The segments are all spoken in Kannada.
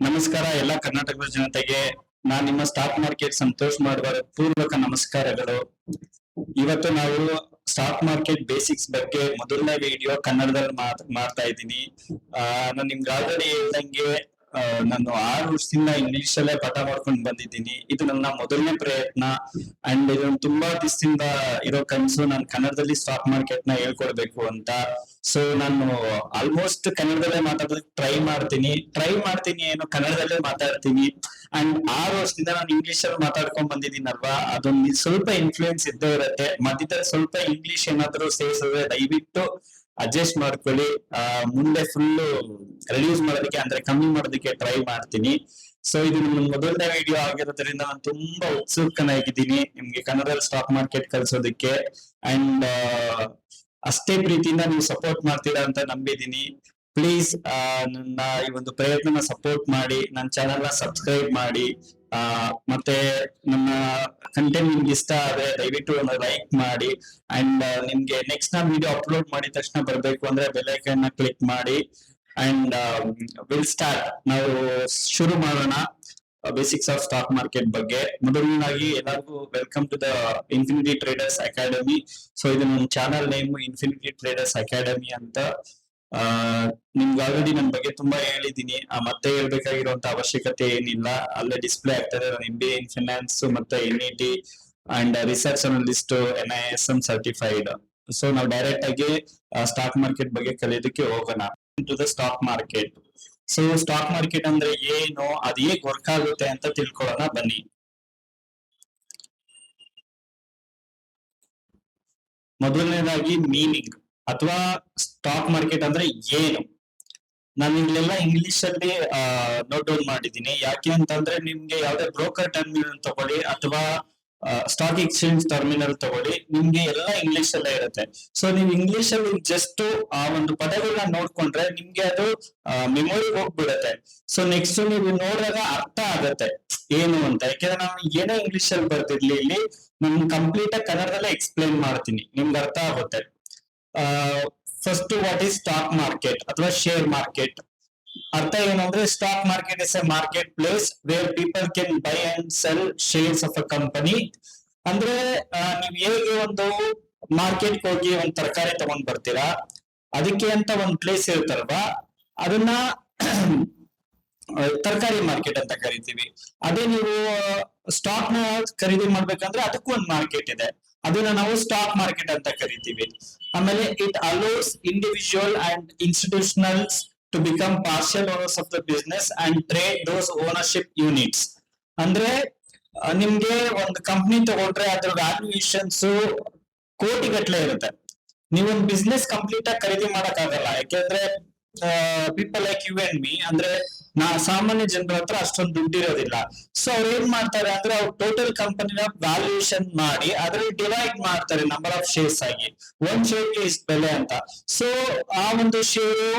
ನಮಸ್ಕಾರ ಎಲ್ಲ ಕರ್ನಾಟಕದ ಜನತೆಗೆ. ನಾನ್ ನಿಮ್ಮ ಸ್ಟಾಕ್ ಮಾರ್ಕೆಟ್ ಸಂತೋಷ್ ಮಾಡುವ ಪೂರ್ವಕ ನಮಸ್ಕಾರಗಳು. ಇವತ್ತು ನಾವು ಸ್ಟಾಕ್ ಮಾರ್ಕೆಟ್ ಬೇಸಿಕ್ಸ್ ಬಗ್ಗೆ ಮೊದಲನೇ ವಿಡಿಯೋ ಕನ್ನಡದಲ್ಲಿ ಮಾಡ್ತಾ ಇದ್ದೀನಿ. ನಾನು ನಿಮ್ಗೆ ಆಲ್ರೆಡಿ ಹೇಳ್ದಂಗೆ ನಾನು 6 ವರ್ಷದಿಂದ ಇಂಗ್ಲಿಷ್ ಅಲ್ಲೇ ಪಾಠ ಮಾಡ್ಕೊಂಡು ಬಂದಿದ್ದೀನಿ. ಇದು ನನ್ನ ಮೊದಲನೇ ಪ್ರಯತ್ನ ಅಂಡ್ ಇದೊಂದು ತುಂಬಾ ದಿವಸದಿಂದ ಇರೋ ಕನಸು. ನಾನು ಕನ್ನಡದಲ್ಲಿ ಸ್ಟಾಕ್ ಮಾರ್ಕೆಟ್ ನ ಹೇಳ್ಕೊಡ್ಬೇಕು ಅಂತ. ಸೊ ನಾನು ಆಲ್ಮೋಸ್ಟ್ ಕನ್ನಡದಲ್ಲೇ ಮಾತಾಡೋದಕ್ಕೆ ಟ್ರೈ ಮಾಡ್ತೀನಿ ಏನು ಕನ್ನಡದಲ್ಲೇ ಮಾತಾಡ್ತೀನಿ. ಅಂಡ್ 6 ವರ್ಷದಿಂದ ನಾನು ಇಂಗ್ಲಿಷ್ ಅಲ್ಲಿ ಮಾತಾಡ್ಕೊಂಡ್ ಬಂದಿದ್ದೀನಲ್ವಾ, ಅದೊಂದು ಸ್ವಲ್ಪ ಇನ್ಫ್ಲೂಯೆನ್ಸ್ ಇದ್ದೇ ಇರುತ್ತೆ. ಮಧ್ಯದಲ್ಲಿ ಸ್ವಲ್ಪ ಇಂಗ್ಲಿಷ್ ಏನಾದ್ರು ಸೇರಿಸಿದ್ರೆ ದಯವಿಟ್ಟು ಅಡ್ಜಸ್ಟ್ ಮಾಡ್ಕೊಳ್ಳಿ. ಮುಂದೆ ಫುಲ್ ರಿಡ್ಯೂಸ್ ಮಾಡೋದಕ್ಕೆ ಅಂದ್ರೆ ಕಮ್ಮಿ ಮಾಡೋದಕ್ಕೆ ಟ್ರೈ ಮಾಡ್ತೀನಿ. ಸೊ ಇದು ನಿಮ್ಮ ಮೊದಲನೇ ವಿಡಿಯೋ ಆಗಿರೋದ್ರಿಂದ ನಾನು ತುಂಬಾ ಉತ್ಸುಕನಾಗಿದ್ದೀನಿ ನಿಮ್ಗೆ ಕನ್ನಡದಲ್ಲಿ ಸ್ಟಾಕ್ ಮಾರ್ಕೆಟ್ ಕಲಿಸೋದಕ್ಕೆ. ಅಂಡ್ ಅಷ್ಟೇ ಪ್ರೀತಿಯಿಂದ ನೀವು ಸಪೋರ್ಟ್ ಮಾಡ್ತೀರಾ ಅಂತ ನಂಬಿದ್ದೀನಿ. ಪ್ಲೀಸ್ ನನ್ನ ಈ ಒಂದು ಪ್ರಯತ್ನ ಸಪೋರ್ಟ್ ಮಾಡಿ, ನನ್ನ ಚಾನೆಲ್ ನ ಸಬ್ಸ್ಕ್ರೈಬ್ ಮಾಡಿ. ಮತ್ತೆ ನನ್ನ ಕಂಟೆಂಟ್ ನಿಮ್ಗೆ ಇಷ್ಟ ಆದ್ರೆ ದಯವಿಟ್ಟು ಒಂದು ಲೈಕ್ ಮಾಡಿ. ಅಂಡ್ ನಿಮ್ಗೆ ನೆಕ್ಸ್ಟ್ ನಾನು ವಿಡಿಯೋ ಅಪ್ಲೋಡ್ ಮಾಡಿದ ತಕ್ಷಣ ಬರ್ಬೇಕು ಅಂದ್ರೆ ಬೆಲ್ ಐಕಾನ್ ನ ಕ್ಲಿಕ್ ಮಾಡಿ. And will start. ನಾವು ಶುರು ಮಾಡೋಣ ಬೇಸಿಕ್ಸ್ ಆಫ್ ಸ್ಟಾಕ್ ಮಾರ್ಕೆಟ್ ಬಗ್ಗೆ. ಮೊದಲನೇದಾಗಿ ಎಲ್ಲರಿಗೂ welcome to the Infinity Traders Academy. So ಇದು ನನ್ನ channel name Infinity Traders Academy ಅಂತ. ನಿಮ್ಗೆ ಆಲ್ರೆಡಿ ನನ್ನ ಬಗ್ಗೆ ತುಂಬಾ ಹೇಳಿದೀನಿ, ಮತ್ತೆ ಹೇಳ್ಬೇಕಾಗಿರುವಂತ ಅವಶ್ಯಕತೆ ಏನಿಲ್ಲ. ಅಲ್ಲೇ ಡಿಸ್ಪ್ಲೇ ಆಗ್ತದೆ ನಾನು MBA ಇನ್ ಫೈನಾನ್ಸ್ ಮತ್ತೆ NET and research analyst NISM certified. So ನಾವು ಡೈರೆಕ್ಟ್ ಆಗಿ ಸ್ಟಾಕ್ ಮಾರ್ಕೆಟ್ ಬಗ್ಗೆ ಕಲಿಯೋದಕ್ಕೆ ಹೋಗೋಣ. To the stock market. So stock market ಅಂದ್ರೆ ಏನು, ಅದು ಹೇಗೆ ವರ್ಕ್ ಆಗುತ್ತೆ ಅಂತ ತಿಳ್ಕೊಳ್ಳೋಣ ಬನ್ನಿ. ಮೊದಲನೇದಾಗಿ ಮೀನಿಂಗ್ ಅಥವಾ ಸ್ಟಾಕ್ ಮಾರ್ಕೆಟ್ ಅಂದ್ರೆ ಏನು. ನಾನು ಇಲ್ಲೆಲ್ಲ ಇಂಗ್ಲಿಷ್ ಅಲ್ಲಿ ನೋಟ್ ಡೌನ್ ಮಾಡಿದ್ದೀನಿ. ಯಾಕೆ ಅಂತಂದ್ರೆ ನಿಮ್ಗೆ ಯಾವ್ದೇ ಬ್ರೋಕರ್ ಟರ್ಮಿನಲ್ ತಗೊಳ್ಳಿ ಅಥವಾ ಸ್ಟಾಕ್ ಎಕ್ಸ್ಚೇಂಜ್ ಟರ್ಮಿನಲ್ ತಗೊಳ್ಳಿ, ನಿಮ್ಗೆ ಎಲ್ಲ ಇಂಗ್ಲಿಷ್ ಅಲ್ಲೇ ಇರುತ್ತೆ. ಸೊ ನೀವು ಇಂಗ್ಲಿಷ್ ಅಲ್ಲಿ ಜಸ್ಟ್ ಆ ಒಂದು ಪದಗಳನ್ನ ನೋಡ್ಕೊಂಡ್ರೆ ನಿಮ್ಗೆ ಅದು ಮೆಮೊರಿ ಹೋಗ್ಬಿಡುತ್ತೆ. ಸೊ ನೆಕ್ಸ್ಟ್ ನೀವು ನೋಡಿದಾಗ ಅರ್ಥ ಆಗತ್ತೆ ಏನು ಅಂತ. ಯಾಕೆಂದ್ರೆ ನಾನು ಏನೇ ಇಂಗ್ಲಿಷ್ ಅಲ್ಲಿ ಬರ್ತಿರ್ಲಿ, ಇಲ್ಲಿ ನಾನು ಕಂಪ್ಲೀಟ್ ಆಗಿ ಕನ್ನಡದಲ್ಲೇ ಎಕ್ಸ್ಪ್ಲೈನ್ ಮಾಡ್ತೀನಿ, ನಿಮ್ಗೆ ಅರ್ಥ ಆಗುತ್ತೆ. First what is stock market ಅಥವಾ ಶೇರ್ ಮಾರ್ಕೆಟ್. ಅರ್ಥ ಏನು ಅಂದ್ರೆ stock market is A market place where people can buy and cell shares of a company. ಅಂದ್ರೆ ನೀವ್ ಹೇಗೆ ಒಂದು ಮಾರ್ಕೆಟ್ ಹೋಗಿ ಒಂದ್ ತರಕಾರಿ ತಗೊಂಡ್ ಬರ್ತೀರಾ, ಅದಕ್ಕೆ ಅಂತ ಒಂದ್ ಪ್ಲೇಸ್ ಇರುತ್ತಲ್ವಾ, ಅದನ್ನ ತರಕಾರಿ ಮಾರ್ಕೆಟ್ ಅಂತ ಕರಿತೀವಿ. ಅದೇ ನೀವು ಸ್ಟಾಕ್ ನ ಖರೀದಿ ಮಾಡ್ಬೇಕಂದ್ರೆ ಅದಕ್ಕೂ ಒಂದು ಮಾರ್ಕೆಟ್ ಇದೆ, ಅದನ್ನ ನಾವು ಸ್ಟಾಕ್ ಮಾರ್ಕೆಟ್ ಅಂತ ಕರಿತೀವಿ. ಆಮೇಲೆ it allows individual and institutionals to become partial owners of the business and trade those ownership units. ಅಂದ್ರೆ ನಿಮ್ಗೆ ಒಂದು ಕಂಪ್ನಿ ತಗೊಂಡ್ರೆ ಅದ್ರ ವ್ಯಾಲ್ಯೂಯೇಷನ್ಸ್ ಕೋಟಿಗಟ್ಲೆ ಇರುತ್ತೆ. ನೀವೊಂದು ಬಿಸ್ನೆಸ್ ಕಂಪ್ಲೀಟ್ ಆಗಿ ಖರೀದಿ ಮಾಡಕ್ ಆಗಲ್ಲ. ಯಾಕೆಂದ್ರೆ people like you and me ಅಂದ್ರೆ ಸಾಮಾನ್ಯ ಜನರ ಹತ್ರ ಅಷ್ಟೊಂದು ದುಡ್ಡು ಇರೋದಿಲ್ಲ. ಸೊ ಅವ್ರು ಏನ್ ಮಾಡ್ತಾರೆ ಅಂದ್ರೆ ಅವ್ರು ಟೋಟಲ್ ಕಂಪನಿನ ವ್ಯಾಲ್ಯೂಯೇಷನ್ ಮಾಡಿ ಅದ್ರಲ್ಲಿ ಡಿವೈಡ್ ಮಾಡ್ತಾರೆ ನಂಬರ್ ಆಫ್ ಶೇರ್ಸ್ ಆಗಿ. ಒಂದ್ ಶೇರ್ಗೆ ಇಷ್ಟು ಬೆಲೆ ಅಂತ. ಸೊ ಆ ಒಂದು ಶೇರು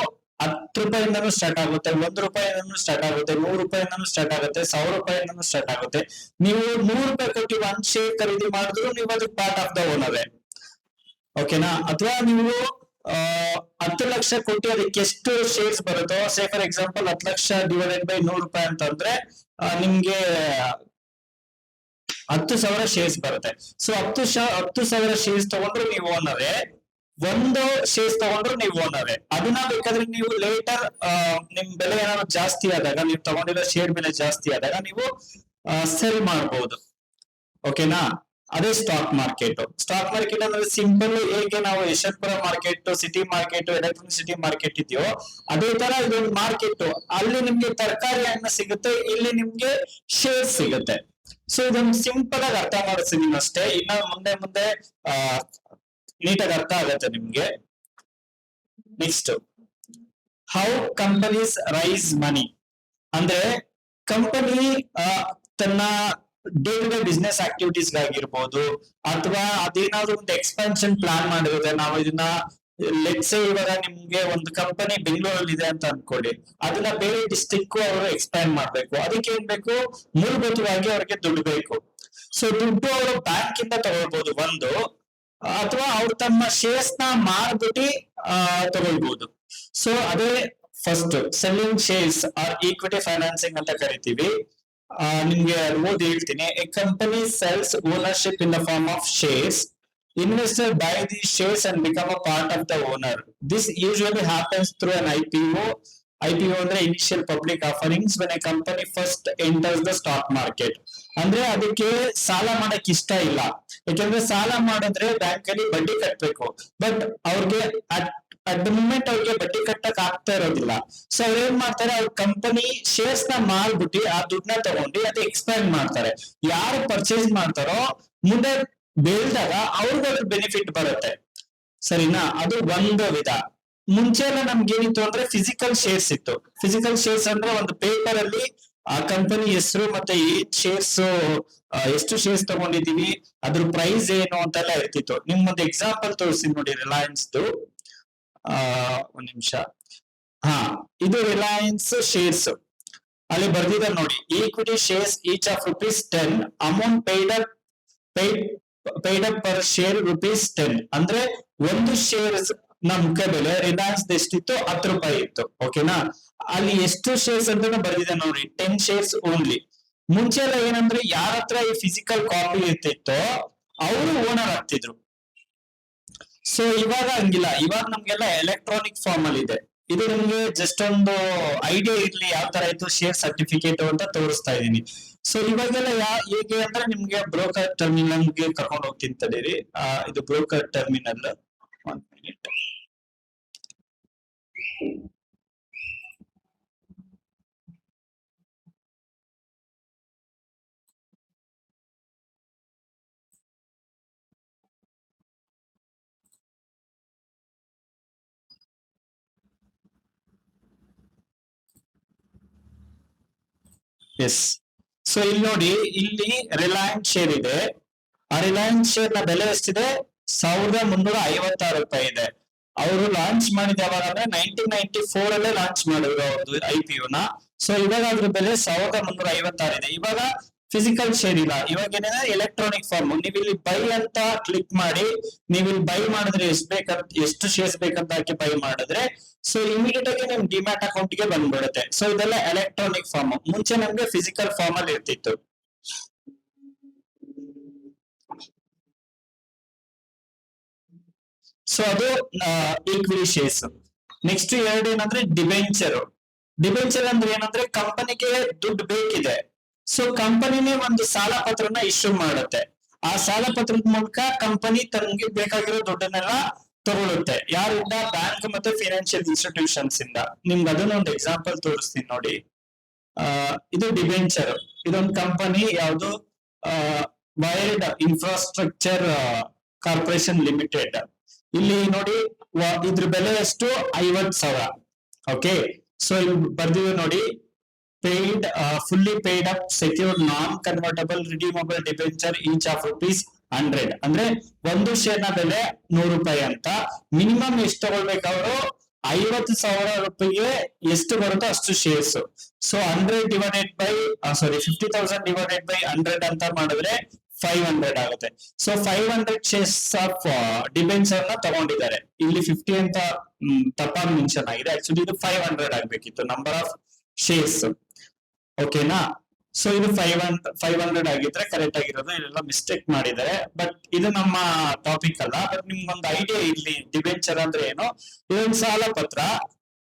10 ರೂಪಾಯಿಂದನೂ ಸ್ಟಾರ್ಟ್ ಆಗುತ್ತೆ, 1 ರೂಪಾಯಿಂದನೂ ಸ್ಟಾರ್ಟ್ ಆಗುತ್ತೆ, 100 ರೂಪಾಯಿಂದನೂ ಸ್ಟಾರ್ಟ್ ಆಗುತ್ತೆ, 1000 ರೂಪಾಯಿಂದನೂ ಸ್ಟಾರ್ಟ್ ಆಗುತ್ತೆ. ನೀವು 100 ರೂಪಾಯಿ ಕೊಟ್ಟು ಒಂದ್ ಶೇರ್ ಖರೀದಿ ಮಾಡಿದ್ರು ನೀವು ಅದಕ್ಕೆ ಪಾರ್ಟ್ ಆಫ್ ದ ಓನರೇ. ಓಕೆನಾ? ಅಥವಾ ನೀವು 10 ಲಕ್ಷ ಕೊಟ್ಟು ಅದಕ್ಕೆ ಎಷ್ಟು ಶೇರ್ಸ್ ಬರುತ್ತೋ, ಸೇ for example 10 lakh divided by 100 ರೂಪಾಯಿ ಅಂತಂದ್ರೆ ನಿಮ್ಗೆ 10,000 ಶೇರ್ಸ್ ಬರುತ್ತೆ. ಸೊ 10,000 ಶೇರ್ಸ್ ತಗೊಂಡ್ರು ನೀವು ಓನರೇ, 1 ಶೇರ್ಸ್ ತಗೊಂಡ್ರು ನೀವು ಓನರೇ. ಅದನ್ನ ಬೇಕಾದ್ರೆ ನೀವು ಲೇಟರ್ ನಿಮ್ ಬೆಲೆ ಏನಾದ್ರು ಜಾಸ್ತಿ ಆದಾಗ, ನೀವು ತಗೊಂಡಿರೋ ಶೇರ್ ಬೆಲೆ ಜಾಸ್ತಿ ಆದಾಗ ನೀವು ಸೆಲ್ ಮಾಡಬಹುದು. ಓಕೆನಾ? ಅದೇ ಸ್ಟಾಕ್ ಮಾರ್ಕೆಟ್. ಸ್ಟಾಕ್ ಮಾರ್ಕೆಟ್ ಅಂದ್ರೆ ಸಿಂಪಲ್, ಹೇಗೆ ನಾವು Yeshwanthpur market, city market, electronic city market ಇದೆಯೋ ಅದೇ ತರ ಇದೊಂದು ಮಾರ್ಕೆಟ್. ಅಲ್ಲಿ ನಿಮ್ಗೆ ತರಕಾರಿ ಹಣ್ಣು ಸಿಗುತ್ತೆ, ಇಲ್ಲಿ ನಿಮ್ಗೆ ಶೇರ್ ಸಿಗುತ್ತೆ. ಸೊ ಇದೊಂದು ಸಿಂಪಲ್ ಆಗಿ ಅರ್ಥ ಮಾಡಿಸ್ತೀನಿ ಅಷ್ಟೇ. ಇನ್ನ ಮುಂದೆ ಮುಂದೆ ನೀಟಾಗಿ ಅರ್ಥ ಆಗತ್ತೆ ನಿಮ್ಗೆ. Next, how companies raise money. ಅಂದ್ರೆ ಕಂಪನಿ ತನ್ನ day to day business activities ಆಗಿರ್ಬೋದು, ಅಥವಾ ಅದೇನಾದ್ರೂ ಒಂದು ಎಕ್ಸ್ಪಾನ್ಷನ್ ಪ್ಲಾನ್ ಮಾಡಿರುತ್ತೆ. ನಾವು ಇದನ್ನ ಲೆಟ್ಸ್ ಇವಾಗ ನಿಮ್ಗೆ ಒಂದು ಕಂಪನಿ ಬೆಂಗಳೂರಲ್ಲಿ ಇದೆ ಅಂತ ಅನ್ಕೊಳ್ಳಿ, ಅದನ್ನ ಬೇರೆ ಡಿಸ್ಟ್ರಿಕ್ಟ್ ಅವರು ಎಕ್ಸ್ಪ್ಯಾಂಡ್ ಮಾಡ್ಬೇಕು. ಅದಕ್ಕೆ ಏನ್ ಬೇಕು? ಮೂಲಭೂತವಾಗಿ ಅವ್ರಿಗೆ ದುಡ್ಡು ಬೇಕು. ಸೊ ದುಡ್ಡು ಅವರು ಬ್ಯಾಂಕ್ ಇಂದ ತಗೊಳ್ಬಹುದು ಒಂದು, ಅಥವಾ ಅವ್ರು ತಮ್ಮ ಶೇರ್ಸ್ ನ ಮಾರ್ಬಿಟ್ಟು ತಗೊಳ್ಬಹುದು. ಸೊ ಅದೇ first selling shares or equity financing ಅಂತ ಕರಿತೀವಿ. ನಿಮ್ಗೆ ಓದಿ ಹೇಳ್ತೀನಿ. A company sells ownership in the form of shares. Investor buy these shares and become a part of the owner. This usually happens through an IPO. IPO ಅಂದ್ರೆ initial public offerings when a company first enters the stock market. ಅಂದ್ರೆ ಅದಕ್ಕೆ ಸಾಲ ಮಾಡಕ್ ಇಷ್ಟ ಇಲ್ಲ, ಯಾಕಂದ್ರೆ ಸಾಲ ಮಾಡಿದ್ರೆ ಬ್ಯಾಂಕ್ ಅಲ್ಲಿ ಬಡ್ಡಿ ಕಟ್ಟಬೇಕು. ಬಟ್ ಅವ್ರಿಗೆ ಅಟ್ ದ ಮೂಮೆಂಟ್ ಅವ್ರಿಗೆ ಬಡ್ಡಿ ಕಟ್ಟಕ್ ಆಗ್ತಾ ಇರೋದಿಲ್ಲ. ಸೊ ಅವ್ರ ಏನ್ ಮಾಡ್ತಾರೆ, ಅವ್ರ ಕಂಪನಿ ಶೇರ್ಸ್ ನ ಮಾರ್ಬಿಟ್ಟು ಆ ದುಡ್ಡನ್ನ ತಗೊಂಡು ಅದು ಎಕ್ಸ್ಪ್ಯಾಂಡ್ ಮಾಡ್ತಾರೆ. ಯಾರು ಪರ್ಚೇಸ್ ಮಾಡ್ತಾರೋ ಮುಂದೆ ಬೆಳೆದಾಗ ಅವ್ರಿಗೆ ಅದ್ರ ಬೆನಿಫಿಟ್ ಬರುತ್ತೆ. ಸರಿನಾ? ಅದು ಒಂದು ವಿಧ. ಮುಂಚೆ ಎಲ್ಲ ನಮ್ಗೆ ಏನಿತ್ತು ಅಂದ್ರೆ ಫಿಸಿಕಲ್ ಶೇರ್ಸ್ ಇತ್ತು. ಫಿಸಿಕಲ್ ಶೇರ್ಸ್ ಅಂದ್ರೆ ಒಂದು ಪೇಪರ್ ಅಲ್ಲಿ ಆ ಕಂಪನಿ ಹೆಸರು ಮತ್ತೆ ಏನ್ ಶೇರ್ಸ್, ಎಷ್ಟು ಶೇರ್ಸ್ ತಗೊಂಡಿದೀವಿ, ಅದ್ರ ಪ್ರೈಸ್ ಏನು ಅಂತೆಲ್ಲ ಇರ್ತಿತ್ತು. ನಿಮ್ಗೊಂದು ಎಕ್ಸಾಂಪಲ್ ತೋರಿಸ್ತೀನಿ ನೋಡಿ, ರಿಲಯನ್ಸ್ ಒಂದ್ ನಿಮಿಷ. ಇದು ರಿಲಯನ್ಸ್ ಶೇರ್ಸ್ ಅಲ್ಲಿ ಬರ್ದಿದ್ದಾರೆ ನೋಡಿ. Equity shares each of ₹10, amount paid up per share ₹10. ಅಂದ್ರೆ ಒಂದು ಶೇರ್ಸ್ ನ ಮುಖ್ಯ ಬೆಲೆ ರಿಲಯನ್ಸ್ ಎಷ್ಟಿತ್ತು, ₹10 ಇತ್ತು. ಓಕೆನಾ? ಅಲ್ಲಿ ಎಷ್ಟು ಶೇರ್ಸ್ ಅಂತ ಬರ್ದಿದೆ ನೋಡಿ, 10 ಶೇರ್ಸ್ ಓನ್ಲಿ. ಮುಂಚೆ ಎಲ್ಲ ಏನಂದ್ರೆ ಯಾರ ಹತ್ರ ಈ ಫಿಸಿಕಲ್ ಕಾಪಿ ಇರ್ತಿತ್ತೋ ಅವರು ಓನರ್ ಆಗ್ತಿದ್ರು. ಸೊ ಇವಾಗ ಹಂಗಿಲ್ಲ, ಇವಾಗ ನಮ್ಗೆಲ್ಲ ಎಲೆಕ್ಟ್ರಾನಿಕ್ ಫಾರ್ಮ್ ಅಲ್ಲಿ ಇದೆ. ಇದು ನಿಮ್ಗೆ ಜಸ್ಟ್ ಒಂದು ಐಡಿಯಾ ಇರ್ಲಿ ಯಾವ ತರ ಇತ್ತು ಶೇರ್ ಸರ್ಟಿಫಿಕೇಟ್ ಅಂತ ತೋರಿಸ್ತಾ ಇದೀನಿ. ಸೊ ಇವಾಗೆಲ್ಲ ಹೇಗೆ ಅಂದ್ರೆ ನಿಮ್ಗೆ ಬ್ರೋಕರ್ ಟರ್ಮಿನಲ್ಗೆ ಕರ್ಕೊಂಡು ಹೋಗ್ತೀನಿ ತಡೀರಿ. ಇದು broker terminal. 1 minute. Yes. So ಇಲ್ಲಿ ನೋಡಿ, ಇಲ್ಲಿ ರಿಲಯನ್ಸ್ ಶೇರ್ ಇದೆ. ಆ ರಿಲಯನ್ಸ್ ಶೇರ್ ನ ಬೆಲೆ ಎಷ್ಟಿದೆ, ₹1356 ಇದೆ. ಅವರು ಲಾಂಚ್ ಮಾಡಿದ ಯಾವಾಗ ಅಂದ್ರೆ 1994 ಅಲ್ಲೇ ಲಾಂಚ್ ಮಾಡಿದ್ರು ಅವ್ರದ್ದು IPO ನ. ಸೊ ಇವಾಗ ಅದ್ರ ಬೆಲೆ ₹1356 ಇದೆ. ಇವಾಗ ಫಿಸಿಕಲ್ ಶೇರ್ ಇಲ್ಲ, ಇವಾಗ ಏನಿದೆ ಎಲೆಕ್ಟ್ರಾನಿಕ್ ಫಾರ್ಮ್. ನೀವು ಇಲ್ಲಿ ಬೈ ಅಂತ ಕ್ಲಿಕ್ ಮಾಡಿ, ನೀವು ಇಲ್ಲಿ ಬೈ ಮಾಡಿದ್ರೆ ಎಷ್ಟು ಶೇರ್ಸ್ ಬೇಕಂತ ಹಾಕಿ ಬೈ ಮಾಡಿದ್ರೆ ಸೊ ಇಮಿಡಿಯೇಟ್ ಆಗಿ ನಿಮ್ ಡಿಮ್ಯಾಟ್ ಅಕೌಂಟ್ ಗೆ ಬಂದ್ಬಿಡುತ್ತೆ. ಸೊ ಇದೆಲ್ಲ ಎಲೆಕ್ಟ್ರಾನಿಕ್ ಫಾರ್ಮ್. ಮುಂಚೆ ನಮ್ಗೆ ಫಿಸಿಕಲ್ ಫಾರ್ಮ್ ಅಲ್ಲಿ ಇರ್ತಿತ್ತು. ಸೊ ಅದು ಈಕ್ವಿಟಿ ಶೇರ್ಸ್. ನೆಕ್ಸ್ಟ್ ಎರಡು ಏನಂದ್ರೆ ಡಿಬೆಂಚರ್. ಡಿಬೆಂಚರ್ ಅಂದ್ರೆ ಏನಂದ್ರೆ ಕಂಪನಿಗೆ ದುಡ್ಡು ಬೇಕಿದೆ, ಸೊ ಕಂಪನಿನೇ ಒಂದು ಸಾಲ ಪತ್ರನ ಇಶ್ಯೂ ಮಾಡುತ್ತೆ. ಆ ಸಾಲ ಪತ್ರದ ಮೂಲಕ ಕಂಪನಿ ತನಗೆ ಬೇಕಾಗಿರೋ ದುಡ್ಡನ್ನೆಲ್ಲ ತಗೊಳುತ್ತೆ. ಯಾರಿಂದ? ಬ್ಯಾಂಕ್ ಮತ್ತೆ ಫೈನಾನ್ಷಿಯಲ್ ಇನ್ಸ್ಟಿಟ್ಯೂಷನ್ಸ್ ಇಂದ. ನಿಮ್ಗೆ ಅದನ್ನ ಒಂದು ಎಕ್ಸಾಂಪಲ್ ತೋರಿಸ್ತೀನಿ ನೋಡಿ. ಇದು ಡಿಬೆಂಚರ್. ಇದೊಂದು ಕಂಪನಿ ಯಾವುದು, ವೈರ್ಡ್ ಇನ್ಫ್ರಾಸ್ಟ್ರಕ್ಚರ್ ಕಾರ್ಪೊರೇಷನ್ ಲಿಮಿಟೆಡ್. ಇಲ್ಲಿ ನೋಡಿ, ಇದ್ರ ಬೆಲೆ ಎಷ್ಟು, 50,000. ಓಕೆ. ಸೊ ಇಲ್ಲಿ ಬರ್ದಿವೆ ನೋಡಿ, paid fully paid up secured non convertible redeemable debenture each of ₹100. ಅಂದ್ರೆ ಒಂದು ಶೇರ್ ನ ಬೆಲೆ ₹100 ಅಂತ. ಮಿನಿಮಮ್ ಎಷ್ಟು ತಗೊಳ್ಬೇಕು ಅವರು, ₹50,000 ಎಷ್ಟು ಬರುತ್ತೋ ಅಷ್ಟು shares. So 100 divided by 50,000 divided by 100 ಅಂತ ಮಾಡಿದ್ರೆ 500 ಆಗುತ್ತೆ. ಸೊ 500 ಶೇರ್ಸ್ ಆಫ್ ಡಿಬೆಂಚರ್ ನ ತಗೊಂಡಿದ್ದಾರೆ. ಇಲ್ಲಿ 50 ಅಂತ ತಪ್ಪಾಗಿ ಮೆನ್ಷನ್ ಆಗಿದೆ. ಆಕ್ಚುಲಿ ಇದು 500 ಆಗ್ಬೇಕಿತ್ತು ನಂಬರ್ ಆಫ್ ಶೇರ್ಸ್. ಓಕೆನಾ? ಸೊ ಇದು 500 ಆಗಿದ್ರೆ ಕರೆಕ್ಟ್ ಆಗಿರೋದು. ಇಲ್ಲೆಲ್ಲ ಮಿಸ್ಟೇಕ್ ಮಾಡಿದ್ದಾರೆ, ಬಟ್ ಇದು ನಮ್ಮ ಟಾಪಿಕ್ ಅಲ್ಲ. ಬಟ್ ನಿಮ್ಗೊಂದು ಐಡಿಯಾ ಇರ್ಲಿ, ಡಿಬೆಂಚರ್ ಅಂದ್ರೆ ಏನು. ಇದೊಂದು ಸಾಲ ಪತ್ರ.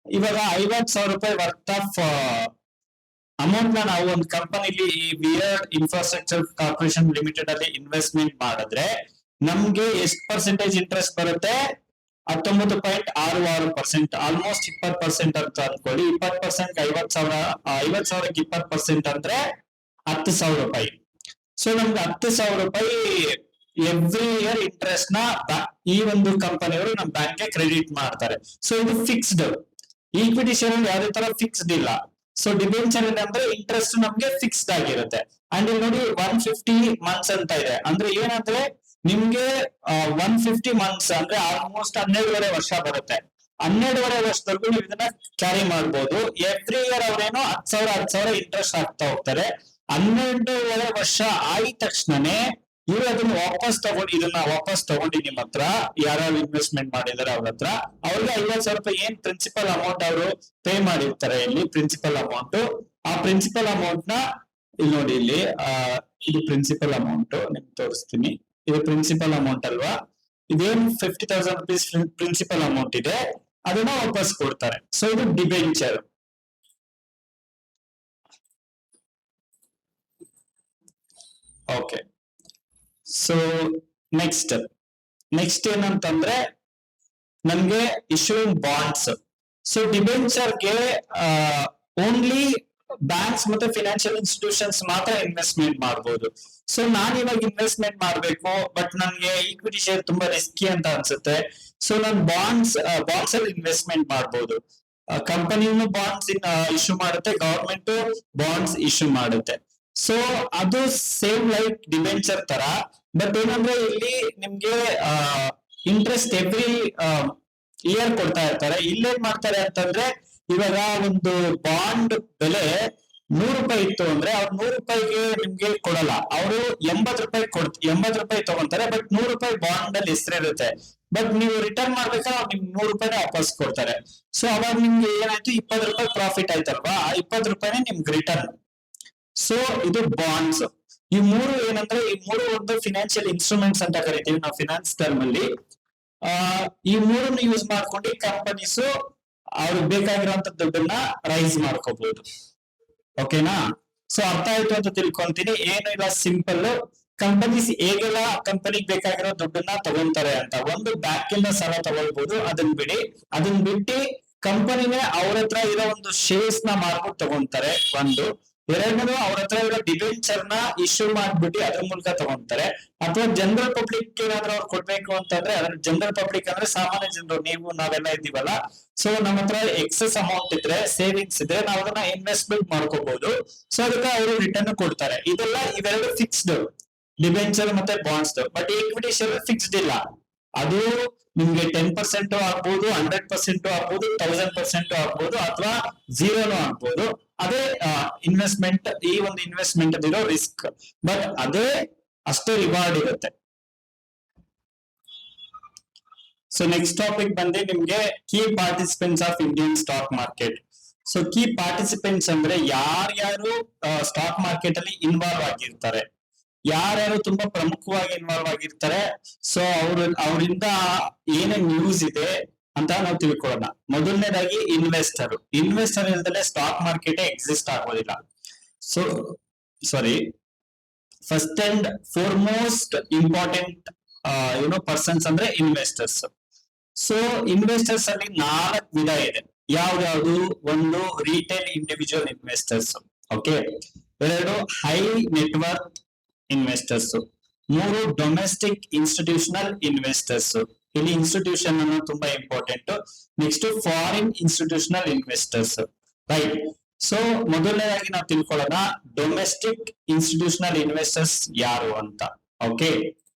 ಇವಾಗ ₹50,000 ವರ್ತ್ ಆಫ್ ಅಮೌಂಟ್ ನ ನಾವು ಒಂದು ಕಂಪನಿಲಿ ಈ ವಿಯರ್ಡ್ ಇನ್ಫ್ರಾಸ್ಟ್ರಕ್ಚರ್ ಕಾರ್ಪೊರೇಷನ್ ಲಿಮಿಟೆಡ್ ಅಲ್ಲಿ ಇನ್ವೆಸ್ಟ್ಮೆಂಟ್ ಮಾಡಿದ್ರೆ ನಮ್ಗೆ ಎಷ್ಟು ಪರ್ಸೆಂಟೇಜ್ ಇಂಟ್ರೆಸ್ಟ್ ಬರುತ್ತೆ, 19.66%. ಆಲ್ಮೋಸ್ಟ್ 20% ಅಂತ ಅನ್ಕೊಳ್ಳಿ. 20% 50,000ಕ್ಕೆ 20% ಅಂದ್ರೆ ₹10,000. ಸೊ ನಮ್ಗೆ ₹10,000 ಎವ್ರಿ ಇಯರ್ ಇಂಟ್ರೆಸ್ಟ್ ನ ಈ ಒಂದು ಕಂಪನಿಯವರು ನಮ್ ಬ್ಯಾಂಕ್ ಗೆ ಕ್ರೆಡಿಟ್ ಮಾಡ್ತಾರೆ. ಸೊ ಇದು ಫಿಕ್ಸ್ಡ್. ಈಕ್ವಿಟಿ ಶೇರ್ ಅಲ್ಲಿ ಯಾವುದೇ ತರ ಫಿಕ್ಸ್ಡ್ ಇಲ್ಲ. ಸೊ ಡಿಬೆಂಚರ್ ಅಂದ್ರೆ ಇಂಟ್ರೆಸ್ಟ್ ನಮ್ಗೆ ಫಿಕ್ಸ್ಡ್ ಆಗಿರುತ್ತೆ. ಅಂಡ್ ಇಲ್ಲಿ ನೋಡಿ 150 ಮಂತ್ಸ್ ಅಂತ ಇದೆ. ಅಂದ್ರೆ ಏನಂದ್ರೆ ನಿಮ್ಗೆ 150 ಮಂತ್ಸ್ ಅಂದ್ರೆ ಆಲ್ಮೋಸ್ಟ್ 12.5 ವರ್ಷ ಬರುತ್ತೆ. 12.5 ವರ್ಷದವರೆಗೂ ನೀವು ಇದನ್ನ ಕ್ಯಾರಿ ಮಾಡ್ಬೋದು. ಎವ್ರಿ ಇಯರ್ ಅವ್ರೇನೋ 10,000 ಇಂಟ್ರೆಸ್ಟ್ ಆಗ್ತಾ ಹೋಗ್ತಾರೆ. 12.5 ವರ್ಷ ಆದ ತಕ್ಷಣನೇ ಇವ್ರು ಅದನ್ನ ವಾಪಸ್ ತಗೊಂಡು ನಿಮ್ಮ ಹತ್ರ ಯಾರು ಇನ್ವೆಸ್ಟ್ಮೆಂಟ್ ಮಾಡಿದಾರೆ ಅವ್ರ ಹತ್ರ ಅವ್ರಿಗೆ 50,000 ರೂಪಾಯಿ ಏನ್ ಪ್ರಿನ್ಸಿಪಲ್ ಅಮೌಂಟ್ ಅವರು ಪೇ ಮಾಡಿರ್ತಾರೆ ಇಲ್ಲಿ ಪ್ರಿನ್ಸಿಪಲ್ ಅಮೌಂಟ್, ಆ ಪ್ರಿನ್ಸಿಪಲ್ ಅಮೌಂಟ್ ನ ಇಲ್ಲಿ ನೋಡಿ, ಇಲ್ಲಿ ಇದು ಪ್ರಿನ್ಸಿಪಲ್ ಅಮೌಂಟ್ ನಿಮ್ಗೆ ತೋರಿಸ್ತೀನಿ. ಇದು ಪ್ರಿನ್ಸಿಪಲ್ ಅಮೌಂಟ್ ಅಲ್ವಾ, ಇದೇನ್ 50,000 ರುಪೀಸ್ ಪ್ರಿನ್ಸಿಪಲ್ ಅಮೌಂಟ್ ಇದೆ ಅದನ್ನ ವಾಪಸ್ ಕೊಡ್ತಾರೆ. ಸೊ ಇದು ಡಿಬೆಂಚರ್. ಓಕೆ, ಸೊ ನೆಕ್ಸ್ಟ್ ಏನಂತಂದ್ರೆ ನಮ್ಗೆ ಇಶ್ಯೂಯಿಂಗ್ ಬಾಂಡ್ಸ್. ಸೊ ಡಿಬೆಂಚರ್ಗೆ ಓನ್ಲಿ ಬ್ಯಾಂಕ್ಸ್ ಮತ್ತೆ ಫಿನಾನ್ಷಿಯಲ್ ಇನ್ಸ್ಟಿಟ್ಯೂಷನ್ಸ್ ಮಾತ್ರ ಇನ್ವೆಸ್ಟ್ಮೆಂಟ್ ಮಾಡಬಹುದು. ಸೊ ನಾನು ಇವಾಗ ಇನ್ವೆಸ್ಟ್ಮೆಂಟ್ ಮಾಡ್ಬೇಕು, ಬಟ್ ನನ್ಗೆ ಈಕ್ವಿಟಿ ಶೇರ್ ತುಂಬಾ ರಿಸ್ಕಿ ಅಂತ ಅನ್ಸುತ್ತೆ. ಸೊ ನಾನು ಬಾಂಡ್ಸ್ ಅಲ್ಲಿ ಇನ್ವೆಸ್ಟ್ಮೆಂಟ್ ಮಾಡಬಹುದು. ಕಂಪನಿನೂ ಬಾಂಡ್ಸ್ ಇಶ್ಯೂ ಮಾಡುತ್ತೆ, ಗವರ್ಮೆಂಟ್ ಬಾಂಡ್ಸ್ ಇಶ್ಯೂ ಮಾಡುತ್ತೆ. ಸೊ ಅದು ಸೇಮ್ ಲೈಕ್ ಡಿಬೆಂಚರ್ ತರ, ಬಟ್ ಏನಂದ್ರೆ ಇಲ್ಲಿ ನಿಮ್ಗೆ ಇಂಟ್ರೆಸ್ಟ್ ಎವ್ರಿ ಇಯರ್ ಕೊಡ್ತಾ ಇರ್ತಾರೆ. ಇಲ್ಲೇನ್ ಮಾಡ್ತಾರೆ ಅಂತಂದ್ರೆ, ಇವಾಗ ಒಂದು ಬಾಂಡ್ ಬೆಲೆ 100 ರೂಪಾಯಿ ಇತ್ತು ಅಂದ್ರೆ ಅವ್ರು 100 ರೂಪಾಯಿಗೆ ನಿಮ್ಗೆ ಕೊಡಲ್ಲ, ಅವರು 80 ರೂಪಾಯಿ ತಗೊಂತಾರೆ. ಬಟ್ 100 ರೂಪಾಯಿ ಬಾಂಡ್ ಅಲ್ಲಿ ಹೆಸರಿರುತ್ತೆ, ಬಟ್ ನೀವು ರಿಟರ್ನ್ ಮಾಡ್ಬೇಕಾದ್ರೆ ಅವ್ರು ನಿಮ್ಗೆ 100 ರೂಪಾಯಿನ ವಾಪಸ್ ಕೊಡ್ತಾರೆ. ಸೊ ಅವಾಗ ನಿಮ್ಗೆ ಏನಾಯ್ತು, 20 ರೂಪಾಯಿ ಪ್ರಾಫಿಟ್ ಆಯ್ತಲ್ವಾ, ಆ 20 ರೂಪಾಯಿನೇ ನಿಮ್ಗೆ ರಿಟರ್ನ್. ಸೊ ಇದು ಬಾಂಡ್ಸ್. ಈ ಮೂರು ಏನಂದ್ರೆ, ಈ ಮೂರು ಒಂದು ಫಿನಾನ್ಷಿಯಲ್ ಇನ್ಸ್ಟ್ರೂಮೆಂಟ್ಸ್ ಅಂತ ಕರಿತೀವಿ ನಾವು ಫಿನಾನ್ಸ್ ಟರ್ಮ್ ಅಲ್ಲಿ. ಈ ಮೂರನ್ನು ಯೂಸ್ ಮಾಡ್ಕೊಂಡು ಕಂಪನೀಸ್ ಅವ್ರಿಗೆ ಬೇಕಾಗಿರುವಂತ ದುಡ್ಡನ್ನ ರೈಸ್ ಮಾಡ್ಕೋಬಹುದು. ಓಕೆನಾ? ಸೊ ಅರ್ಥ ಆಯ್ತು ಅಂತ ತಿಳ್ಕೊಂತೀನಿ. ಏನು ಇಲ್ಲ, ಸಿಂಪಲ್. ಕಂಪನೀಸ್ ಹೇಗೆಲ್ಲ ಕಂಪನಿಗೆ ಬೇಕಾಗಿರೋ ದುಡ್ಡನ್ನ ತಗೊಂತಾರೆ ಅಂತ, ಒಂದು ಬ್ಯಾಂಕ್ ಇಂದ ಸಾಲ ತಗೊಳ್ಬಹುದು, ಅದನ್ನ ಬಿಟ್ಟು ಕಂಪನಿನೇ ಅವ್ರ ಹತ್ರ ಇರೋ ಒಂದು ಶೇರ್ಸ್ ನ ಮಾರ್ಬಿಟ್ಟು ತಗೊಂತಾರೆ. ಒಂದು ಎರಡನೇದು ಅವ್ರ ಹತ್ರ ಇರೋ ಡಿಬೆಂಚರ್ ನ ಇಶ್ಯೂ ಮಾಡ್ಬಿಟ್ಟು ಅದ್ರ ಮೂಲಕ ತಗೊಂತಾರೆ. ಅಥವಾ ಜನರಲ್ ಪಬ್ಲಿಕ್ ಏನಾದ್ರೂ ಅವ್ರು ಕೊಡ್ಬೇಕು ಅಂತಂದ್ರೆ, ಅದ್ರ ಜನರಲ್ ಪಬ್ಲಿಕ್ ಅಂದ್ರೆ ಸಾಮಾನ್ಯ ಜನರು, ನೀವು ನಾವೆಲ್ಲ ಇದ್ದೀವಲ್ಲ. ಸೊ ನಮ್ಮ ಹತ್ರ ಎಕ್ಸೆಸ್ ಅಮೌಂಟ್ ಇದ್ರೆ, ಸೇವಿಂಗ್ಸ್ ಇದ್ರೆ, ನಾವು ಅದನ್ನ ಇನ್ವೆಸ್ಟ್ಮೆಂಟ್ ಮಾಡ್ಕೋಬಹುದು. ಸೊ ಅದಕ್ಕೆ ಅವರು ರಿಟರ್ನ್ ಕೊಡ್ತಾರೆ. ಇವೆರಡು ಫಿಕ್ಸ್ಡ್, ಡಿಬೆಂಚರ್ ಮತ್ತೆ bonds. But equity share fixed ಇಲ್ಲ, ಅದು ನಿಮ್ಗೆ 10% ಆಗ್ಬೋದು, 100% ಆಗ್ಬೋದು, 1000% ಆಗ್ಬೋದು, ಅಥವಾ 0 ಆಗ್ಬೋದು. ಅದೇ ಇನ್ವೆಸ್ಟ್ಮೆಂಟ್, ಈ ಒಂದು ಇನ್ವೆಸ್ಟ್ಮೆಂಟ್ ಇರೋ ರಿಸ್ಕ್, ಬಟ್ ಅದೇ ಅಷ್ಟೇ ರಿವಾರ್ಡ್ ಇರುತ್ತೆ. ಸೊ ನೆಕ್ಸ್ಟ್ ಟಾಪಿಕ್ ಬಂದು ನಿಮ್ಗೆ key participants of Indian stock market. So key participants ಅಂದ್ರೆ ಯಾರ್ಯಾರು ಸ್ಟಾಕ್ ಮಾರ್ಕೆಟ್ ಅಲ್ಲಿ ಇನ್ವಾಲ್ವ್ ಆಗಿರ್ತಾರೆ, ಯಾರ್ಯಾರು ತುಂಬಾ ಪ್ರಮುಖವಾಗಿ ಇನ್ವಾಲ್ವ್ ಆಗಿರ್ತಾರೆ. ಸೊ ಅವರಿಂದ ಏನೇನ್ ನ್ಯೂಸ್ ಇದೆ ಅಂತ ನಾವು ತಿಳ್ಕೊಳ್ಳೋಣ. ಮೊದಲನೇದಾಗಿ ಇನ್ವೆಸ್ಟರ್ ಇಲ್ದಲೆ ಸ್ಟಾಕ್ ಮಾರ್ಕೆಟ್ ಎಕ್ಸಿಸ್ಟ್ ಆಗೋದಿಲ್ಲ. So first and foremost important persons ಅಂದ್ರೆ ಇನ್ವೆಸ್ಟರ್ಸ್. ಸೊ ಇನ್ವೆಸ್ಟರ್ಸ್ ಅಲ್ಲಿ 4 ವಿಧ ಇದೆ. ಯಾವ್ದು? ಒಂದು retail individual investors, okay. 2 high network investors. 3 domestic institutional investors. ಇಲ್ಲಿ ಇನ್ಸ್ಟಿಟ್ಯೂಷನ್ ಅನ್ನು ತುಂಬಾ important. Next foreign institutional investors, right. So ಮೊದಲನೇದಾಗಿ ನಾವು ತಿಳ್ಕೊಳ್ಳೋಣ ಡೊಮೆಸ್ಟಿಕ್ ಇನ್ಸ್ಟಿಟ್ಯೂಷನಲ್ ಇನ್ವೆಸ್ಟರ್ಸ್ ಯಾರು ಅಂತ. Okay,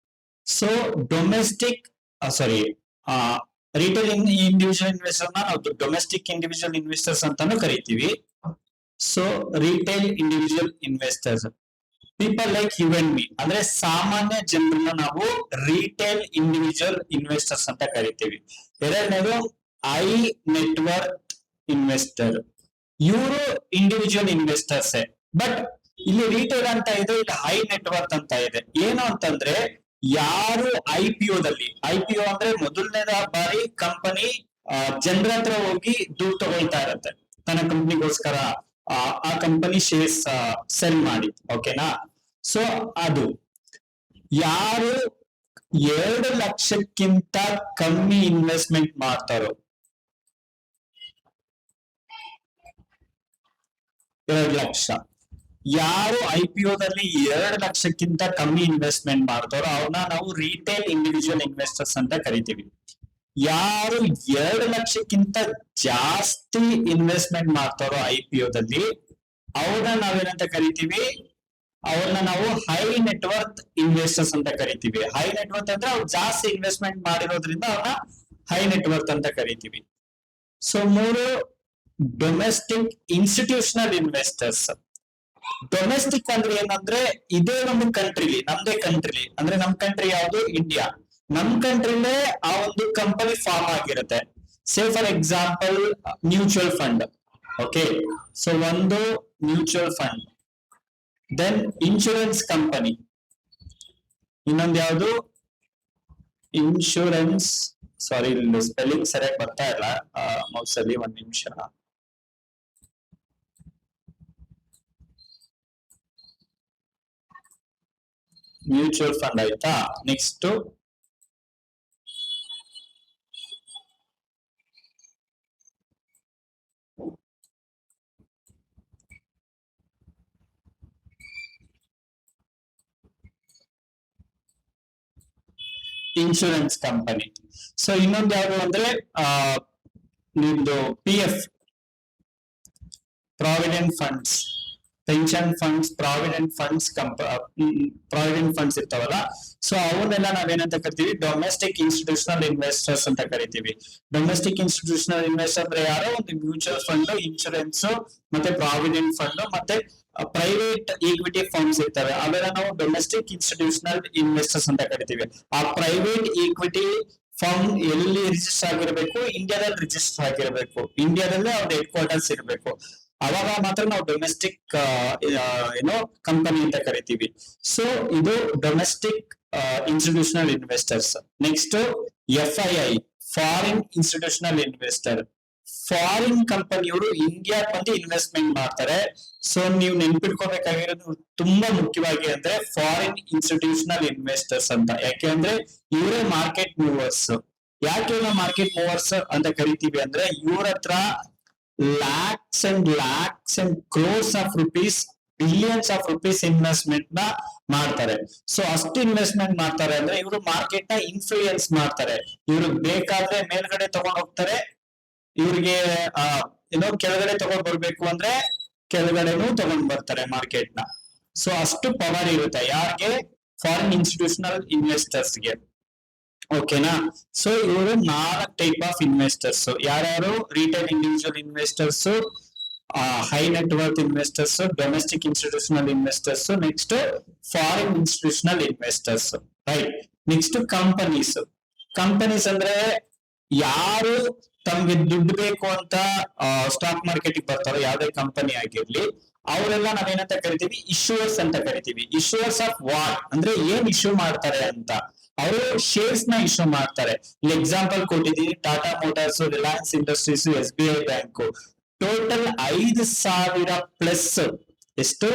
so retail individual investor ನಾವು ಡೊಮೆಸ್ಟಿಕ್ ಇಂಡಿವಿಜುವಲ್ ಇನ್ವೆಸ್ಟರ್ಸ್ ಅಂತಾನು ಕರಿತೀವಿ. So retail individual investors, people like you and me, ಅಂದ್ರೆ ಸಾಮಾನ್ಯ ಜನರನ್ನ ನಾವು ರಿಟೇಲ್ ಇಂಡಿವಿಜುವಲ್ ಇನ್ವೆಸ್ಟರ್ಸ್ ಅಂತ ಕರಿತೀವಿ. ಎರಡನೇದು ಹೈ ನೆಟ್ವರ್ಕ್ ಇನ್ವೆಸ್ಟರ್, ಇವರು ಇಂಡಿವಿಜುವಲ್ ಇನ್ವೆಸ್ಟರ್ಸ್. ಬಟ್ ಇಲ್ಲಿ ರಿಟೇಲ್ ಅಂತ ಇದೆ, ಇಲ್ಲಿ ಹೈ ನೆಟ್ವರ್ಕ್ ಅಂತ ಇದೆ. ಏನು ಅಂತಂದ್ರೆ, ಯಾರು IPO ಅಂದ್ರೆ ಮೊದಲನೇದ ಬಾರಿ ಕಂಪನಿ ಜನರ ಹತ್ರ ಹೋಗಿ ದುಡ್ಡು ತಗೊಳ್ತಾ ಇರತ್ತೆ ತನ್ನ ಕಂಪನಿಗೋಸ್ಕರ, ಆ ಕಂಪನಿ ಶೇರ್ಸ್ ಸೆಲ್ ಮಾಡಿ, ಓಕೆನಾ. ಸೊ ಅದು ಯಾರು 2 ಲಕ್ಷಕ್ಕಿಂತ ಕಮ್ಮಿ ಇನ್ವೆಸ್ಟ್ಮೆಂಟ್ ಮಾಡ್ತಾರೋ, 2 ಲಕ್ಷ, ಯಾರು IPOದಲ್ಲಿ 2 ಲಕ್ಷಕ್ಕಿಂತ ಕಮ್ಮಿ ಇನ್ವೆಸ್ಟ್ಮೆಂಟ್ ಮಾಡ್ತಾರೋ ಅವ್ರನ್ನ ನಾವು ರಿಟೇಲ್ ಇಂಡಿವಿಜುವಲ್ ಇನ್ವೆಸ್ಟರ್ಸ್ ಅಂತ ಕರಿತೀವಿ. ಯಾರು 2 ಲಕ್ಷಕ್ಕಿಂತ ಜಾಸ್ತಿ ಇನ್ವೆಸ್ಟ್ಮೆಂಟ್ ಮಾಡ್ತಾರೋ IPOದಲ್ಲಿ, ಅವ್ರನ್ನ ನಾವೇನಂತ ಕರಿತೀವಿ, ಅವ್ರನ್ನ ನಾವು ಹೈ ನೆಟ್ವರ್ಕ್ ಇನ್ವೆಸ್ಟರ್ಸ್ ಅಂತ ಕರಿತೀವಿ. ಹೈ ನೆಟ್ವರ್ಕ್ ಅಂದ್ರೆ ಅವ್ರು ಜಾಸ್ತಿ ಇನ್ವೆಸ್ಟ್ಮೆಂಟ್ ಮಾಡಿರೋದ್ರಿಂದ ಅವ್ರನ್ನ ಹೈ ನೆಟ್ವರ್ಕ್ ಅಂತ ಕರಿತೀವಿ. So 3 domestic institutional investors. Domestic ಅಂದ್ರೆ ಏನಂದ್ರೆ ಇದೇ ಒಂದು ಕಂಟ್ರಿಲಿ, ನಮ್ದೇ ಕಂಟ್ರಿಲಿ, ಅಂದ್ರೆ ನಮ್ ಕಂಟ್ರಿ ಯಾವುದು? ಇಂಡಿಯಾ. ನಮ್ ಕಂಟ್ರಿಲೇ ಆ ಒಂದು ಕಂಪನಿ ಫಾರ್ಮ್ ಆಗಿರುತ್ತೆ. Say for example mutual fund. Okay, so ಒಂದು mutual fund, then insurance company, ಇನ್ನೊಂದು ಯಾವುದು? ಇನ್ಶೂರೆನ್ಸ್, ಸಾರಿ ಇಲ್ಲಿ ಸ್ಪೆಲ್ಲಿಂಗ್ ಸರಿಯಾಗಿ ಬರ್ತಾ ಇಲ್ಲ ಮೌಸ್ ಅಲ್ಲಿ, ಒಂದ್ ನಿಮಿಷ. ಮ್ಯೂಚುವಲ್ ಫಂಡ್ ಆಯ್ತಾ. Next insurance company. ಸೊ ಇನ್ನೊಂದು ಯಾವುದು ಅಂದ್ರೆ ನಿಮ್ದು PF, provident funds, pension funds, provident funds ಇರ್ತಾವಲ್ಲ. ಸೊ ಅವನ್ನೆಲ್ಲ ನಾವೇನಂತ ಕರಿತೀವಿ? ಡೊಮೆಸ್ಟಿಕ್ ಇನ್ಸ್ಟಿಟ್ಯೂಷನಲ್ ಇನ್ವೆಸ್ಟರ್ಸ್ ಅಂತ ಕರಿತೀವಿ. ಡೊಮೆಸ್ಟಿಕ್ ಇನ್ಸ್ಟಿಟ್ಯೂಷನಲ್ ಇನ್ವೆಸ್ಟರ್ ಅಂದ್ರೆ ಯಾರೋ ಒಂದು ಮ್ಯೂಚುವಲ್ ಫಂಡ್, ಇನ್ಶೂರೆನ್ಸ್, ಮತ್ತೆ ಪ್ರಾವಿಡೆಂಟ್ ಫಂಡ್, ಮತ್ತೆ ಪ್ರೈವೇಟ್ ಈಕ್ವಿಟಿ ಫಂಡ್ಸ್ ಇರ್ತವೆ, ಅವೆಲ್ಲ ನಾವು ಡೊಮೆಸ್ಟಿಕ್ ಇನ್ಸ್ಟಿಟ್ಯೂಷನಲ್ ಇನ್ವೆಸ್ಟರ್ಸ್ ಅಂತ ಕರಿತೀವಿ. ಆ ಪ್ರೈವೇಟ್ ಈಕ್ವಿಟಿ ಫಂಡ್ ಎಲ್ಲಿ ರಿಜಿಸ್ಟರ್ ಆಗಿರಬೇಕು? ಇಂಡಿಯಾದಲ್ಲಿ ರಿಜಿಸ್ಟರ್ ಆಗಿರಬೇಕು, ಇಂಡಿಯಾದಲ್ಲೇ ಅವ್ರ ಹೆಡ್ ಕ್ವಾರ್ಟರ್ಸ್ ಇರಬೇಕು. ಅವಾಗ ಮಾತ್ರ ನಾವು ಡೊಮೆಸ್ಟಿಕ್ ಏನೋ ಕಂಪನಿ ಅಂತ ಕರಿತೀವಿ. ಸೊ ಇದು domestic institutional investors. Next FII, foreign institutional investor. Foreign ಕಂಪನಿಯವರು ಇಂಡಿಯಾ ಬಂದು ಇನ್ವೆಸ್ಟ್ಮೆಂಟ್ ಮಾಡ್ತಾರೆ. ಸೊ ನೀವು ನೆನ್ಪಿಟ್ಕೋಬೇಕಾಗಿರೋದು ತುಂಬಾ ಮುಖ್ಯವಾಗಿ ಅಂದ್ರೆ ಫಾರಿನ್ ಇನ್ಸ್ಟಿಟ್ಯೂಷನಲ್ ಇನ್ವೆಸ್ಟರ್ಸ್ ಅಂತ. ಯಾಕೆ ಅಂದ್ರೆ ಇವರೇ ಮಾರ್ಕೆಟ್ ಮೂವರ್ಸ್. ಯಾಕೆ ಮಾರ್ಕೆಟ್ ಮೂವರ್ಸ್ ಅಂತ ಕರಿತೀವಿ ಅಂದ್ರೆ ಇವ್ರ ಹತ್ರ lakhs and crores of rupees, billions of rupees investment ನ ಮಾಡ್ತಾರೆ. ಸೊ ಅಷ್ಟು ಇನ್ವೆಸ್ಟ್ಮೆಂಟ್ ಮಾಡ್ತಾರೆ ಅಂದ್ರೆ ಇವರು ಮಾರ್ಕೆಟ್ ನ ಇನ್ಫ್ಲೂಯೆನ್ಸ್ ಮಾಡ್ತಾರೆ. ಇವ್ರಿಗೆ ಬೇಕಾದ್ರೆ ಮೇಲ್ಗಡೆ ತಗೊಂಡ್ ಹೋಗ್ತಾರೆ, ಇವ್ರಿಗೆ ಏನೋ ಕೆಳಗಡೆ ತಗೊಂಡ್ ಬರ್ಬೇಕು ಅಂದ್ರೆ ಕೆಳಗಡೆನೂ ತಗೊಂಡ್ ಬರ್ತಾರೆ ಮಾರ್ಕೆಟ್ ನ. ಸೊ ಅಷ್ಟು ಪವರ್ ಇರುತ್ತೆ ಯಾರಿಗೆ? ಫಾರಿನ್ ಇನ್ಸ್ಟಿಟ್ಯೂಷನಲ್ ಇನ್ವೆಸ್ಟರ್ಸ್ಗೆ. ಓಕೆನಾ? ಸೊ ಇವರು 4 ಟೈಪ್ ಆಫ್ ಇನ್ವೆಸ್ಟರ್ಸ್. ಯಾರ್ಯಾರು? Retail individual investors, high net worth investors, domestic institutional investors, next foreign institutional investors. Right. Next companies. Companies ಅಂದ್ರೆ ಯಾರು ತಮ್ಗೆ ದುಡ್ಡು ಬೇಕು ಅಂತ ಸ್ಟಾಕ್ ಮಾರ್ಕೆಟ್ ಬರ್ತಾರೋ, ಯಾವ್ದೇ ಕಂಪನಿ ಆಗಿರ್ಲಿ, ಅವರೆಲ್ಲ ನಾವೇನಂತ ಕರಿತೀವಿ? ಇಶ್ಯೂವರ್ಸ್ ಅಂತ ಕರಿತೀವಿ. ಇಶ್ಯೂವರ್ಸ್ ಆಫ್ ವಾಟ್ ಅಂದ್ರೆ ಏನ್ ಇಶ್ಯೂ ಮಾಡ್ತಾರೆ ಅಂತ. ಅವರು ಶೇರ್ಸ್ ನ ಇಶ್ಯೂ ಮಾಡ್ತಾರೆ. ಇಲ್ಲಿ ಎಕ್ಸಾಂಪಲ್ ಕೊಟ್ಟಿದ್ದೀನಿ, Tata Motors, Reliance Industries, SBI bank. Total 5,000 plus. ಎಷ್ಟು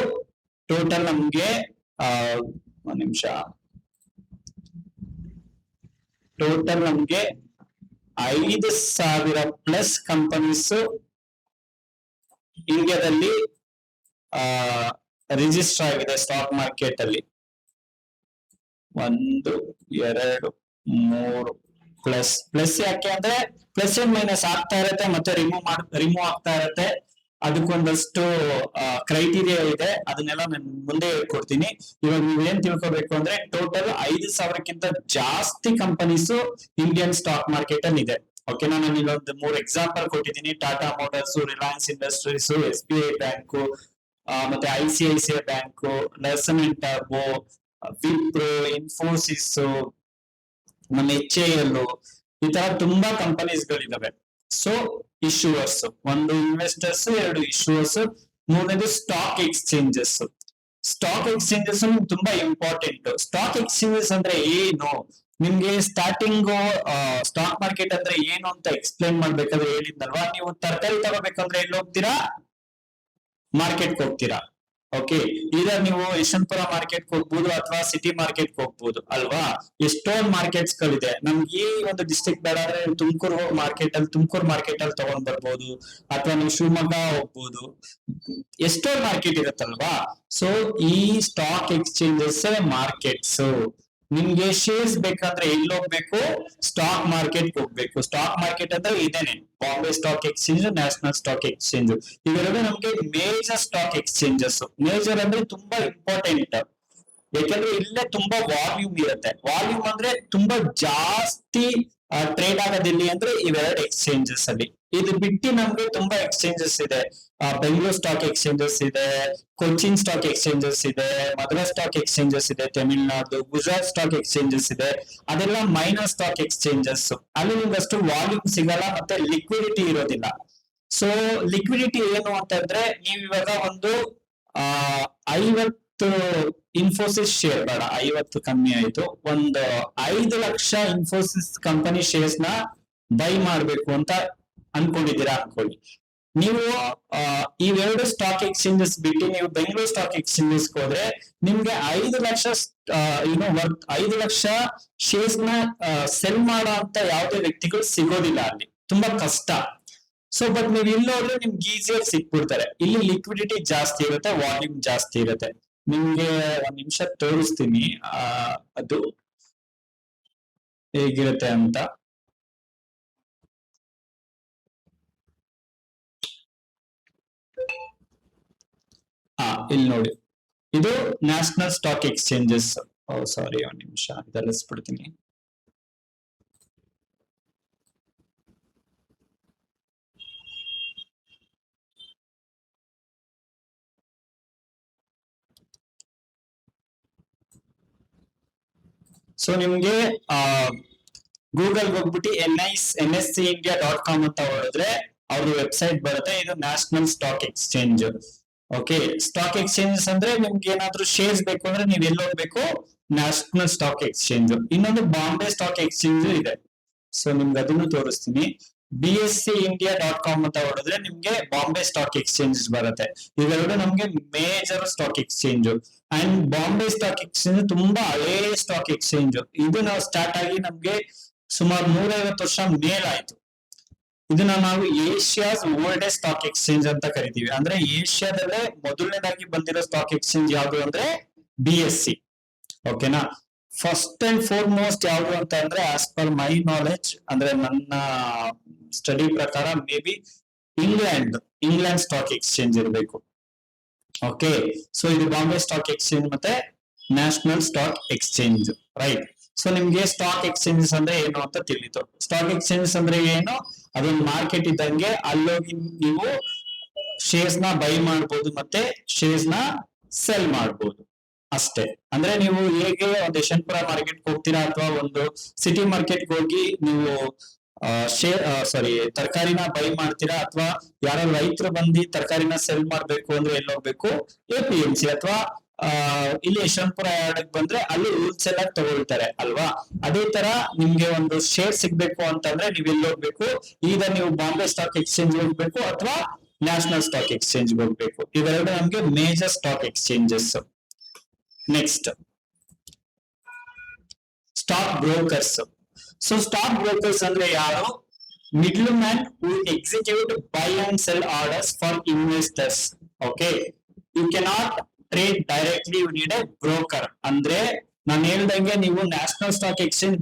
ಟೋಟಲ್? ನಮ್ಗೆ ಒಂದ್ ನಿಮಿಷ. ಟೋಟಲ್ ನಮ್ಗೆ 5,000 ಪ್ಲಸ್ ಕಂಪನೀಸ್ ಇಂಡಿಯಾದಲ್ಲಿ ರಿಜಿಸ್ಟರ್ ಆಗಿದೆ ಸ್ಟಾಕ್ ಮಾರ್ಕೆಟ್ ಅಲ್ಲಿ. 1, 2, 3 ಪ್ಲಸ್. ಪ್ಲಸ್ ಯಾಕೆ ಅಂದ್ರೆ ಪ್ಲಸ್ ಅಂಡ್ ಮೈನಸ್ ಆಗ್ತಾ ಇರತ್ತೆ, ಮತ್ತೆ ರಿಮೂವ್ ಆಗ್ತಾ ಇರತ್ತೆ. ಅದಕ್ಕೊಂದಷ್ಟು ಕ್ರೈಟೀರಿಯಾ ಇದೆ, ಅದನ್ನೆಲ್ಲ ನಾನು ಮುಂದೆ ಹೇಳ್ಕೊಡ್ತೀನಿ. ಇವಾಗ ನೀವೇನ್ ತಿಳ್ಕೊಬೇಕು ಅಂದ್ರೆ ಟೋಟಲ್ 5,000ಕ್ಕಿಂತ ಜಾಸ್ತಿ ಕಂಪನೀಸ್ ಇಂಡಿಯನ್ ಸ್ಟಾಕ್ ಮಾರ್ಕೆಟ್ ಅಲ್ಲಿ ಇದೆ. ಓಕೆನಾ? ನಾನು ಇಲ್ಲೊಂದು 3 ಎಕ್ಸಾಂಪಲ್ ಕೊಟ್ಟಿದ್ದೀನಿ. Tata Motors, Reliance Industries, SBI bank, ಮತ್ತೆ ICICI ಬ್ಯಾಂಕ್, ನರ್ಸನ್ ಅಂಡ್ ಟರ್ಬೋ, ವಿಪ್ರೋ, ಇನ್ಫೋಸಿಸ್, ನಮ್ಮ HAL, ಈ ತರ ತುಂಬಾ ಕಂಪನೀಸ್ ಗಳಿದಾವೆ. ಸೊ ಇಶ್ಯೂವರ್ಸ್, ಒಂದು ಇನ್ವೆಸ್ಟರ್ಸ್, 2 ಇಶ್ಯೂವರ್ಸ್, 3ನೇದು ಸ್ಟಾಕ್ ಎಕ್ಸ್ಚೇಂಜಸ್. ಸ್ಟಾಕ್ ಎಕ್ಸ್ಚೇಂಜಸ್ ತುಂಬಾ ಇಂಪಾರ್ಟೆಂಟ್. ಸ್ಟಾಕ್ ಎಕ್ಸ್ಚೇಂಜಸ್ ಅಂದ್ರೆ ಏನು? ನಿಮ್ಗೆ ಸ್ಟಾರ್ಟಿಂಗ್ ಸ್ಟಾಕ್ ಮಾರ್ಕೆಟ್ ಅಂದ್ರೆ ಏನು ಅಂತ ಎಕ್ಸ್ಪ್ಲೈನ್ ಮಾಡ್ಬೇಕಾದ್ರೆ ಹೇಳಿದ್ನಲ್ವಾ, ನೀವು ತರಕಾರಿ ತಗೋಬೇಕಂದ್ರೆ ಎಲ್ಲಿ ಹೋಗ್ತೀರಾ? ಮಾರ್ಕೆಟ್ಗೆ ಹೋಗ್ತೀರಾ. ಓಕೆ, ಈಗ ನೀವು ಯಶವಂತಪುರ ಮಾರ್ಕೆಟ್ ಹೋಗ್ಬೋದು ಅಥವಾ ಸಿಟಿ ಮಾರ್ಕೆಟ್ ಹೋಗ್ಬೋದು ಅಲ್ವಾ. ಎಷ್ಟೊಂದು ಮಾರ್ಕೆಟ್ಸ್ ಗಳಿದೆ. ನಮ್ಗೆ ಈ ಒಂದು ಡಿಸ್ಟ್ರಿಕ್ಟ್ ಬೇಡ ಅಂದ್ರೆ ತುಮಕೂರು ಮಾರ್ಕೆಟ್ ಅಲ್ಲಿ ತಗೊಂಡ್ ಬರ್ಬೋದು, ಅಥವಾ ನೀವು ಶಿವಮೊಗ್ಗ ಹೋಗ್ಬೋದು. ಎಷ್ಟೊಂದು ಮಾರ್ಕೆಟ್ ಇರುತ್ತಲ್ವಾ. ಸೊ ಈ ಸ್ಟಾಕ್ ಎಕ್ಸ್ಚೇಂಜಸ್ ಮಾರ್ಕೆಟ್ಸ್. ನಿಮ್ಗೆ ಶೇರ್ಸ್ ಬೇಕಾದ್ರೆ ಎಲ್ಲಿ ಹೋಗ್ಬೇಕು? ಸ್ಟಾಕ್ ಮಾರ್ಕೆಟ್ ಹೋಗ್ಬೇಕು. ಸ್ಟಾಕ್ ಮಾರ್ಕೆಟ್ ಅಂದ್ರೆ ಇದೇನೆ, Bombay stock exchange, national stock exchange. ಇವೆರಡು ನಮ್ಗೆ ಮೇಜರ್ ಸ್ಟಾಕ್ ಎಕ್ಸ್ಚೇಂಜಸ್. ಮೇಜರ್ ಅಂದ್ರೆ ತುಂಬಾ ಇಂಪಾರ್ಟೆಂಟ್, ಯಾಕಂದ್ರೆ ಇಲ್ಲೇ ತುಂಬಾ ವಾಲ್ಯೂಮ್ ಇರುತ್ತೆ. ವಾಲ್ಯೂಮ್ ಅಂದ್ರೆ ತುಂಬಾ ಜಾಸ್ತಿ ಟ್ರೇಡ್ ಆಗೋದಿಲ್ಲಿ ಅಂದ್ರೆ ಇವೆರಡು ಎಕ್ಸ್ಚೇಂಜಸ್ ಅಲ್ಲಿ. ಇದು ಬಿಟ್ಟು ನಮ್ಗೆ ತುಂಬಾ ಎಕ್ಸ್ಚೇಂಜಸ್ ಇದೆ. ಬೆಂಗಳೂರು ಸ್ಟಾಕ್ ಎಕ್ಸ್ಚೇಂಜಸ್ ಇದೆ, ಕೊಚ್ಚಿನ್ ಸ್ಟಾಕ್ ಎಕ್ಸ್ಚೇಂಜಸ್ ಇದೆ, ಮದ್ರಾಸ್ ಸ್ಟಾಕ್ ಎಕ್ಸ್ಚೇಂಜಸ್ ಇದೆ, ತಮಿಳ್ನಾಡು, ಗುಜರಾತ್ ಸ್ಟಾಕ್ ಎಕ್ಸ್ಚೇಂಜಸ್ ಇದೆ. ಅದೆಲ್ಲ ಮೈನರ್ ಸ್ಟಾಕ್ ಎಕ್ಸ್ಚೇಂಜಸ್. ಅಲ್ಲಿ ನಿಮ್ಗೆ ಅಷ್ಟು ವಾಲ್ಯೂಮ್ ಸಿಗಲ್ಲ, ಮತ್ತೆ ಲಿಕ್ವಿಡಿಟಿ ಇರೋದಿಲ್ಲ. ಸೊ ಲಿಕ್ವಿಡಿಟಿ ಏನು ಅಂತಂದ್ರೆ, ನೀವು ಇವಾಗ ಒಂದು 50 ಇನ್ಫೋಸಿಸ್ ಶೇರ್ ಬೇಡ, 50 ಕಮ್ಮಿ ಆಯ್ತು, ಒಂದು 5 ಲಕ್ಷ ಇನ್ಫೋಸಿಸ್ ಕಂಪನಿ ಶೇರ್ಸ್ ನ ಬೈ ಮಾಡ್ಬೇಕು ಅಂತ ಅನ್ಕೊಂಡಿದ್ದೀರಾ ಅನ್ಕೊಳ್ಳಿ. ನೀವು ಇವೆರಡು ಸ್ಟಾಕ್ ಎಕ್ಸ್ಚೇಂಜಸ್ ಬಿಟ್ಟು ನೀವು ಬೆಂಗಳೂರು ಸ್ಟಾಕ್ ಎಕ್ಸ್ಚೇಂಜಸ್ ಹೋದ್ರೆ ನಿಮ್ಗೆ 5 ಲಕ್ಷ 5 ಲಕ್ಷ ಶೇರ್ಸ್ ನ ಸೆಲ್ ಮಾಡೋ ಅಂತ ಯಾವುದೇ ವ್ಯಕ್ತಿಗಳು ಸಿಗೋದಿಲ್ಲ, ಅಲ್ಲಿ ತುಂಬಾ ಕಷ್ಟ. ಸೊ ಬಟ್ ನೀವು ಇಲ್ಲೋದ್ರೆ ನಿಮ್ಗೆ ಈಸಿಯಾಗಿ ಸಿಕ್ಬಿಡ್ತಾರೆ. ಇಲ್ಲಿ ಲಿಕ್ವಿಡಿಟಿ ಜಾಸ್ತಿ ಇರುತ್ತೆ, ವಾಲ್ಯೂಮ್ ಜಾಸ್ತಿ ಇರುತ್ತೆ. ನಿಮ್ಗೆ ಒಂದ್ ನಿಮಿಷ ತೋರಿಸ್ತೀನಿ ಅದು ಹೇಗಿರುತ್ತೆ ಅಂತ. ಇಲ್ಲಿ ನೋಡಿ, ಇದು ನ್ಯಾಷನಲ್ ಸ್ಟಾಕ್ ಎಕ್ಸ್ಚೇಂಜಸ್. ಸಾರಿ, ಒಂದ್ ನಿಮಿಷ ಇದಲ್ಲಿಸ್ಬಿಡ್ತೀನಿ. ಸೊ ನಿಮ್ಗೆ ಗೂಗಲ್ ಹೋಗ್ಬಿಟ್ಟು NSCindia.com ಅಂತ ಹೊಡೆದ್ರೆ ಅವ್ರ ವೆಬ್ಸೈಟ್ ಬರುತ್ತೆ. ಇದು national stock exchange. Okay, stock exchanges ಅಂದ್ರೆ ನಿಮ್ಗೆ ಏನಾದ್ರು ಶೇರ್ಸ್ ಬೇಕು ಅಂದ್ರೆ ನೀವ್ ಎಲ್ಲಿ ಹೋಗ್ಬೇಕು? National stock exchange. ಇನ್ನೊಂದು ಬಾಂಬೆ ಸ್ಟಾಕ್ ಎಕ್ಸ್ಚೇಂಜ್ ಇದೆ. ಸೊ ನಿಮ್ಗೆ ಅದನ್ನು ತೋರಿಸ್ತೀನಿ. BSCindia.com ಅಂತ ಹೊಡೆದ್ರೆ ನಿಮ್ಗೆ ಬಾಂಬೆ ಸ್ಟಾಕ್ ಎಕ್ಸ್ಚೇಂಜ್ ಬರುತ್ತೆ. ಇವೆರಡು ನಮ್ಗೆ major stock exchange. And Bombay stock exchange ತುಂಬಾ ಹಳೇ ಸ್ಟಾಕ್ ಎಕ್ಸ್ಚೇಂಜ್. ಇದು ನಾವು ಸ್ಟಾರ್ಟ್ ಆಗಿ ನಮ್ಗೆ ಸುಮಾರು 150 ವರ್ಷ ಮೇಲಾಯ್ತು. ಇದನ್ನ ನಾವು ಏಷ್ಯಾಸ್ ಓಲ್ಡೆಸ್ಟ್ ಸ್ಟಾಕ್ ಎಕ್ಸ್ಚೇಂಜ್ ಅಂತ ಕರಿತೀವಿ. ಅಂದ್ರೆ ಏಷ್ಯಾದಲ್ಲೇ ಮೊದಲನೇದಾಗಿ ಬಂದಿರೋ ಸ್ಟಾಕ್ ಎಕ್ಸ್ಚೇಂಜ್ ಯಾವುದು ಅಂದ್ರೆ BSC. ಓಕೆನಾ? ಫಸ್ಟ್ ಅಂಡ್ ಫೋರ್ ಮೋಸ್ಟ್ ಯಾವುದು ಅಂತ ಅಂದ್ರೆ, ಆಸ್ ಪರ್ ಮೈ ನಾಲೆಡ್ಜ್, ಅಂದ್ರೆ ನನ್ನ ಸ್ಟಡಿ ಪ್ರಕಾರ may be England stock exchange ಇರಬೇಕು. ಓಕೆ, ಸೊ ಇದು ಬಾಂಬೆ ಸ್ಟಾಕ್ ಎಕ್ಸ್ಚೇಂಜ್ ಮತ್ತೆ national stock exchange, right? So ನಿಮ್ಗೆ ಸ್ಟಾಕ್ ಎಕ್ಸ್ಚೇಂಜಸ್ ಅಂದ್ರೆ ಏನು ಅಂತ ತಿಳಿತು. ಸ್ಟಾಕ್ ಎಕ್ಸ್ಚೇಂಜಸ್ ಅಂದ್ರೆ ಏನು? ಅದೊಂದು ಮಾರ್ಕೆಟ್ ಇದ್ದಂಗೆ, ಅಲ್ಲೋಗಿ ನೀವು ಶೇರ್ಸ್ ನ ಬೈ ಮಾಡ್ಬೋದು ಮತ್ತೆ ಶೇರ್ಸ್ ನ ಸೆಲ್ ಮಾಡ್ಬೋದು ಅಷ್ಟೇ. ಅಂದ್ರೆ ನೀವು ಹೇಗೆ ಒಂದು ಯಶವಂತಪುರ ಮಾರ್ಕೆಟ್ ಹೋಗ್ತೀರಾ ಅಥವಾ ಒಂದು ಸಿಟಿ ಮಾರ್ಕೆಟ್ ಹೋಗಿ ನೀವು ತರಕಾರಿನ ಬೈ ಮಾಡ್ತೀರಾ, ಅಥವಾ ಯಾರೋ ರೈತರು ಬಂದು ತರಕಾರಿನ ಸೆಲ್ ಮಾಡ್ಬೇಕು ಅಂದ್ರೆ ಎಲ್ಲಿ ಹೋಗ್ಬೇಕು? APMC ಅಥವಾ ಇಲ್ಲಿ ಯಶವಂತಪುರ ಯಾರ್ಡಕ್ ಬಂದ್ರೆ ಅಲ್ಲಿ ಹೋಲ್ಸೇಲ್ ಆಗಿ ತಗೊಳ್ತಾರೆ ಅಲ್ವಾ? ಅದೇ ತರ ನಿಮ್ಗೆ ಒಂದು ಶೇರ್ ಸಿಗ್ಬೇಕು ಅಂತಂದ್ರೆ ನೀವ್ ಎಲ್ಲಿ ಹೋಗ್ಬೇಕು? ಈಗ ನೀವು ಬಾಂಬೆ ಸ್ಟಾಕ್ ಎಕ್ಸ್ಚೇಂಜ್ ಹೋಗ್ಬೇಕು ಅಥವಾ ನ್ಯಾಷನಲ್ ಸ್ಟಾಕ್ ಎಕ್ಸ್ಚೇಂಜ್ ಹೋಗ್ಬೇಕು. ಇವೆರಡು ನಮ್ಗೆ major stock exchanges. Next, stock brokers. So stock brokers ಅಂದ್ರೆ ಯಾರು? Middle man who execute buy and sell orders for investors. Okay, you cannot trade directly, you need a broker. ಅಂದ್ರೆ ನಾನು ಹೇಳ್ದಂಗೆ ನೀವು ನ್ಯಾಷನಲ್ ಸ್ಟಾಕ್ ಎಕ್ಸ್ಚೇಂಜ್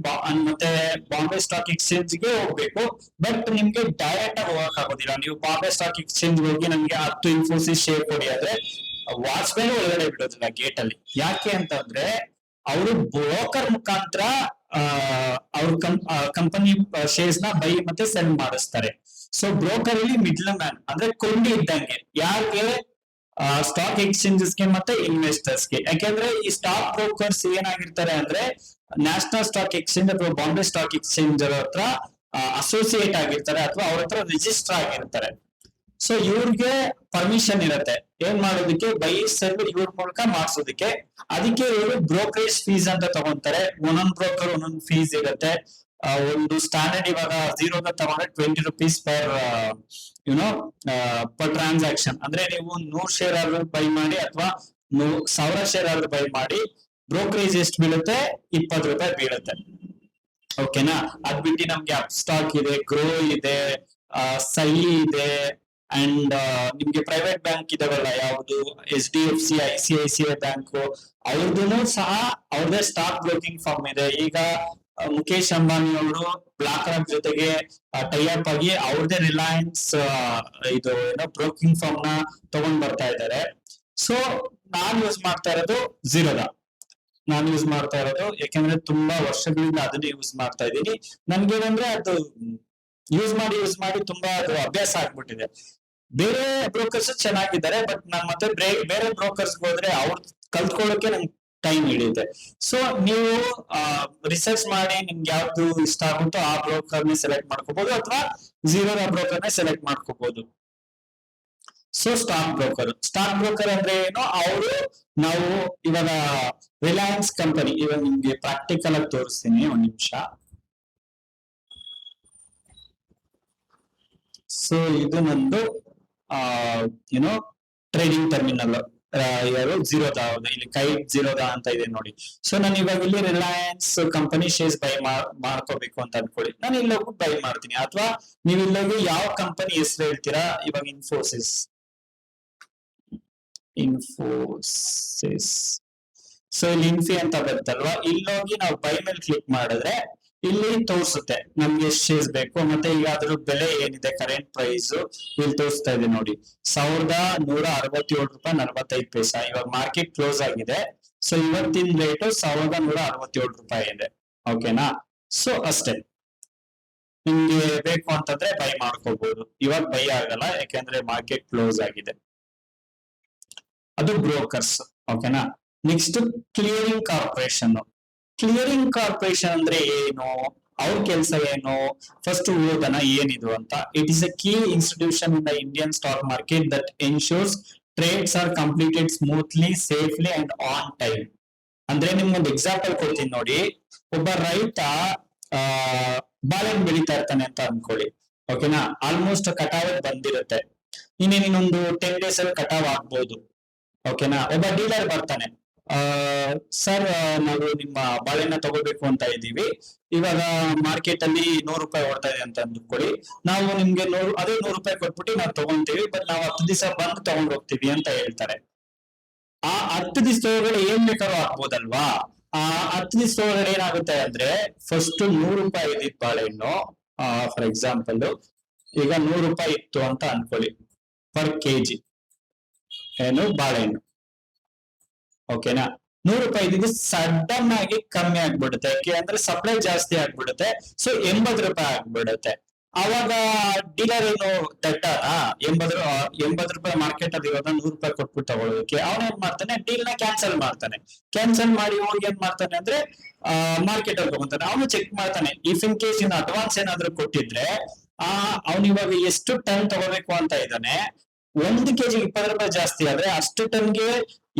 ಮತ್ತೆ ಬಾಂಬೆ ಸ್ಟಾಕ್ ಎಕ್ಸ್ಚೇಂಜ್ ಗೆ ಹೋಗ್ಬೇಕು, ಬಟ್ ನಿಮ್ಗೆ ಡೈರೆಕ್ಟ್ ಆಗಿ ಹೋಗಕ್ ಆಗೋದಿಲ್ಲ. ನೀವು ಬಾಂಬೆ ಸ್ಟಾಕ್ ಎಕ್ಸ್ಚೇಂಜ್ ಹೋಗಿ ನಮ್ಗೆ 10 ಇನ್ಫೋಸಿಸ್ ಶೇರ್ ಕೊಡಿ ಆದ್ರೆ ವಾಚ್ಮ್ಯಾನ್ ಒಳಗಡೆ ಬಿಡೋದಿಲ್ಲ ಗೇಟ್ ಅಲ್ಲಿ. ಯಾಕೆ ಅಂತಂದ್ರೆ ಅವರು ಬ್ರೋಕರ್ ಮುಖಾಂತರ ಅವ್ರ ಕಂಪನಿ ಶೇರ್ಸ್ ನ ಬೈ ಮತ್ತೆ ಸೆಲ್ ಮಾಡಿಸ್ತಾರೆ. ಸೊ ಬ್ರೋಕರ್ ಅಲ್ಲಿ ಮಿಡ್ಲ್ ಮ್ಯಾನ್, ಅಂದ್ರೆ ಕೊಂಡಿ ಇದ್ದಂಗೆ ಯಾರಿಗೆ? ಸ್ಟಾಕ್ ಎಕ್ಸ್ಚೇಂಜಸ್ ಗೆ ಮತ್ತೆ ಇನ್ವೆಸ್ಟರ್ಸ್ ಗೆ. ಯಾಕೆಂದ್ರೆ ಈ ಸ್ಟಾಕ್ ಬ್ರೋಕರ್ಸ್ ಏನಾಗಿರ್ತಾರೆ ಅಂದ್ರೆ ನ್ಯಾಷನಲ್ ಸ್ಟಾಕ್ ಎಕ್ಸ್ಚೇಂಜ್ ಅಥವಾ ಬಾಂಬೆ ಸ್ಟಾಕ್ ಎಕ್ಸ್ಚೇಂಜ್ ಹತ್ರ ಅಸೋಸಿಯೇಟ್ ಆಗಿರ್ತಾರೆ ಅಥವಾ ಅವ್ರ ಹತ್ರ ರಿಜಿಸ್ಟರ್ ಆಗಿರ್ತಾರೆ. ಸೊ ಇವ್ರಿಗೆ ಪರ್ಮಿಷನ್ ಇರುತ್ತೆ ಏನ್ ಮಾಡೋದಕ್ಕೆ? ಬೈ ಸೆಲ್ ಇವ್ರ ಮೂಲಕ ಮಾಡಿಸೋದಕ್ಕೆ. ಅದಕ್ಕೆ ಇವರು ಬ್ರೋಕರೇಜ್ ಫೀಸ್ ಅಂತ ತಗೊಂತಾರೆ. ಒಂದೊಂದು ಬ್ರೋಕರ್ ಒಂದೊಂದು ಫೀಸ್ ಇರುತ್ತೆ. ಒಂದು ಸ್ಟ್ಯಾಂಡರ್ಡ್ ಇವಾಗ 0 ತಗೊಂಡ್ರೆ 20 rupees ಪರ್ ಟ್ರಾನ್ಸಾಕ್ಷನ್. ಅಂದ್ರೆ ನೀವು 100 ಶೇರ್ ಆದ್ರೂ ಬೈ ಮಾಡಿ ಅಥವಾ 1000 ಶೇರ್ ಆದ್ರೂ ಬೈ ಮಾಡಿ, ಬ್ರೋಕರೇಜ್ ಎಷ್ಟು ಬೀಳುತ್ತೆ? 20 ರೂಪಾಯಿ ಬೀಳುತ್ತೆ. ಓಕೆನಾ? ಅದ್ ಬಿಟ್ಟು ನಮ್ಗೆ ಅಪ್ ಸ್ಟಾಕ್ ಇದೆ, ಗ್ರೋ ಇದೆ, ಸೈ ಇದೆ, ಅಂಡ್ ನಿಮ್ಗೆ ಪ್ರೈವೇಟ್ ಬ್ಯಾಂಕ್ ಇದಾವಲ್ಲ, ಯಾವುದು HDFC, ICICI ಬ್ಯಾಂಕ್, ಅವ್ರದ್ದು ಸಹ ಅವ್ರದೇ ಸ್ಟಾಕ್ ಬ್ರೋಕಿಂಗ್ ಫರ್ಮ್ ಇದೆ. ಈಗ ಮುಖೇಶ್ ಅಂಬಾನಿ ಅವರು ಬ್ಲಾಕ್ ರಾಕ್ ಜೊತೆಗೆ ಟೈಅಪ್ ಆಗಿ ಅವ್ರದೇ ರಿಲಯನ್ಸ್ ಇದು ಬ್ರೋಕಿಂಗ್ ಫರ್ಮ್ ನ ತಗೊಂಡ್ ಬರ್ತಾ ಇದ್ದಾರೆ. ಸೊ ನಾನ್ ಯೂಸ್ ಮಾಡ್ತಾ ಇರೋದು ಝೀರೋದ. ಯಾಕೆಂದ್ರೆ ತುಂಬಾ ವರ್ಷಗಳಿಂದ ಅದನ್ನೇ ಯೂಸ್ ಮಾಡ್ತಾ ಇದ್ದೀನಿ. ನನ್ಗೇನಂದ್ರೆ ಅದು ಯೂಸ್ ಮಾಡಿ ತುಂಬಾ ಅದು ಅಭ್ಯಾಸ ಆಗ್ಬಿಟ್ಟಿದೆ. ಬೇರೆ ಬ್ರೋಕರ್ಸ್ ಚೆನ್ನಾಗಿದ್ದಾರೆ, ಬಟ್ ನಾನ್ ಮತ್ತೆ ಬೇರೆ ಬ್ರೋಕರ್ಸ್ ಹೋದ್ರೆ ಅವ್ರು ಕಲ್ತ್ಕೊಳ್ಳೋಕೆ ನಂಗೆ ಟೈಮ್ ಹಿಡಿಯುತ್ತೆ. ಸೊ ನೀವು ರಿಸರ್ಚ್ ಮಾಡಿ ನಿಮ್ಗೆ ಯಾವ್ದು ಇಷ್ಟ ಆಗುತ್ತೋ ಆ ಬ್ರೋಕರ್ ನೇ ಸೆಲೆಕ್ಟ್ ಮಾಡ್ಕೋಬಹುದು, ಅಥವಾ ಝೀರೋದ ಬ್ರೋಕರ್ ನೇ ಸೆಲೆಕ್ಟ್ ಮಾಡ್ಕೋಬಹುದು. ಸೊ ಸ್ಟಾಕ್ ಬ್ರೋಕರ್ ಅಂದ್ರೆ ಏನು, ಅವರು ನಾವು ಇವಾಗ ರಿಲಯನ್ಸ್ ಕಂಪನಿ, ಇವಾಗ ನಿಮ್ಗೆ ಪ್ರಾಕ್ಟಿಕಲ್ ಆಗಿ ತೋರಿಸ್ತೀನಿ ಒಂದ್ ನಿಮಿಷ. ಸೊ ಇದು ನಂದು ಏನೋ ಟ್ರೇಡಿಂಗ್ ಟರ್ಮಿನಲ್, ಯಾರು ಝೀರೋದಾ, ಇಲ್ಲಿ ಕೈಟ್ ಝೀರೋದಾ ಅಂತ ಇದೆ ನೋಡಿ. ಸೊ ನಾನು ಇವಾಗ ಇಲ್ಲಿ ರಿಲಯನ್ಸ್ ಕಂಪನಿ ಶೇರ್ಸ್ ಬೈ ಮಾಡ್ಕೋಬೇಕು ಅಂತ ಅನ್ಕೊಳ್ಳಿ, ನಾನು ಇಲ್ಲೋಗಿ ಬೈ ಮಾಡ್ತೀನಿ. ಅಥವಾ ನೀವು ಇಲ್ಲೋಗಿ ಯಾವ ಕಂಪನಿ ಹೆಸರು ಹೇಳ್ತೀರಾ, ಇವಾಗ ಇನ್ಫೋಸಿಸ್ ಸೊ ಇಲ್ಲಿ ಇನ್ಫಿ ಅಂತ ಬರುತ್ತಲ್ವಾ, ಇಲ್ಲೋಗಿ ನಾವು ಬೈ ಮೇಲೆ ಕ್ಲಿಕ್ ಮಾಡಿದ್ರೆ ಇಲ್ಲಿ ತೋರಿಸುತ್ತೆ ನಮ್ಗೆ ಎಷ್ಟು ಶೇರ್ಸ್ ಬೇಕು, ಮತ್ತೆ ಈಗ ಅದ್ರ ಬೆಲೆ ಏನಿದೆ, ಕರೆಂಟ್ ಪ್ರೈಸ್ ಇಲ್ಲಿ ತೋರಿಸ್ತಾ ಇದೆ ನೋಡಿ, ₹1,167.45. ಇವಾಗ ಮಾರ್ಕೆಟ್ ಕ್ಲೋಸ್ ಆಗಿದೆ. ಸೊ ಇವತ್ತಿನ ರೇಟು ₹1,167 ಇದೆ. ಓಕೆನಾ? ಸೊ ಅಷ್ಟೇ, ನಿಮ್ಗೆ ಬೇಕು ಅಂತಂದ್ರೆ ಬೈ ಮಾಡ್ಕೋಬಹುದು. ಇವಾಗ ಬೈ ಆಗಲ್ಲ, ಯಾಕೆಂದ್ರೆ ಮಾರ್ಕೆಟ್ ಕ್ಲೋಸ್ ಆಗಿದೆ. ಅದು ಬ್ರೋಕರ್ಸ್. ಓಕೆನಾ? Next clearing corporation. Clearing corporation ಅಂದ್ರೆ ಏನು, ಅವ್ರ ಕೆಲಸ ಏನು, ಫಸ್ಟ್ ಓದನ ಏನಿದು ಅಂತ. It is a key institution in the Indian stock market that ensures trades are completed smoothly, safely and on time. ಅಂದ್ರೆ ನಿಮ್ಗೊಂದು ಎಕ್ಸಾಂಪಲ್ ಕೊಡ್ತೀನಿ ನೋಡಿ. ಒಬ್ಬ ರೈತ ಬಾಳೆಹಣ್ಣು ಬೆಳೀತಾ ಇರ್ತಾನೆ ಅಂತ ಅನ್ಕೊಳ್ಳಿ. ಓಕೆನಾ? ಆಲ್ಮೋಸ್ಟ್ ಕಟಾವ್ ಬಂದಿರುತ್ತೆ, ಇನ್ನೊಂದು 10 days ಅಲ್ಲಿ ಕಟಾವ್ ಆಗ್ಬೋದು. ಓಕೆನಾ? ಒಬ್ಬ ಡೀಲರ್ ಬರ್ತಾನೆ, ಸರ್ ನಾವು ನಿಮ್ಮ ಬಾಳೆಹಣ್ಣ ತಗೋಬೇಕು ಅಂತ ಇದ್ದೀವಿ, ಇವಾಗ ಮಾರ್ಕೆಟ್ ಅಲ್ಲಿ ₹100 ಓಡ್ತಾ ಇದೆ ಅಂತ ಅಂದ್ಕೊಳ್ಳಿ. ನಾವು ನಿಮ್ಗೆ ಅದೇ ₹100 ಕೊಟ್ಬಿಟ್ಟು ನಾವು ತಗೊಂತೀವಿ, ಬಟ್ ನಾವು 10 ದಿವಸ ಬಂದು ತಗೊಂಡ್ ಹೋಗ್ತೀವಿ ಅಂತ ಹೇಳ್ತಾರೆ. ಆ 10 ದಿವಸ ಒಳಗಡೆ ಏನ್ ಬೇಕಾದ್ರೂ ಆಗ್ಬೋದಲ್ವಾ? ಆ 10 ದಿವಸ ಒಳಗಡೆ ಏನಾಗುತ್ತೆ ಅಂದ್ರೆ, ಫಸ್ಟ್ ₹100 ಇದ್ದಿದ್ ಬಾಳೆಹಣ್ಣು, ಫಾರ್ ಎಕ್ಸಾಂಪಲ್ ಈಗ ₹100 ಇತ್ತು ಅಂತ ಅನ್ಕೊಳ್ಳಿ ಪರ್ ಕೆಜಿ ಏನು ಬಾಳೆಹಣ್ಣು. ಓಕೆನಾ? ₹100 ಇದ್ದಿದ್ದು ಸಡನ್ ಆಗಿ ಕಮ್ಮಿ ಆಗ್ಬಿಡುತ್ತೆ, ಯಾಕೆ ಅಂದ್ರೆ ಸಪ್ಲೈ ಜಾಸ್ತಿ ಆಗ್ಬಿಡುತ್ತೆ. ಸೊ ₹80 ಆಗ್ಬಿಡುತ್ತೆ. ಅವಾಗ ಡೀಲರ್ ಏನು ದಡ್ಡನಾ? ₹80 ಮಾರ್ಕೆಟ್ ಅಲ್ಲಿ ಇವಾಗ ₹100 ಕೊಟ್ಬಿಟ್ಟು ತಗೊಳ್ಳೋದಕ್ಕೆ ಅವನೇನ್ ಮಾಡ್ತಾನೆ, ಡೀಲ್ ನ ಕ್ಯಾನ್ಸಲ್ ಮಾಡ್ತಾನೆ. ಕ್ಯಾನ್ಸಲ್ ಮಾಡಿ ಹೋಗಿ ಏನ್ ಮಾಡ್ತಾನೆ ಅಂದ್ರೆ ಮಾರ್ಕೆಟ್ ಅಲ್ಲಿ ತಗೊಂತಾನೆ. ಅವನು ಚೆಕ್ ಮಾಡ್ತಾನೆ, ಇಫ್ ಇನ್ ಕೇಸ್ ಇನ್ನು ಅಡ್ವಾನ್ಸ್ ಏನಾದ್ರು ಕೊಟ್ಟಿದ್ರೆ ಅವ್ನು ಇವಾಗ ಎಷ್ಟು ಟನ್ ತಗೋಬೇಕು ಅಂತ ಇದ್ದಾನೆ, 1 kg ₹20 ಜಾಸ್ತಿ ಆದ್ರೆ ಅಷ್ಟು ಟನ್ಗೆ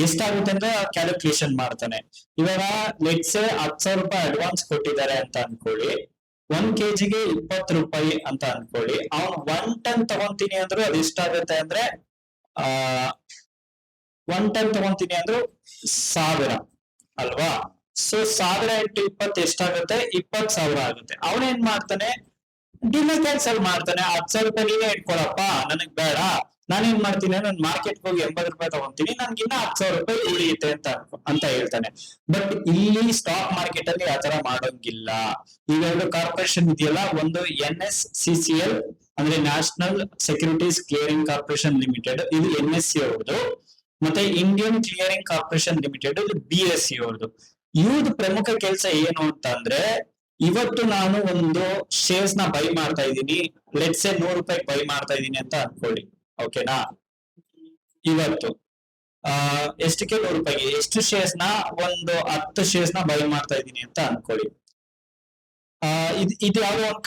ಎಷ್ಟಾಗುತ್ತೆ ಅಂತ ಕ್ಯಾಲ್ಕುಲೇಷನ್ ಮಾಡ್ತಾನೆ. ಇವಾಗ ಲೆಟ್ಸ್ ಸೇ ₹10,000 ಅಡ್ವಾನ್ಸ್ ಕೊಟ್ಟಿದ್ದಾರೆ ಅಂತ ಅನ್ಕೊಳ್ಳಿ, 1 kg ಗೆ ₹20 ಅಂತ ಅನ್ಕೊಳ್ಳಿ. ಅವ್ನು 1 ಟನ್ ತಗೊಂತೀನಿ ಅಂದ್ರು ಅದು ಎಷ್ಟಾಗುತ್ತೆ ಅಂದ್ರೆ 1 ಟನ್ ತಗೊಂತೀನಿ ಅಂದ್ರು 1000 ಅಲ್ವಾ? ಸೊ 1000 × 20 ಎಷ್ಟಾಗುತ್ತೆ? 20,000 ಆಗುತ್ತೆ. ಅವನೇನ್ ಮಾಡ್ತಾನೆ, ಡೀಲರ್ ಕ್ಯಾನ್ಸಲ್ ಮಾಡ್ತಾನೆ. ₹10,000 ನೀನೇ ಇಟ್ಕೊಳಪ್ಪ, ನನಗ್ ಬೇಡ, ನಾನೇನ್ ಮಾಡ್ತೀನಿ, ನಾನು ಮಾರ್ಕೆಟ್ ಹೋಗಿ ₹80 ತಗೊಂತೀನಿ, ನನ್ಗೆ ಇನ್ನ ₹10,000 ಉಳಿಯುತ್ತೆ ಅಂತ ಹೇಳ್ತಾನೆ. ಬಟ್ ಇಲ್ಲಿ ಸ್ಟಾಕ್ ಮಾರ್ಕೆಟ್ ಅಲ್ಲಿ ಆತರ ಮಾಡೋಂಗಿಲ್ಲ. ಇವೆರಡು ಕಾರ್ಪೊರೇಷನ್ ಇದೆಯಲ್ಲ, ಒಂದು NSCCL ಅಂದ್ರೆ national securities clearing corporation limited, ಇದು NSE ಅವ್ರದ್ದು. ಮತ್ತೆ ಇಂಡಿಯನ್ ಕ್ಲಿಯರಿಂಗ್ ಕಾರ್ಪೊರೇಷನ್ ಲಿಮಿಟೆಡ್, ಇದು BSE ಅವ್ರದ್ದು. ಇವ್ರದ್ದು ಪ್ರಮುಖ ಕೆಲಸ ಏನು ಅಂತ ಅಂದ್ರೆ, ಇವತ್ತು ನಾನು ಒಂದು ಶೇರ್ಸ್ ನ ಬೈ ಮಾಡ್ತಾ ಇದ್ದೀನಿ, ಲೆಟ್ಸ್ ಸೇ ₹100 ಬೈ ಮಾಡ್ತಾ ಇದ್ದೀನಿ ಅಂತ ಅನ್ಕೊಳ್ಳಿ. ಓಕೆನಾ? ಇವತ್ತು ಎಷ್ಟಕ್ಕೆ ₹100, ಎಷ್ಟು ಶೇರ್ಸ್ ನ, ಒಂದು 10 ಶೇರ್ಸ್ ನ ಬೈ ಮಾಡ್ತಾ ಇದ್ದೀನಿ ಅಂತ ಅನ್ಕೊಳ್ಳಿ. ಇದು ಯಾವ್ದೋ ಒಂದು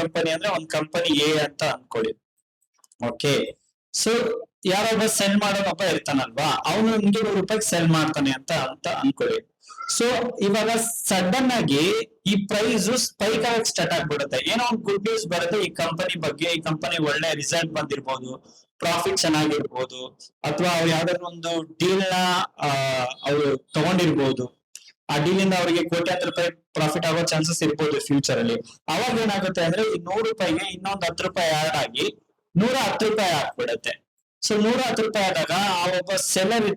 ಕಂಪನಿ ಅಂದ್ರೆ ಒಂದು ಕಂಪನಿ A ಅಂತ ಅನ್ಕೊಳ್ಳಿ. ಓಕೆ, ಸೊ ಯಾರೊಬ್ಬ ಸೆಲ್ ಮಾಡೋನೊಬ್ಬ ಇರ್ತಾನಲ್ವಾ, ಅವನು ನಿಮ್ಗೆ ₹100 ಸೆಲ್ ಮಾಡ್ತಾನೆ ಅಂತ ಅನ್ಕೊಳ್ಳಿ. ಸೊ ಇವಾಗ ಸಡನ್ ಆಗಿ ಈ ಪ್ರೈಸ್ ಸ್ಪೈಕ್ ಆಗಕ್ಕೆ ಸ್ಟಾರ್ಟ್ ಆಗ್ಬಿಡುತ್ತೆ. ಏನೋ ಒಂದು ಗುಡ್ ನ್ಯೂಸ್ ಬರುತ್ತೆ ಈ ಕಂಪನಿ ಬಗ್ಗೆ, ಈ ಕಂಪನಿ ಒಳ್ಳೆ ರಿಸಲ್ಟ್ ಬಂದಿರ್ಬೋದು, ಪ್ರಾಫಿಟ್ ಚೆನ್ನಾಗಿರ್ಬೋದು, ಅಥವಾ ಅವ್ರು ಯಾವ್ದಾದ್ರು ಒಂದು ಡೀಲ್ ನ ಅವ್ರು ತಗೊಂಡಿರ್ಬೋದು. ಆ ಡೀಲ್ ಇಂದ ಅವರಿಗೆ ₹1,00,00,000 ಪ್ರಾಫಿಟ್ ಆಗೋ ಚಾನ್ಸಸ್ ಇರ್ಬೋದು ಫ್ಯೂಚರ್ ಅಲ್ಲಿ. ಅವಾಗ ಏನಾಗುತ್ತೆ ಅಂದ್ರೆ ಈ ₹100ಗೆ ಇನ್ನೊಂದು ₹10 ಆಡ್ ಆಗಿ ₹110 ಆಗ್ಬಿಡುತ್ತೆ. ಸೊ ₹110 ಆದಾಗ ಆ ಒಬ್ಬ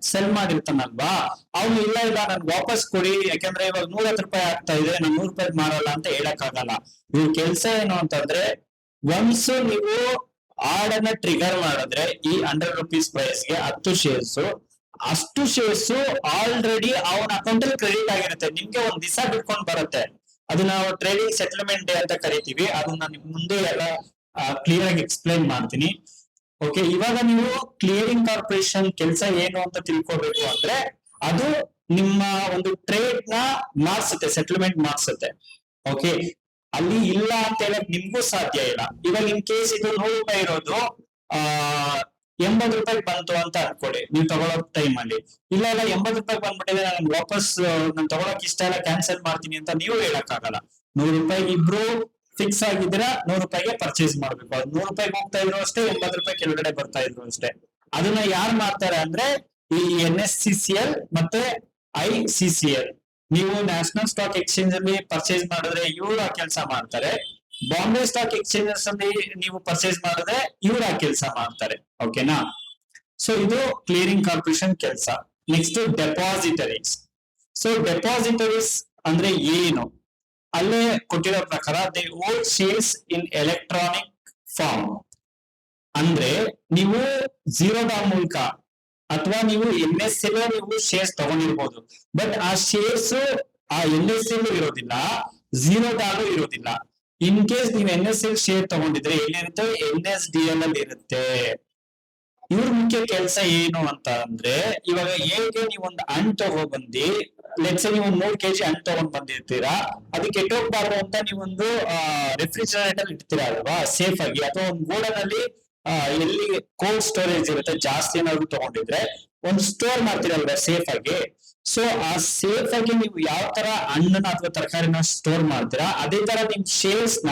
ಸೆಲ್ ಮಾಡಿರ್ತಾನಲ್ವಾ, ಅವ್ನು ಇಲ್ಲ ನನ್ ವಾಪಸ್ ಕೊಡಿ, ಯಾಕಂದ್ರೆ ಇವಾಗ ₹110 ಆಗ್ತಾ ಇದೆ, ನಾನು ₹100 ಮಾಡಲ್ಲ ಅಂತ ಹೇಳಕ್ ಆಗಲ್ಲ. ಇವ್ರ ಕೆಲ್ಸ ಏನು ಅಂತಂದ್ರೆ, ಒನ್ಸ್ ನೀವು ಆರ್ಡರ್ನ ಟ್ರಿಗರ್ ಮಾಡಿದ್ರೆ ಈ ₹100 ಪ್ರೈಸ್ಗೆ 10 ಶೇರ್ಸ್, ಅಷ್ಟು ಶೇರ್ಸ್ ಆಲ್ರೆಡಿ ಅವನ ಅಕೌಂಟ್ ಅಲ್ಲಿ ಕ್ರೆಡಿಟ್ ಆಗಿರುತ್ತೆ. ನಿಮ್ಗೆ ಒಂದ್ ದಿವಸ ಬಿಟ್ಕೊಂಡ್ ಬರುತ್ತೆ. ಅದನ್ನ ನಾವು ಟ್ರೇಡಿಂಗ್ ಸೆಟಲ್ಮೆಂಟ್ ಡೇ ಅಂತ ಕರಿತೀವಿ. ಅದನ್ನ ನಿಮ್ ಮುಂದೆ ಎಲ್ಲ ಕ್ಲಿಯರ್ ಆಗಿ ಎಕ್ಸ್ಪ್ಲೈನ್ ಮಾಡ್ತೀನಿ. ಓಕೆ, ಇವಾಗ ನೀವು ಕ್ಲಿಯರಿಂಗ್ ಕಾರ್ಪೊರೇಷನ್ ಕೆಲಸ ಏನು ಅಂತ ತಿಳ್ಕೊಬೇಕು ಅಂದ್ರೆ ಅದು ನಿಮ್ಮ ಒಂದು ಟ್ರೇಡ್ ನ ಮಾಡಿಸುತ್ತೆ, ಸೆಟಲ್ಮೆಂಟ್ ಮಾಡಿಸುತ್ತೆ. ಓಕೆ, ಅಲ್ಲಿ ಇಲ್ಲ ಅಂತ ಹೇಳಕ್ ನಿಮ್ಗೂ ಸಾಧ್ಯ ಇಲ್ಲ. ಇವಾಗ ಇನ್ ಕೇಸ್ ಇದು 100 ರೂಪಾಯಿ ಇರೋದು ಆ 80 ರೂಪಾಯಿ ಬಂತು ಅಂತ ಅನ್ಕೊಳ್ಳಿ ನೀವು ತಗೊಳ್ಳೋ ಟೈಮ್ ಅಲ್ಲಿ. ಇಲ್ಲ 80 ರೂಪಾಯಿ ಬಂದ್ಬಿಟ್ಟಿದೆ, ನಾನು ವಾಪಸ್ ನಾನು ತಗೊಳಕ್ ಇಷ್ಟ ಇಲ್ಲ, ಕ್ಯಾನ್ಸಲ್ ಮಾಡ್ತೀನಿ ಅಂತ ನೀವು ಹೇಳಕ್ ಆಗಲ್ಲ. 100 ರೂಪಾಯಿ ಇಬ್ರು ಫಿಕ್ಸ್ ಆಗಿದ್ರ 100 ರೂಪಾಯಿಗೆ ಪರ್ಚೇಸ್ ಮಾಡ್ಬೇಕು. ಅದು 100 ರೂಪಾಯಿಗೆ ಹೋಗ್ತಾ ಇದ್ರು ಅಷ್ಟೇ, 80 ರೂಪಾಯಿ ಕೆಳಗಡೆ ಬರ್ತಾ ಇದ್ರು ಅಷ್ಟೇ. ಅದನ್ನ ಯಾರು ಮಾಡ್ತಾರೆ ಅಂದ್ರೆ ಈ NSCCL ಮತ್ತೆ ICCL. ನೀವು ನ್ಯಾಷನಲ್ ಸ್ಟಾಕ್ ಎಕ್ಸ್ಚೇಂಜ್ ಅಲ್ಲಿ ಪರ್ಚೇಸ್ ಮಾಡಿದ್ರೆ ಇವ್ರು ಆ ಕೆಲಸ ಮಾಡ್ತಾರೆ. ಬಾಂಬೆ ಸ್ಟಾಕ್ ಎಕ್ಸ್ಚೇಂಜಸ್ ಅಲ್ಲಿ ನೀವು ಪರ್ಚೇಸ್ ಮಾಡಿದ್ರೆ ಇವ್ರು ಆ ಕೆಲಸ ಮಾಡ್ತಾರೆ. ಓಕೆನಾ? ಸೊ ಇದು ಕ್ಲಿಯರಿಂಗ್ ಕಾರ್ಪೊರೇಷನ್ ಕೆಲಸ. Next depositories. ಸೊ ಡೆಪಾಸಿಟರೀಸ್ ಅಂದ್ರೆ ಏನು? ಅಲ್ಲೇ ಕೊಟ್ಟಿರೋ ಪ್ರಕಾರ they hold shares in electronic form. ಅಂದ್ರೆ ನೀವು ಝೀರೋದ ಮೂಲಕ ಅಥವಾ ನೀವು NSL ನೀವು ಶೇರ್ಸ್ ತಗೊಂಡಿರ್ಬೋದು, ಬಟ್ ಆ ಶೇರ್ಸ್ ಆ NSL ಇರೋದಿಲ್ಲ, ಝೀರೋದಾಗೂ ಇರೋದಿಲ್ಲ. ಇನ್ ಕೇಸ್ ನೀವು NSL ಶೇರ್ ತಗೊಂಡಿದ್ರೆ ಎಲ್ಲಿರುತ್ತೆ? NSDL ಅಲ್ಲಿ ಇರುತ್ತೆ. ಇವ್ರ ಮುಖ್ಯ ಕೆಲಸ ಏನು ಅಂತ ಅಂದ್ರೆ, ಇವಾಗ ಹೇಗೆ ನೀವೊಂದು ಹಣ್ಣು ತಗೊಬಂದಿ, ಲೆಟ್ಸ್ ನೀವು 3 kg ಹಣ್ಣು ತಗೊಂಡ್ ಬಂದಿರ್ತೀರಾ, ಅದು ಕೆಟ್ಟೋಗ್ಬಾರ್ದು ಅಂತ ನೀವೊಂದು ರೆಫ್ರಿಜರೇಟರ್ ಅಲ್ಲಿ ಇಡ್ತೀರಾ ಅಲ್ವಾ, ಸೇಫ್ ಆಗಿ. ಅಥವಾ ಒಂದು ಗೋಡನ್ ಅಲ್ಲಿ ಎಲ್ಲಿ ಕೋಲ್ಡ್ ಸ್ಟೋರೇಜ್ ಇರುತ್ತೆ, ಜಾಸ್ತಿ ಏನಾದ್ರು ತಗೊಂಡಿದ್ರೆ ಒಂದು ಸ್ಟೋರ್ ಮಾಡ್ತೀರಲ್ವಾ ಸೇಫ್ ಆಗಿ. ಸೊ ಆ ಸೇಫ್ ಆಗಿ ನೀವು ಯಾವ ತರ ಹಣ್ಣನ್ನ ಅಥವಾ ತರಕಾರಿನ ಸ್ಟೋರ್ ಮಾಡ್ತೀರಾ, ಅದೇ ತರ ನಿಮ್ ಶೇರ್ಸ್ ನ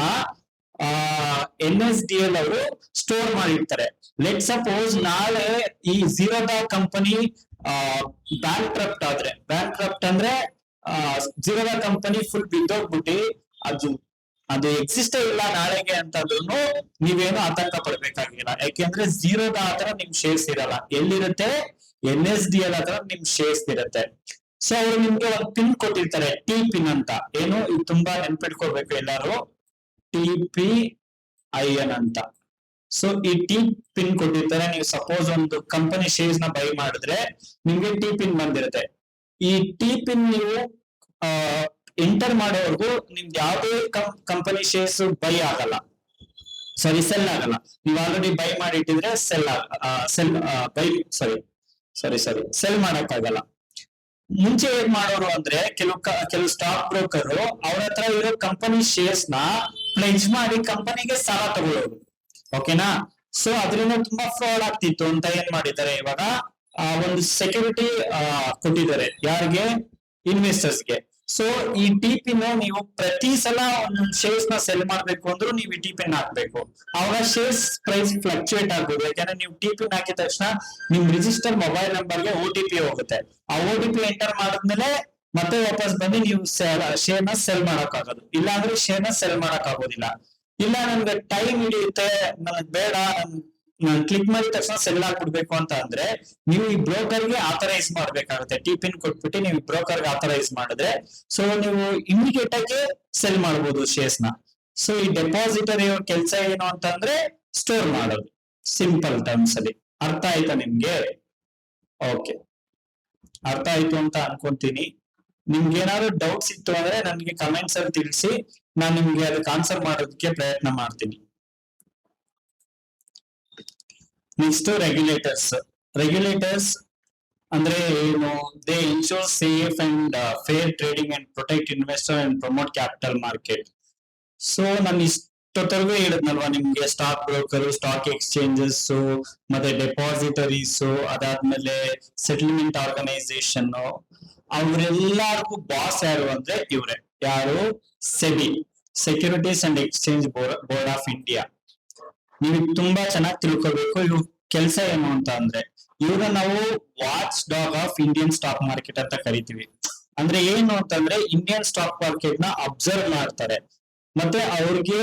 NSDL ಅವರು ಸ್ಟೋರ್ ಮಾಡಿರ್ತಾರೆ. ಲೆಟ್ ಸಪೋಸ್ ನಾಳೆ ಈ ಝೀರೋದಾ ಕಂಪನಿ ಬ್ಯಾಂಕ್ರಪ್ಟ್ ಆದ್ರೆ, ಬ್ಯಾಂಕ್ರಪ್ಟ್ ಅಂದ್ರೆ ಝೀರೋದಾ ಕಂಪನಿ ಫುಲ್ ಬಿದ್ದೋಗ್ಬಿಟ್ಟು ಅದು ಎಕ್ಸಿಸ್ಟೇ ಇಲ್ಲ ನಾಳೆಗೆ ಅಂತಂದ್ರೂ ನೀವೇನು ಆತಂಕ ಪಡ್ಬೇಕಾಗಿಲ್ಲ. ಯಾಕೆಂದ್ರೆ ಝೀರೋದಾ ಹತ್ರ ನಿಮ್ ಶೇರ್ಸ್ ಇರಲ್ಲ, ಎಲ್ಲಿರುತ್ತೆ? NSDL ಹತ್ರ ನಿಮ್ ಶೇರ್ಸ್ ಇರುತ್ತೆ. ಸೊ ಅವ್ರು ನಿಮ್ಗೆ ಒಂದು ಪಿನ್ ಕೊಟ್ಟಿರ್ತಾರೆ, T ಪಿನ್ ಅಂತ. ಏನು ಇದು ತುಂಬಾ ನೆನ್ಪಿಟ್ಕೊಳ್ಬೇಕು ಎಲ್ಲಾರು, TPIN ಅಂತ. ಸೊ ಈ T ಪಿನ್ ಕೊಟ್ಟಿರ್ತಾರೆ. ನೀವು ಸಪೋಸ್ ಒಂದು ಕಂಪನಿ ಶೇರ್ಸ್ ನ ಬೈ ಮಾಡಿದ್ರೆ ನಿಮ್ಗೆ T ಪಿನ್ ಬಂದಿರುತ್ತೆ. ಈ T ಪಿನ್ ನೀವು ಎಂಟರ್ ಮಾಡೋವರೆಗೂ ನಿಮ್ದು ಯಾವುದೇ ಕಂಪನಿ ಶೇರ್ಸ್ ಬೈ ಆಗಲ್ಲ, ಸಾರಿ ಸೆಲ್ ಆಗಲ್ಲ. ನೀವು ಆಲ್ರೆಡಿ ಬೈ ಮಾಡಿ ಇಟ್ಟಿದ್ರೆ ಸೆಲ್ ಮಾಡಕ್ಕಾಗಲ್ಲ. ಮುಂಚೆ ಏನ್ ಮಾಡೋರು ಅಂದ್ರೆ ಕೆಲವು ಸ್ಟಾಕ್ ಬ್ರೋಕರ್ ಅವ್ರ ಹತ್ರ ಇರೋ ಕಂಪನಿ ಶೇರ್ಸ್ ನ ಪ್ಲೆಜ್ ಮಾಡಿ ಕಂಪನಿಗೆ ಸಾಲ ತಗೊಳ್ಳೋರು. ಓಕೆನಾ? ಸೊ ಅದರಿಂದ ತುಂಬಾ ಫ್ರಾಡ್ ಆಗ್ತಿತ್ತು ಅಂತ ಏನ್ ಮಾಡಿದ್ದಾರೆ, ಇವಾಗ ಒಂದು ಸೆಕ್ಯೂರಿಟಿ ಕೊಟ್ಟಿದ್ದಾರೆ. ಯಾರಿಗೆ? ಇನ್ವೆಸ್ಟರ್ಸ್ಗೆ. ಸೊ ಈ T ಪಿನ್ ನೀವು ಪ್ರತಿ ಸಲ ಒಂದೊಂದು ಶೇರ್ಸ್ ನ ಸೆಲ್ ಮಾಡ್ಬೇಕು ಅಂದ್ರೂ ನೀವು ಈ T ಪಿನ್ ಹಾಕ್ಬೇಕು. ಅವಾಗ ಶೇರ್ಸ್ ಪ್ರೈಸ್ ಫ್ಲಕ್ಚುಯೇಟ್ ಆಗ್ಬೋದು. ಯಾಕಂದ್ರೆ ನೀವು T ಪಿನ್ ಹಾಕಿದ ತಕ್ಷಣ ನಿಮ್ ರಿಜಿಸ್ಟರ್ ಮೊಬೈಲ್ ನಂಬರ್ಗೆ OTP ಹೋಗುತ್ತೆ. ಆ OTP ಎಂಟರ್ ಮಾಡಿದ್ಮೇಲೆ ಮತ್ತೆ ವಾಪಸ್ ಬಂದು ನೀವು ಶೇರ್ ನ ಸೆಲ್ ಮಾಡಕ್ ಆಗೋದು. ಇಲ್ಲ ಅಂದ್ರೆ ಶೇರ್ ನ ಸೆಲ್ ಮಾಡಕ್ ಆಗೋದಿಲ್ಲ. ಇಲ್ಲ ನನ್ಗೆ ಟೈಮ್ ಹಿಡಿಯುತ್ತೆ, ನನಗ್ ಬೇಡ, ನಾನು ಕ್ಲಿಕ್ ಮಾಡಿದ ತಕ್ಷಣ ಸೆಲ್ ಆಗ್ಬಿಡ್ಬೇಕು ಅಂತ ಅಂದ್ರೆ ನೀವು ಈ ಬ್ರೋಕರ್ ಗೆ ಆಥರೈಸ್ ಮಾಡ್ಬೇಕಾಗುತ್ತೆ. T ಪಿನ್ ಕೊಟ್ಬಿಟ್ಟು ನೀವು ಬ್ರೋಕರ್ ಗೆ ಆಥರೈಸ್ ಮಾಡಿದ್ರೆ ಸೊ ನೀವು ಇಮಿಡಿಯೇಟ್ ಆಗಿ ಸೆಲ್ ಮಾಡಬಹುದು ಶೇರ್ಸ್ ನ. ಸೊ ಈ ಡೆಪಾಸಿಟರಿ ಕೆಲಸ ಏನು ಅಂತಂದ್ರೆ ಸ್ಟೋರ್ ಮಾಡೋದು, ಸಿಂಪಲ್ ಟರ್ಮ್ಸ್ ಅಲ್ಲಿ. ಅರ್ಥ ಆಯ್ತಾ ನಿಮ್ಗೆ? ಓಕೆ, ಅರ್ಥ ಆಯ್ತು ಅಂತ ಅನ್ಕೊಂತೀನಿ. ನಿಮ್ಗೆ ಏನಾದ್ರು ಡೌಟ್ಸ್ ಇತ್ತು ಅಂದ್ರೆ ನನಗೆ ಕಮೆಂಟ್ಸ್ ಅಲ್ಲಿ ತಿಳಿಸಿ, ನಾನು ನಿಮ್ಗೆ ಅದಕ್ಕೆ ಆನ್ಸರ್ ಮಾಡೋದಕ್ಕೆ ಪ್ರಯತ್ನ ಮಾಡ್ತೀನಿ. ನೆಕ್ಸ್ಟ್ ರೆಗ್ಯುಲೇಟರ್ಸ್ ಅಂದ್ರೆ ಏನು? They insure safe and fair trading and protect investor and promote capital market. So ನಾನು ಇಷ್ಟೊತ್ತರೆಗೂ ಹೇಳಿದ್ನಲ್ವಾ ನಿಮ್ಗೆ, ಸ್ಟಾಕ್ ಬ್ರೋಕರ್, ಸ್ಟಾಕ್ ಎಕ್ಸ್ಚೇಂಜಸ್, ಮತ್ತೆ ಡೆಪಾಸಿಟರೀಸ್, ಅದಾದ್ಮೇಲೆ ಸೆಟಲ್ಮೆಂಟ್ ಆರ್ಗನೈಸೇಷನ್, ಅವ್ರೆಲ್ಲರಿಗೂ ಬಾಸ್ ಯಾರು ಅಂದ್ರೆ ಇವ್ರೆ. ಯಾರು? SEBI, securities and exchange board of India. ನೀವು ತುಂಬಾ ಚೆನ್ನಾಗಿ ತಿಳ್ಕೊಬೇಕು ಇವ್ರ ಕೆಲಸ ಏನು ಅಂತ ಅಂದ್ರೆ, ಇವ್ರನ್ನ ನಾವು watch dog of Indian stock market ಅಂತ ಕರಿತೀವಿ. ಅಂದ್ರೆ ಏನು ಅಂತಂದ್ರೆ ಇಂಡಿಯನ್ ಸ್ಟಾಕ್ ಮಾರ್ಕೆಟ್ ನ ಅಬ್ಸರ್ವ್ ಮಾಡ್ತಾರೆ, ಮತ್ತೆ ಅವ್ರಿಗೆ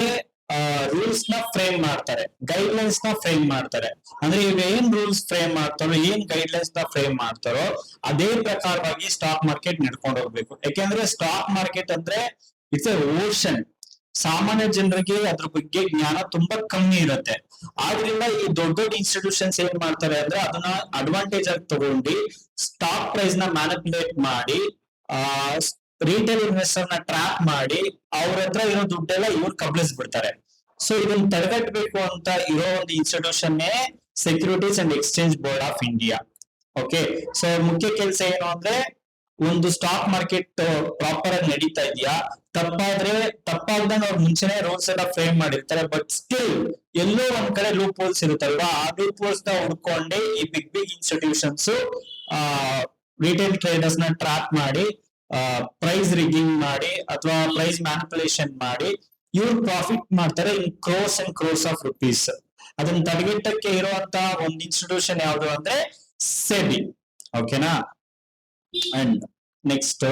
ರೂಲ್ಸ್ ನ ಫ್ರೇಮ್ ಮಾಡ್ತಾರೆ, ಗೈಡ್ ಲೈನ್ಸ್ ನ ಫ್ರೇಮ್ ಮಾಡ್ತಾರೆ. ಅಂದ್ರೆ ಇವ್ ಏನ್ ರೂಲ್ಸ್ ಫ್ರೇಮ್ ಮಾಡ್ತಾರೋ, ಏನ್ ಗೈಡ್ ಲೈನ್ಸ್ ನ ಫ್ರೇಮ್ ಮಾಡ್ತಾರೋ ಅದೇ ಪ್ರಕಾರವಾಗಿ ಸ್ಟಾಕ್ ಮಾರ್ಕೆಟ್ ನಡ್ಕೊಂಡು ಹೋಗ್ಬೇಕು. ಯಾಕೆಂದ್ರೆ ಸ್ಟಾಕ್ ಮಾರ್ಕೆಟ್ ಅಂದ್ರೆ ಇಟ್ಸ್ ಎ ಓಷನ್. ಸಾಮಾನ್ಯ ಜನರಿಗೆ ಅದ್ರ ಬಗ್ಗೆ ಜ್ಞಾನ ತುಂಬಾ ಕಮ್ಮಿ ಇರುತ್ತೆ. ಆದ್ರಿಂದ ಈ ದೊಡ್ಡ ದೊಡ್ಡ ಇನ್ಸ್ಟಿಟ್ಯೂಷನ್ಸ್ ಏನ್ ಮಾಡ್ತಾರೆ ಅಂದ್ರೆ ಅದನ್ನ ಅಡ್ವಾಂಟೇಜ್ ಆಗಿ ತಗೊಂಡು ಸ್ಟಾಕ್ ಪ್ರೈಸ್ ನ ಮ್ಯಾನಿಪುಲೇಟ್ ಮಾಡಿ ರಿಟೇಲ್ ಇನ್ವೆಸ್ಟರ್ ನ ಟ್ರಾಪ್ ಮಾಡಿ ಅವ್ರ ಹತ್ರ ಇರೋ ದುಡ್ಡೆಲ್ಲ ಇವ್ರು ಕಬಳಿಸ್ಬಿಡ್ತಾರೆ. ಸೊ ಇದನ್ನ ತಡೆಗಟ್ಟಬೇಕು ಅಂತ ಇರೋ ಒಂದು institution securities and exchange board of India. Okay, so ಮುಖ್ಯ ಕೆಲಸ ಏನು ಅಂದ್ರೆ ಒಂದು ಸ್ಟಾಕ್ ಮಾರ್ಕೆಟ್ ಪ್ರಾಪರ್ ಆಗಿ ನಡೀತಾ ಇದೆಯಾ, ತಪ್ಪಾಗ್ದಂಗೆ ಅವ್ರು ಮುಂಚೆನೆ ರೂಲ್ಸ್ ಎಲ್ಲ ಫ್ರೇಮ್ ಮಾಡಿರ್ತಾರೆ. ಬಟ್ ಸ್ಟಿಲ್ ಎಲ್ಲೋ ಒಂದ್ ಕಡೆ ಲೂಪ್ ಹೋಲ್ಸ್ ಇರುತ್ತಲ್ವಾ, ಆ ಲೂಪ್ ಹೋಲ್ಸ್ ನ ಹುಡ್ಕೊಂಡೆ ಈ ಬಿಗ್ ಇನ್ಸ್ಟಿಟ್ಯೂಷನ್ಸ್ ರಿಟೇಲ್ ಟ್ರೇಡರ್ಸ್ ನ ಟ್ರಾಪ್ ಮಾಡಿ ಪ್ರೈಸ್ ರಿಗ್ಗಿಂಗ್ ಮಾಡಿ ಅಥವಾ ಪ್ರೈಸ್ ಮ್ಯಾನಿಪುಲೇಷನ್ ಮಾಡಿ ಇವ್ರು ಪ್ರಾಫಿಟ್ ಮಾಡ್ತಾರೆ in crores and crores of rupees. ಅದನ್ನ ತಡೆಗಟ್ಟಕ್ಕೆ ಇರುವಂತ ಒಂದು ಇನ್ಸ್ಟಿಟ್ಯೂಷನ್ ಯಾವುದು ಅಂದ್ರೆ ಸೆಬಿ. ಓಕೆನಾ? ಅಂಡ್ ನೆಕ್ಸ್ಟ್,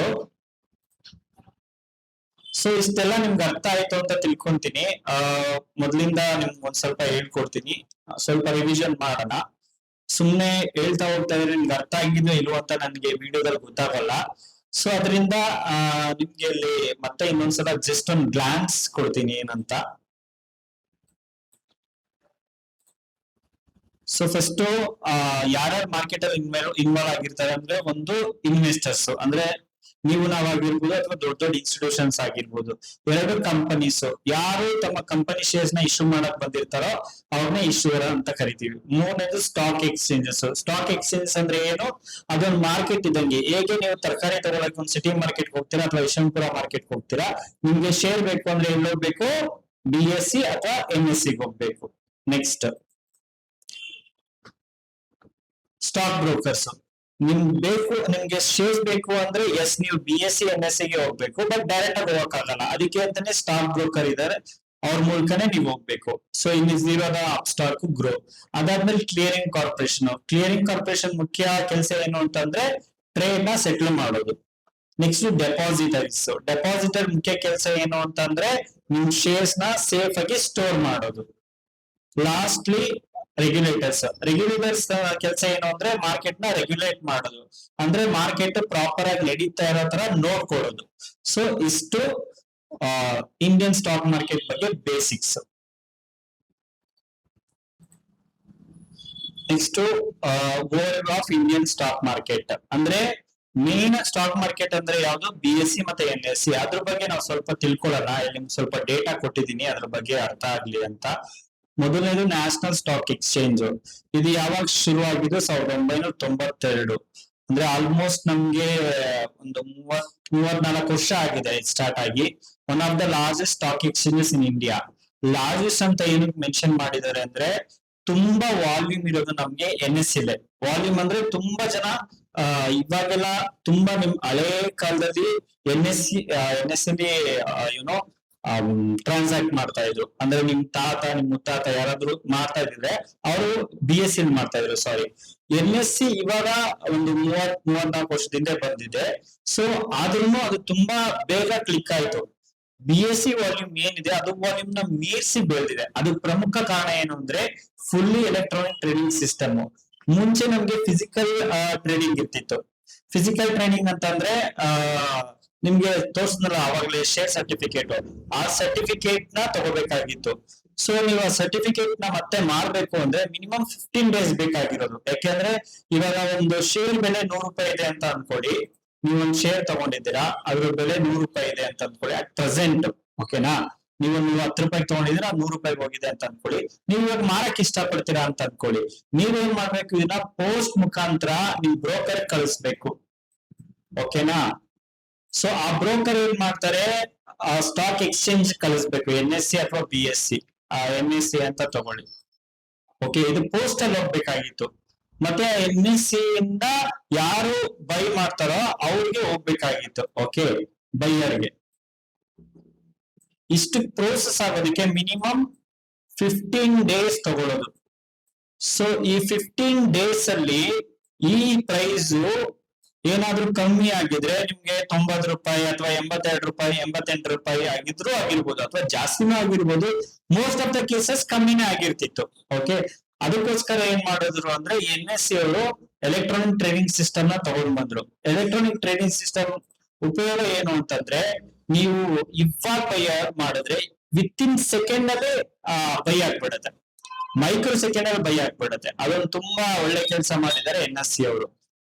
ಸೊ ಇಷ್ಟೆಲ್ಲ ನಿಮ್ಗೆ ಅರ್ಥ ಆಯ್ತು ಅಂತ ತಿಳ್ಕೊಂತೀನಿ. ಮೊದ್ಲಿಂದ ನಿಮ್ಗೆ ಒಂದ್ ಸ್ವಲ್ಪ ಹೇಳ್ಕೊಡ್ತೀನಿ, ಸ್ವಲ್ಪ ರಿವಿಷನ್ ಮಾಡೋಣ. ಸುಮ್ನೆ ಹೇಳ್ತಾ ಹೋಗ್ತಾ ಇದ್ರೆ ನಿಮ್ಗೆ ಅರ್ಥ ಆಗಿದ್ಯೋ ಇಲ್ವೋ ಅಂತ ನನ್ಗೆ ವಿಡಿಯೋದಲ್ಲಿ ಗೊತ್ತಾಗಲ್ಲ. ಸೊ ಅದರಿಂದ ನಿಮ್ಗೆ ಇಲ್ಲಿ ಮತ್ತೆ ಇನ್ನೊಂದ್ಸಲ ಜಸ್ಟ್ ಒಂದು ಗ್ಲಾನ್ಸ್ ಕೊಡ್ತೀನಿ ಏನಂತ. ಸೊ ಫಸ್ಟ್ ಯಾರ್ಯಾರು ಮಾರ್ಕೆಟ್ ಅಲ್ಲಿ ಇನ್ವಾಲ್ವ್ ಆಗಿರ್ತಾರೆ ಅಂದ್ರೆ, ಒಂದು ಇನ್ವೆಸ್ಟರ್ಸ್ ಅಂದ್ರೆ ನೀವು ನಾವಾಗಿರ್ಬೋದು ಅಥವಾ ದೊಡ್ಡ ದೊಡ್ಡ ಇನ್ಸ್ಟಿಟ್ಯೂಷನ್ಸ್ ಆಗಿರ್ಬೋದು. ಎರಡು ಕಂಪನೀಸ್, ಯಾರು ತಮ್ಮ ಕಂಪನಿ ಶೇರ್ಸ್ ನ ಇಶ್ಯೂ ಮಾಡಕ್ ಬಂದಿರ್ತಾರೋ ಅವ್ರನ್ನೇ ಇಶ್ಯೂರ್ ಅಂತ ಕರಿತೀವಿ. ಮೂರನೇದು ಸ್ಟಾಕ್ ಎಕ್ಸ್ಚೇಂಜಸ್. ಸ್ಟಾಕ್ ಎಕ್ಸ್ಚೇಂಜಸ್ ಅಂದ್ರೆ ಏನು? ಅದೊಂದು ಮಾರ್ಕೆಟ್ ಇದ್ದಂಗೆ. ಹೇಗೆ ನೀವು ತರಕಾರಿ ತಗೊಳಕ್ ಒಂದು ಸಿಟಿ ಮಾರ್ಕೆಟ್ ಹೋಗ್ತೀರಾ ಅಥವಾ ಯಶವಂತಪುರ ಮಾರ್ಕೆಟ್ ಹೋಗ್ತೀರಾ, ನಿಮ್ಗೆ ಶೇರ್ ಬೇಕು ಅಂದ್ರೆ ಎಲ್ಲಿ ಹೋಗ್ಬೇಕು? BSE ಅಥವಾ NSE ಹೋಗ್ಬೇಕು. Next, stock brokers. ನಿಮ್ಗೆ ಶೇರ್ಸ್ ಬೇಕು ಅಂದ್ರೆ ಎಸ್ ನೀವು BSE NSE ಗೆ ಹೋಗ್ಬೇಕು, ಬಟ್ ಡೈರೆಕ್ಟ್ ಆಗಿ ಹೋಗಕ್ ಆಗಲ್ಲ. ಅದಕ್ಕೆ ಅಂತಾನೆ ಸ್ಟಾಕ್ ಬ್ರೋಕರ್ ಇದಾರೆ, ಅವ್ರ ಮೂಲಕನೇ ನೀವು ಹೋಗ್ಬೇಕು. ಸೊ ಇಲ್ಲಿ ಝೀರೋದ ಅಪ್ಸ್ಟಾಕ್ ಗ್ರೋ. ಅದಾದ್ಮೇಲೆ ಕ್ಲಿಯರಿಂಗ್ ಕಾರ್ಪೊರೇಷನ್. ಕ್ಲಿಯರಿಂಗ್ ಕಾರ್ಪೊರೇಷನ್ ಮುಖ್ಯ ಕೆಲಸ ಏನು ಅಂತಂದ್ರೆ ಟ್ರೇಡ್ ನ ಸೆಟ್ಲ್ ಮಾಡೋದು. ನೆಕ್ಸ್ಟ್ ಡೆಪಾಸಿಟರೀಸ್. ಡೆಪಾಸಿಟರ್ ಮುಖ್ಯ ಕೆಲಸ ಏನು ಅಂತಂದ್ರೆ ನಿಮ್ ಶೇರ್ಸ್ ನ ಸೇಫ್ ಆಗಿ ಸ್ಟೋರ್ ಮಾಡೋದು. ಲಾಸ್ಟ್ಲಿ ರೆಗ್ಯುಲೇಟರ್ಸ್ ಕೆಲಸ ಏನು ಅಂದ್ರೆ ಮಾರ್ಕೆಟ್ ನ ರೆಗ್ಯುಲೇಟ್ ಮಾಡೋದು, ಅಂದ್ರೆ ಮಾರ್ಕೆಟ್ ಪ್ರಾಪರ್ ಆಗಿ ನಡೀತಾ ಇರೋ ತರ ನೋಡ್ಕೊಳ್ಳೋದು. ಸೊ ಇಷ್ಟು ಇಂಡಿಯನ್ ಸ್ಟಾಕ್ ಮಾರ್ಕೆಟ್ ಬಗ್ಗೆ basics. Next over of Indian stock market ಅಂದ್ರೆ ಮೇನ್ ಸ್ಟಾಕ್ ಮಾರ್ಕೆಟ್ ಅಂದ್ರೆ ಯಾವ್ದು? BSE ಮತ್ತೆ NSE. ಅದ್ರ ಬಗ್ಗೆ ನಾವು ಸ್ವಲ್ಪ ತಿಳ್ಕೊಳ್ಳೋಣ. ಇಲ್ಲಿ ಸ್ವಲ್ಪ ಡೇಟಾ ಕೊಟ್ಟಿದ್ದೀನಿ, ಅದ್ರ ಬಗ್ಗೆ ಅರ್ಥ ಆಗ್ಲಿ ಅಂತ. ಮೊದಲನೇದು ನ್ಯಾಷನಲ್ ಸ್ಟಾಕ್ ಎಕ್ಸ್ಚೇಂಜ್. ಇದು ಯಾವಾಗ ಶುರು ಆಗಿದ್ದು? 1992. ಅಂದ್ರೆ ಆಲ್ಮೋಸ್ಟ್ ನಮ್ಗೆ ಒಂದು 34 ವರ್ಷ ಆಗಿದೆ ಸ್ಟಾರ್ಟ್ ಆಗಿ. One of the largest stock exchanges in India. Largest ಅಂತ ಏನಕ್ಕೆ ಮೆನ್ಷನ್ ಮಾಡಿದ್ದಾರೆ ಅಂದ್ರೆ ತುಂಬಾ ವಾಲ್ಯೂಮ್ ಇರೋದು ನಮ್ಗೆ NSE. ವಾಲ್ಯೂಮ್ ಅಂದ್ರೆ ತುಂಬಾ ಜನ ಇವಾಗೆಲ್ಲ ತುಂಬಾ ನಿಮ್ ಹಳೆ ಕಾಲದಲ್ಲಿ NSE ಯುನೋ ಟ್ರಾನ್ಸಾಕ್ಟ್ ಮಾಡ್ತಾ ಇದ್ರು. ಅಂದ್ರೆ ನಿಮ್ ತಾತ ನಿಮ್ ಮುತ್ತಾತ ಯಾರಾದ್ರೂ ಮಾಡ್ತಾ ಇದ್ರೆ ಅವರು BSE ಮಾಡ್ತಾ ಇದ್ರು. ಸಾರಿ, NSE ಇವಾಗ ಒಂದು 34 ವರ್ಷದಿಂದ ಬಂದಿದೆ. ಸೊ ಆದ್ರೂ ಅದು ತುಂಬಾ ಬೇಗ ಕ್ಲಿಕ್ ಆಯ್ತು. BSE ವಾಲ್ಯೂಮ್ ಏನಿದೆ ಅದು ವಾಲ್ಯೂಮ್ ನ ಮೀರಿಸಿ ಬೆಳೆದಿದೆ. ಅದು ಪ್ರಮುಖ ಕಾರಣ ಏನು ಅಂದ್ರೆ ಫುಲ್ಲಿ ಎಲೆಕ್ಟ್ರಾನಿಕ್ ಟ್ರೇಡಿಂಗ್ ಸಿಸ್ಟಮ್. ಮುಂಚೆ ನಮ್ಗೆ ಫಿಸಿಕಲ್ ಟ್ರೇಡಿಂಗ್ ಇರ್ತಿತ್ತು. ಫಿಸಿಕಲ್ ಟ್ರೇಡಿಂಗ್ ಅಂತಂದ್ರೆ ನಿಮ್ಗೆ ತೋರಿಸಿದ್ನಲ್ಲ ಅವಾಗಲೇ ಶೇರ್ ಸರ್ಟಿಫಿಕೇಟ್, ಆ ಸರ್ಟಿಫಿಕೇಟ್ ನ ತಗೋಬೇಕಾಗಿತ್ತು. ಸೊ ನೀವು ಆ ಸರ್ಟಿಫಿಕೇಟ್ ನ ಮತ್ತೆ ಮಾರ್ಬೇಕು ಅಂದ್ರೆ ಮಿನಿಮಮ್ 15 ಡೇಸ್ ಬೇಕಾಗಿರೋದು. ಯಾಕೆಂದ್ರೆ ಇವಾಗ ಒಂದು ಶೇರ್ ಬೆಲೆ 100 ರೂಪಾಯಿ ಇದೆ ಅಂತ ಅನ್ಕೊಳ್ಳಿ. ನೀವು ಒಂದು ಶೇರ್ ತಗೊಂಡಿದ್ದೀರಾ, ಅದ್ರ ಬೆಲೆ 100 ರೂಪಾಯಿ ಇದೆ ಅಂತ ಅನ್ಕೊಳ್ಳಿ ಅಟ್ ಪ್ರೆಸೆಂಟ್. ಓಕೆನಾ? ನೀವು 10 ರೂಪಾಯಿ ತಗೊಂಡಿದ್ದೀರಾ, 100 ರೂಪಾಯಿಗೆ ಹೋಗಿದೆ ಅಂತ ಅನ್ಕೊಳ್ಳಿ. ನೀವು ಇವಾಗ ಮಾರಕ್ ಇಷ್ಟ ಪಡ್ತೀರಾ ಅಂತ ಅನ್ಕೊಳ್ಳಿ. ನೀವೇನ್ ಮಾಡ್ಬೇಕು? ಇದನ್ನ ಪೋಸ್ಟ್ ಮುಖಾಂತರ ನೀವು ಬ್ರೋಕರ್ ಕಳಿಸ್ಬೇಕು. ಓಕೆನಾ? ಸೊ ಆ ಬ್ರೋಕರ್ ಏನ್ ಮಾಡ್ತಾರೆ? ಸ್ಟಾಕ್ ಎಕ್ಸ್ಚೇಂಜ್ ಕಳಿಸ್ಬೇಕು. NSE ಅಥವಾ BSE. NSE ಅಂತ ತಗೊಳ್ಳಿ. ಓಕೆ, ಇದು ಪೋಸ್ಟ್ ಅಲ್ಲಿ ಹೋಗ್ಬೇಕಾಗಿತ್ತು. ಮತ್ತೆ NSE ಇಂದ ಯಾರು ಬೈ ಮಾಡ್ತಾರೋ ಅವ್ರಿಗೆ ಹೋಗ್ಬೇಕಾಗಿತ್ತು. ಓಕೆ, ಬೈಯರ್ಗೆ. ಇಷ್ಟು ಪ್ರೋಸೆಸ್ ಆಗೋದಕ್ಕೆ ಮಿನಿಮಮ್ 15 ಡೇಸ್ ತಗೊಳ್ಳೋದು. ಸೊ ಈ 15 ಡೇಸ್ ಅಲ್ಲಿ ಈ ಪ್ರೈಸ್ ಏನಾದ್ರೂ ಕಮ್ಮಿ ಆಗಿದ್ರೆ ನಿಮ್ಗೆ 90 ರೂಪಾಯಿ ಅಥವಾ 82 ರೂಪಾಯಿ 88 ರೂಪಾಯಿ ಆಗಿರ್ಬೋದು, ಅಥವಾ ಜಾಸ್ತಿನೂ ಆಗಿರ್ಬೋದು. ಮೋಸ್ಟ್ ಆಫ್ ದ ಕೇಸಸ್ ಕಮ್ಮಿನೇ ಆಗಿರ್ತಿತ್ತು. ಓಕೆ, ಅದಕ್ಕೋಸ್ಕರ ಏನ್ ಮಾಡಿದ್ರು ಅಂದ್ರೆ NSE ಅವರು ಎಲೆಕ್ಟ್ರಾನಿಕ್ ಟ್ರೇಡಿಂಗ್ ಸಿಸ್ಟಮ್ ನ ತಗೊಂಡ್ ಬಂದ್ರು. ಎಲೆಕ್ಟ್ರಾನಿಕ್ ಟ್ರೇಡಿಂಗ್ ಸಿಸ್ಟಮ್ ಉಪಯೋಗ ಏನು ಅಂತಂದ್ರೆ ನೀವು ಇವಾಗ ಬೈ ಮಾಡಿದ್ರೆ ವಿತ್ ಇನ್ ಸೆಕೆಂಡ್ ಅಲ್ಲಿ ಬೈ ಆಗ್ಬಿಡುತ್ತೆ. ಮೈಕ್ರೋ ಸೆಕೆಂಡ್ ಅಲ್ಲಿ ಬೈ ಆಗ್ಬಿಡುತ್ತೆ. ಅದೊಂದು ತುಂಬಾ ಒಳ್ಳೆ ಕೆಲಸ ಮಾಡಿದ್ದಾರೆ NSE ಅವರು.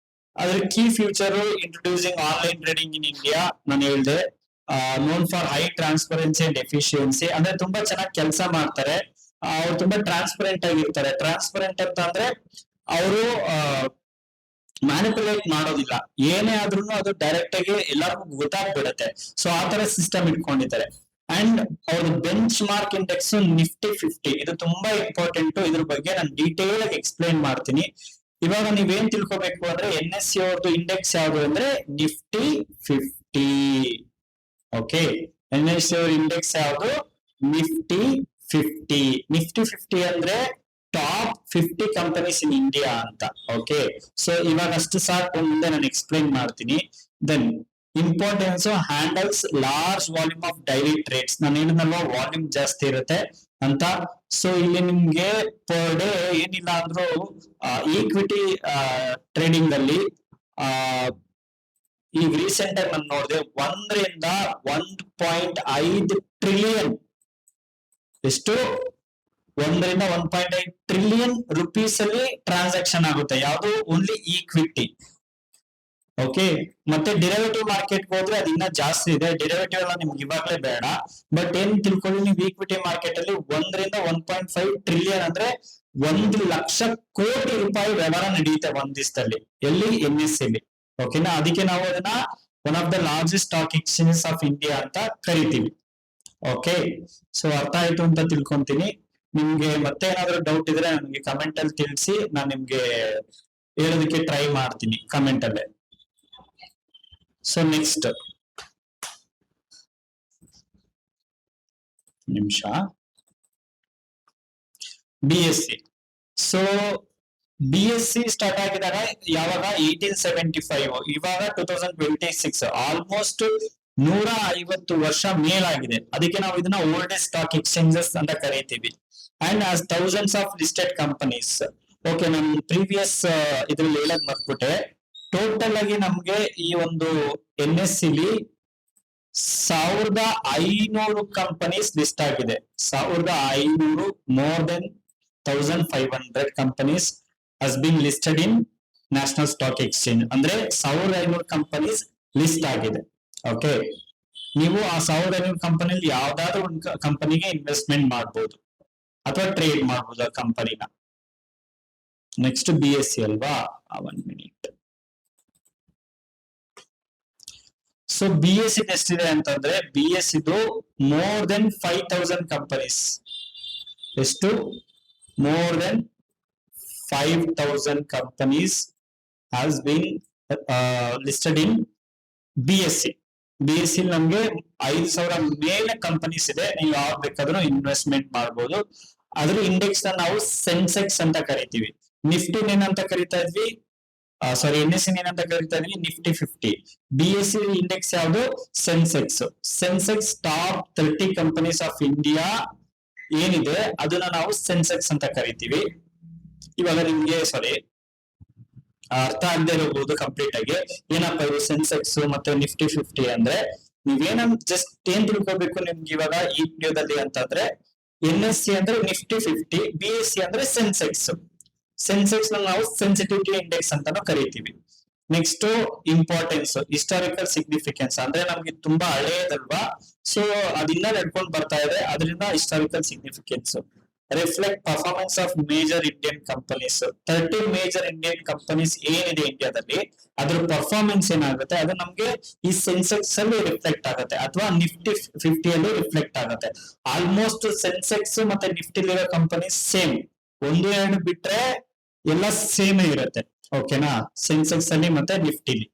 ಅದ್ರ key future introducing online trading in India ನಾನು ಹೇಳಿದೆ. Known for high transparency and efficiency, ಅಂದ್ರೆ ತುಂಬಾ ಚೆನ್ನಾಗಿ ಕೆಲಸ ಮಾಡ್ತಾರೆ. ಅವ್ರು ತುಂಬಾ ಟ್ರಾನ್ಸ್ಪರೆಂಟ್ ಆಗಿರ್ತಾರೆ. ಟ್ರಾನ್ಸ್ಪರೆಂಟ್ ಅಂತ ಅಂದ್ರೆ ಅವರು ಮ್ಯಾನಿಪುಲೇಟ್ ಮಾಡೋದಿಲ್ಲ. ಏನೇ ಆದ್ರೂ ಅದು ಡೈರೆಕ್ಟ್ ಆಗಿ ಎಲ್ಲರಿಗೂ ಗೊತ್ತಾಗ್ಬಿಡುತ್ತೆ. ಸೊ ಆ ತರ ಸಿಸ್ಟಮ್ ಇಟ್ಕೊಂಡಿದ್ದಾರೆ. ಅಂಡ್ ಅವ್ರ ಬೆಂಚ್ ಮಾರ್ಕ್ ಇಂಡೆಕ್ಸ್ ನಿಫ್ಟಿ 50, ಇದು ತುಂಬಾ ಇಂಪಾರ್ಟೆಂಟ್. ಇದ್ರ ಬಗ್ಗೆ ನಾನು ಡೀಟೇಲ್ ಆಗಿ ಎಕ್ಸ್ಪ್ಲೈನ್ ಮಾಡ್ತೀನಿ. ಇವಾಗ ನೀವೇನ್ ತಿಳ್ಕೊಬೇಕು ಅಂದ್ರೆ NSE ಅವ್ರದ್ದು ಇಂಡೆಕ್ಸ್ ಯಾವ್ದು ಅಂದ್ರೆ ನಿಫ್ಟಿ 50. ಓಕೆ, NSE ಅವ್ರ ಇಂಡೆಕ್ಸ್ ಯಾವ್ದು ನಿಫ್ಟಿ 50. ನಿಫ್ಟಿ 50 ಅಂದ್ರೆ ಟಾಪ್ 50 ಕಂಪನೀಸ್ ಇನ್ ಇಂಡಿಯಾ ಅಂತ. ಓಕೆ, ಸೊ ಇವಾಗ ಅಷ್ಟು ಸಾಕು, ಮುಂದೆ ನಾನು ಎಕ್ಸ್ಪ್ಲೈನ್ ಮಾಡ್ತೀನಿ. Then importance handles large volume of daily trades. ನಾನು ಹೇಳಿದ್ನಲ್ವಾ ವಾಲ್ಯೂಮ್ ಜಾಸ್ತಿ ಇರುತ್ತೆ ಅಂತ. ಸೊ ಇಲ್ಲಿ ನಿಮ್ಗೆ ಪರ್ ಡೇ ಏನಿಲ್ಲ ಅಂದ್ರೂ ಈಕ್ವಿಟಿ ಟ್ರೇಡಿಂಗ್ ಅಲ್ಲಿ ಈಗ ರೀಸೆಂಟ್ ಆಗಿ ನಾನು ನೋಡಿದೆ 1ರಿಂದ 1.5 ಟ್ರಿಲಿಯನ್, ಎಷ್ಟು 1ರಿಂದ 1.5 ಟ್ರಿಲಿಯನ್ ರುಪೀಸ್ ಅಲ್ಲಿ ಟ್ರಾನ್ಸಾಕ್ಷನ್ ಆಗುತ್ತೆ. ಯಾವುದು ಓನ್ಲಿ ಈಕ್ವಿಟಿ. ಓಕೆ, ಮತ್ತೆ ಡಿರೈವೇಟಿವ್ ಮಾರ್ಕೆಟ್ ಹೋದ್ರೆ ಅದು ಇನ್ನ ಜಾಸ್ತಿ ಇದೆ. ಡಿರೈವೇಟಿವ್ ಎಲ್ಲ ನಿಮ್ಗೆ ಇವಾಗಲೇ ಬೇಡ. ಬಟ್ ಏನ್ ತಿಳ್ಕೊಳ್ಳಿ, ನೀವು ಈಕ್ವಿಟಿ ಮಾರ್ಕೆಟ್ ಅಲ್ಲಿ 1ರಿಂದ 1.5 ಟ್ರಿಲಿಯನ್ ಅಂದ್ರೆ 1,00,000 ಕೋಟಿ ರೂಪಾಯಿ ವ್ಯವಹಾರ ನಡೆಯುತ್ತೆ ಒಂದ್ ದಿವಸದಲ್ಲಿ. ಎಲ್ಲಿ? NSE. ಓಕೆನಾ, ಅದಕ್ಕೆ ನಾವು ಅದನ್ನ one of the largest stock exchanges of India ಅಂತ ಕರಿತೀವಿ. ಓಕೆ, ಸೊ ಅರ್ಥ ಆಯ್ತು ಅಂತ ತಿಳ್ಕೊಂತೀನಿ. ನಿಮ್ಗೆ ಮತ್ತೆ ಏನಾದ್ರು ಡೌಟ್ ಇದ್ರೆ ನನಗೆ ಕಮೆಂಟ್ ಅಲ್ಲಿ ತಿಳಿಸಿ, ನಾನು ನಿಮ್ಗೆ ಹೇಳೋದಕ್ಕೆ ಟ್ರೈ ಮಾಡ್ತೀನಿ ಕಮೆಂಟ್ ಅಲ್ಲೇ. ಸೊ ನೆಕ್ಸ್ಟ್ ನಿಮಿಷ, BSE. ಸೊ BSE ಸ್ಟಾರ್ಟ್ ಆಗಿದಾಗ ಯಾವಾಗ 1875, ಇವಾಗ 2026, ಆಲ್ಮೋಸ್ಟ್ 150 ವರ್ಷ ಮೇಲಾಗಿದೆ. ಅದಕ್ಕೆ ನಾವು ಇದನ್ನ ಓಲ್ಡೆಸ್ಟ್ ಸ್ಟಾಕ್ ಎಕ್ಸ್ಚೇಂಜಸ್ ಅಂತ ಕರಿತೀವಿ. And as thousands of listed companies. Okay, ನಾನು ಪ್ರೀವಿಯಸ್ ಇದ್ರಲ್ಲಿ ಹೇಳಕ್ ಮರ್ತ್ಬಿಟ್ಟೆ. ಟೋಟಲ್ ಆಗಿ ನಮ್ಗೆ ಈ ಒಂದು NSE 1500 ಕಂಪನೀಸ್ ಲಿಸ್ಟ್ ಆಗಿದೆ. 1500, more than 1500 companies has been listed in national stock exchange. ಅಂದ್ರೆ 1500 ಕಂಪನೀಸ್ ಲಿಸ್ಟ್ ಆಗಿದೆ. ಓಕೆ, ನೀವು ಆ 1500 ಕಂಪನಿಯಲ್ಲಿ ಯಾವ್ದಾದ್ರು ಒಂದು ಕಂಪನಿಗೆ ಇನ್ವೆಸ್ಟ್ಮೆಂಟ್ ಮಾಡ್ಬೋದು ಅಥವಾ ಟ್ರೇಡ್ ಮಾಡ್ಬೋದು ಆ ಕಂಪನಿನ. ನೆಕ್ಸ್ಟ್ BSE ಅಲ್ವಾ, 1 ಮಿನಿಟ್. ಸೊ BSE ಎಷ್ಟಿದೆ ಅಂತಂದ್ರೆ, BSE ಮೋರ್ ದೆನ್ 5000 ಕಂಪನೀಸ್. ಎಷ್ಟು? More than 5000 companies has been listed in BSE. BSE ನಮ್ಗೆ 5000 ಮೇಲೆ ಕಂಪನೀಸ್ ಇದೆ. ನೀವು ಯಾವ್ದು ಬೇಕಾದ್ರೂ ಇನ್ವೆಸ್ಟ್ಮೆಂಟ್ ಮಾಡ್ಬೋದು. ಅದ್ರ ಇಂಡೆಕ್ಸ್ ನಾವು ಸೆನ್ಸೆಕ್ಸ್ ಅಂತ ಕರಿತೀವಿ. ನಿಫ್ಟಿ ಏನಂತ ಕರಿತಾ ಇದ್ವಿ, ಸಾರಿ NSE ಏನಂತ ಕರಿತಾ ಇದ್ವಿ, ನಿಫ್ಟಿ 50. BSE ಇಂಡೆಕ್ಸ್ ಯಾವುದು? Sensex. Sensex top 30 companies of India ಏನಿದೆ ಅದನ್ನ ನಾವು ಸೆನ್ಸೆಕ್ಸ್ ಅಂತ ಕರಿತೀವಿ. ಇವಾಗ ನಿಮ್ಗೆ ಸಾರಿ ಅರ್ಥ ಆಗದೆ ಇರಬಹುದು ಕಂಪ್ಲೀಟ್ ಆಗಿ, ಏನಪ್ಪ ಇದು ಸೆನ್ಸೆಕ್ಸ್ ಮತ್ತೆ ನಿಫ್ಟಿ 50 ಅಂದ್ರೆ. ನೀವೇನ ಜಸ್ಟ್ ಏನ್ ತಿಳ್ಕೊಬೇಕು ನಿಮ್ಗೆ ಇವಾಗ ಈ ವಿಡಿಯೋದಲ್ಲಿ ಅಂತಂದ್ರೆ, NSE ಅಂದ್ರೆ ನಿಫ್ಟಿ 50, BSE ಅಂದ್ರೆ ಸೆನ್ಸೆಕ್ಸ್. ಸೆನ್ಸೆಕ್ಸ್ ನಾವು ಸೆನ್ಸಿಟಿವಿಟಿ ಇಂಡೆಕ್ಸ್ ಅಂತಾನು ಕರಿತೀವಿ. ನೆಕ್ಸ್ಟ್ ಇಂಪಾರ್ಟೆನ್ಸ್, ಹಿಸ್ಟಾರಿಕಲ್ ಸಿಗ್ನಿಫಿಕೆನ್ಸ್, ಅಂದ್ರೆ ನಮ್ಗೆ ತುಂಬಾ ಹಳೆಯದಲ್ವಾ, ಸೊ ಅದಿನ್ನ ನಡ್ಕೊಂಡು ಬರ್ತಾ ಇದೆ, ಅದರಿಂದ historical significance. Reflect performance of major Indian companies. 30 major Indian companies ಏನಿದೆ ಇಂಡಿಯಾದಲ್ಲಿ, ಅದ್ರ ಪರ್ಫಾರ್ಮೆನ್ಸ್ ಏನಾಗುತ್ತೆ ಅದು ನಮ್ಗೆ ಈ ಸೆನ್ಸೆಕ್ಸ್ ಅಲ್ಲಿ ರಿಫ್ಲೆಕ್ಟ್ ಆಗುತ್ತೆ, ಅಥವಾ ನಿಫ್ಟಿ 50 ಅಲ್ಲಿ ರಿಫ್ಲೆಕ್ಟ್ ಆಗುತ್ತೆ. ಆಲ್ಮೋಸ್ಟ್ ಸೆನ್ಸೆಕ್ಸ್ ಮತ್ತೆ ನಿಫ್ಟಿಲಿರೋ ಕಂಪನೀಸ್ ಸೇಮ್, 1-2 ಬಿಟ್ರೆ ಎಲ್ಲ ಸೇಮ್ ಇರುತ್ತೆ. ಓಕೆನಾ, ಸೆನ್ಸೆಕ್ಸ್ ಅಲ್ಲಿ ಮತ್ತೆ ನಿಫ್ಟಿಲಿ.